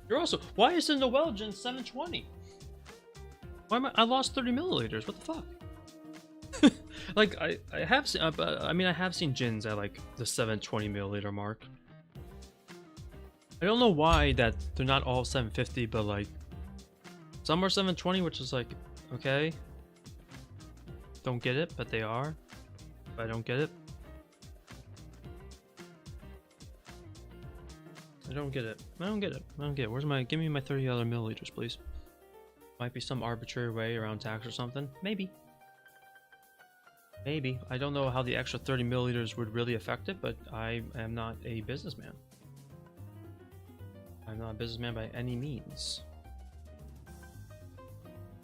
You're also, why is the Noel Gin 720? Why am I lost 30 milliliters? What the fuck? Like, I have seen, I have seen gins at like the 720 milliliter mark. I don't know why that they're not all 750, but like some are 720, which is like, okay, don't get it, but they are. I don't get it. I don't get it. I don't get it. I don't get it. Where's my... Give me my 30 other milliliters, please. Might be some arbitrary way around tax or something. Maybe. Maybe. I don't know how the extra 30 milliliters would really affect it, but I am not a businessman. I'm not a businessman by any means.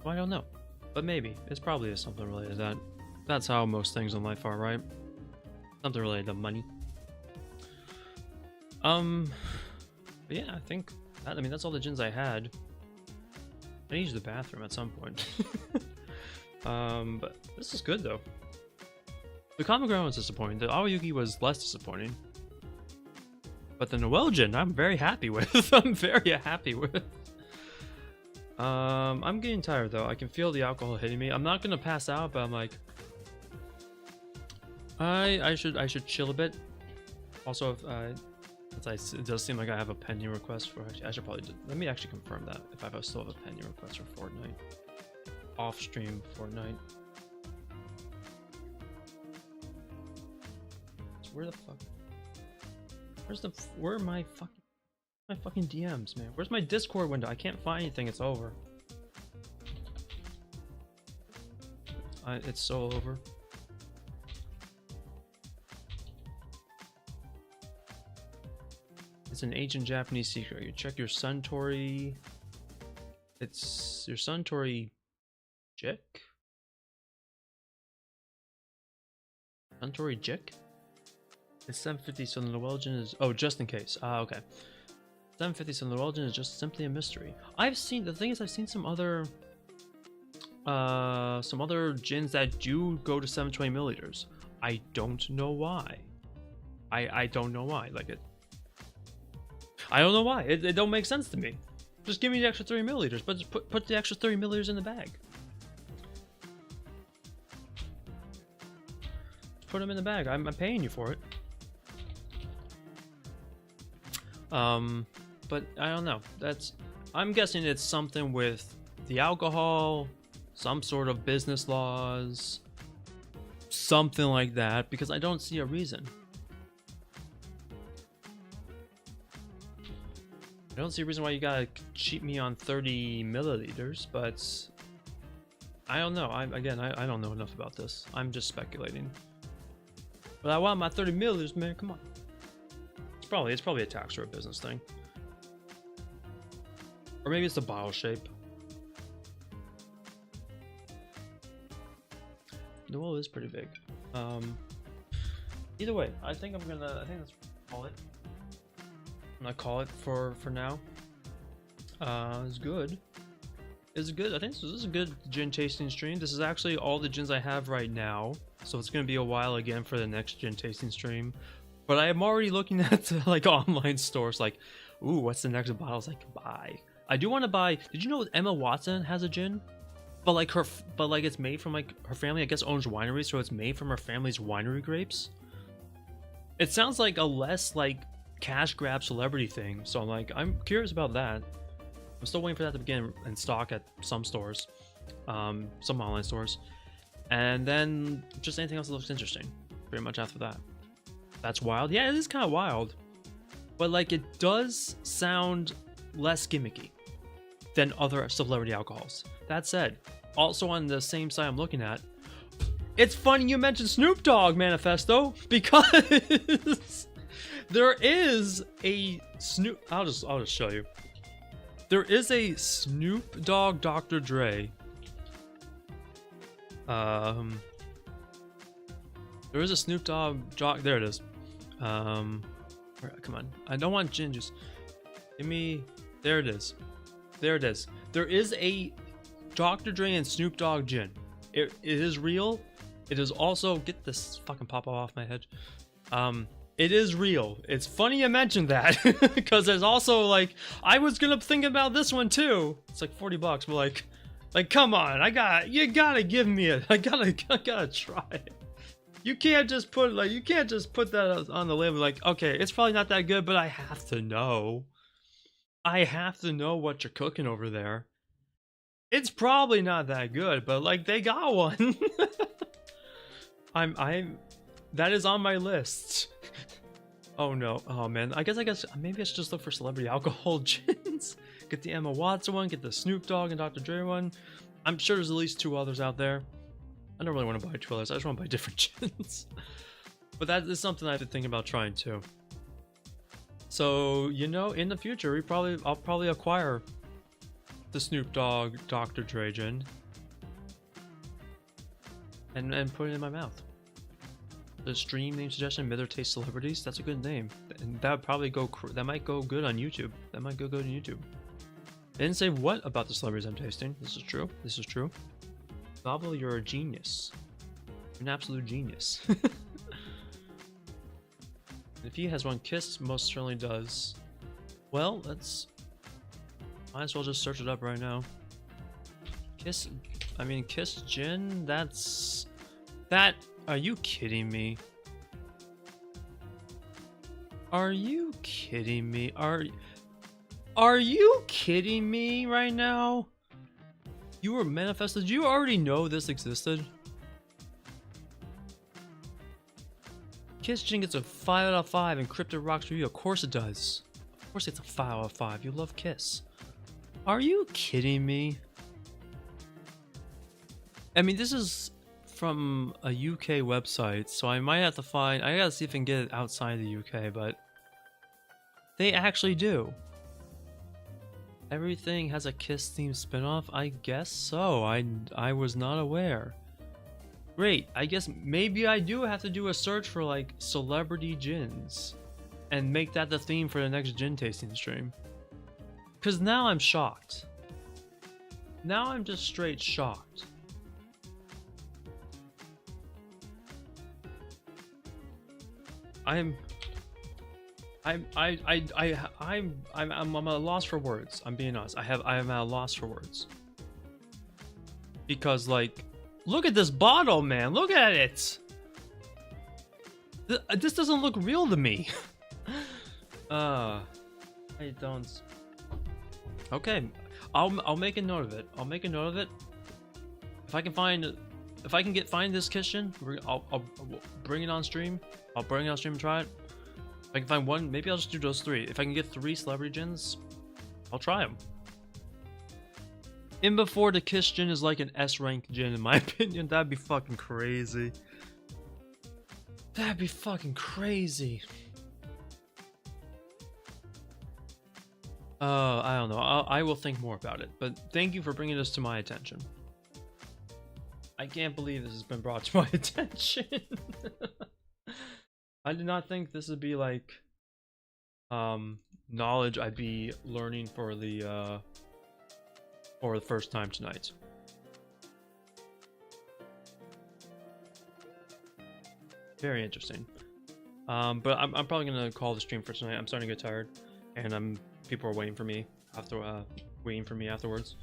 Well, I don't know. But maybe. It's probably something related to that. That's how most things in life are, right? Something related to money. But yeah, I think that, I mean, that's all the gins I had. I need to use the bathroom at some point. But this is good though. The Common Ground was disappointing. The Aoyuki was less disappointing. But the Noel Gin, I'm very happy with. I'm very happy with. I'm getting tired though. I can feel the alcohol hitting me. I'm not gonna pass out, but I'm like, I should chill a bit. Also, if it does seem like I have a pending request for. I should probably let me actually confirm that if I still have a pending request for Fortnite. Off stream Fortnite. Where the fuck? Where are my fucking DMs, man? Where's my Discord window? I can't find anything. It's over. It's so over. It's an ancient Japanese secret. You check your Suntory. It's your Suntory Jik? Suntory Jik? It's 750, so the Noel Gin is... Oh, just in case. Okay. 750, so the Noel Gin is just simply a mystery. I've seen... The thing is, I've seen some other gins that do go to 720 milliliters. I don't know why. I don't know why. Like it... I don't know why. It don't make sense to me. Just give me the extra 30 milliliters, but just put the extra 30 milliliters in the bag. Put them in the bag. I'm paying you for it. But I don't know. I'm guessing it's something with the alcohol, some sort of business laws, something like that, because I don't see a reason. I don't see a reason why you gotta cheat me on 30 milliliters, but I don't know. I don't know enough about this. I'm just speculating. But I want my 30 milliliters, man. Come on. It's probably a tax or a business thing, or maybe it's the bottle shape. Noel is pretty big. Either way, I think that's call it. I'm gonna call it for now. It's good. It's good. I think this is a good gin tasting stream. This is actually all the gins I have right now, so it's gonna be a while again for the next gin tasting stream. But I am already looking at like online stores, like, ooh, what's the next bottles I can buy? I do want to buy. Did you know Emma Watson has a gin? But it's made from like her family. I guess owns winery, so it's made from her family's winery grapes. It sounds like a less like cash grab celebrity thing, so I'm curious about that. I'm still waiting for that to begin in stock at some stores, some online stores, and then just anything else that looks interesting. Pretty much after that. That's wild. Yeah, it is kind of wild, but like it does sound less gimmicky than other celebrity alcohols. That said, also on the same site I'm looking at, it's funny you mentioned Snoop Dogg Manifesto, because there is a Snoop. I'll just show you. There is a Snoop Dogg Dr. Dre. There is a Snoop Dogg. There it is. Come on. I don't want gin juice. Give me. There it is. There it is. There is a Dr. Dre and Snoop Dogg gin. It is real. It is also. Get this fucking pop off my head. It is real. It's funny you mentioned that, because there's also like, I was gonna think about this one too. It's like $40, but like come on, you gotta give me it. I gotta try it. You can't just put that on the label like, okay, it's probably not that good, but I have to know. I have to know what you're cooking over there. It's probably not that good, but like they got one. that is on my list. Oh no. Oh man. I guess maybe I should just look for celebrity alcohol gins. Get the Emma Watson one, get the Snoop Dogg and Dr. Dre one. I'm sure there's at least 2 others out there. I don't really want to buy 2 others. I just want to buy different gins. But that is something I have to think about trying too. So, you know, in the future, I'll probably acquire the Snoop Dogg Dr. Dre gin and put it in my mouth. The stream name suggestion, MitherVt Celebrities. That's a good name, and that would probably go. That might go good on YouTube. That might go good on YouTube. I didn't say what about the celebrities I'm tasting. This is true. This is true. Novel, you're a genius. You're an absolute genius. If he has one, Kiss most certainly does. Well, might as well just search it up right now. Kiss gin. That. Are you kidding me? Are you kidding me? Are you kidding me right now? You were manifested. Did you already know this existed? Kiss Gin gets a 5 out of 5 in Crypto Rocks review. Of course it does. Of course it's a 5 out of 5. You love Kiss. Are you kidding me? I mean, this is from a UK website, so I might have to I gotta see if I can get it outside the UK, but they actually do. Everything has a Kiss themed spinoff? I guess so. I was not aware. Great. I guess maybe I do have to do a search for like celebrity gins and make that the theme for the next gin tasting stream. Cause now I'm shocked. Now I'm just straight shocked. I'm at a loss for words. I'm being honest. I'm at a loss for words. Because like, look at this bottle, man. Look at it. This doesn't look real to me. I don't. Okay, I'll make a note of it. I'll make a note of it. If I can find this kitchen, I'll bring it on stream. I'll bring it on stream and try it. If I can find one, maybe I'll just do those 3. If I can get 3 celebrity gins, I'll try them. In before the Kiss gin is like an S-rank gin, in my opinion. That'd be fucking crazy. That'd be fucking crazy. I don't know. I will think more about it. But thank you for bringing this to my attention. I can't believe this has been brought to my attention. I did not think this would be like knowledge I'd be learning for the first time tonight. Very interesting. But I'm probably gonna call the stream for tonight. I'm starting to get tired, and people are waiting for me afterwards.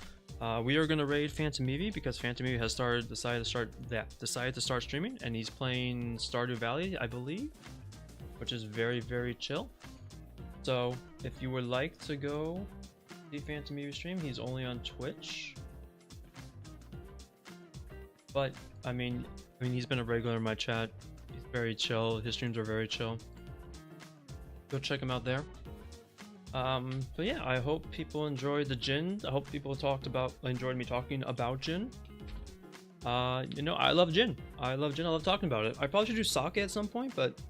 We are gonna raid Phantom because Phantom has decided to start streaming, and he's playing Stardew Valley, I believe, which is very, very chill. So if you would like to go see Phantom stream, he's only on Twitch. But I mean he's been a regular in my chat. He's very chill. His streams are very chill. Go check him out there. But yeah, I hope people enjoyed the gin. I hope people enjoyed me talking about gin. You know, I love gin. I love talking about it. I probably should do sake at some point, but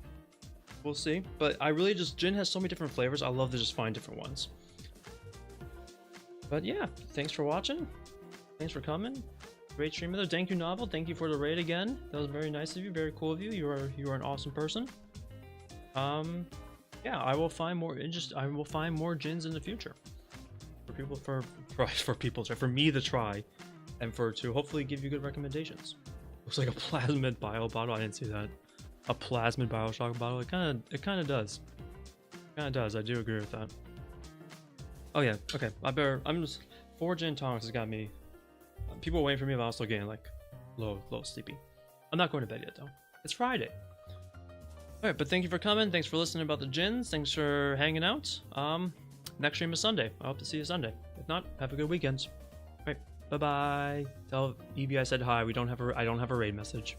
we'll see. But gin has so many different flavors. I love to just find different ones. But yeah, thanks for watching. Thanks for coming. Great stream, Mither. Thank you, Novel. Thank you for the raid again. That was very nice of you. Very cool of you. You are an awesome person. Yeah, I will find more gins in the future for me to try, and to hopefully give you good recommendations. Looks like a plasmid bio bottle. I didn't see that. A plasmid Bioshock bottle. It kind of does. I do agree with that. Oh yeah. Okay. I'm just 4 gin tonics has got me. People are waiting for me, but I'm still getting like low sleepy. I'm not going to bed yet though. It's Friday. Alright, but thank you for coming. Thanks for listening about the gins. Thanks for hanging out. Next stream is Sunday. I hope to see you Sunday. If not, have a good weekend. Alright, bye-bye. Tell Evie I said hi. I don't have a raid message.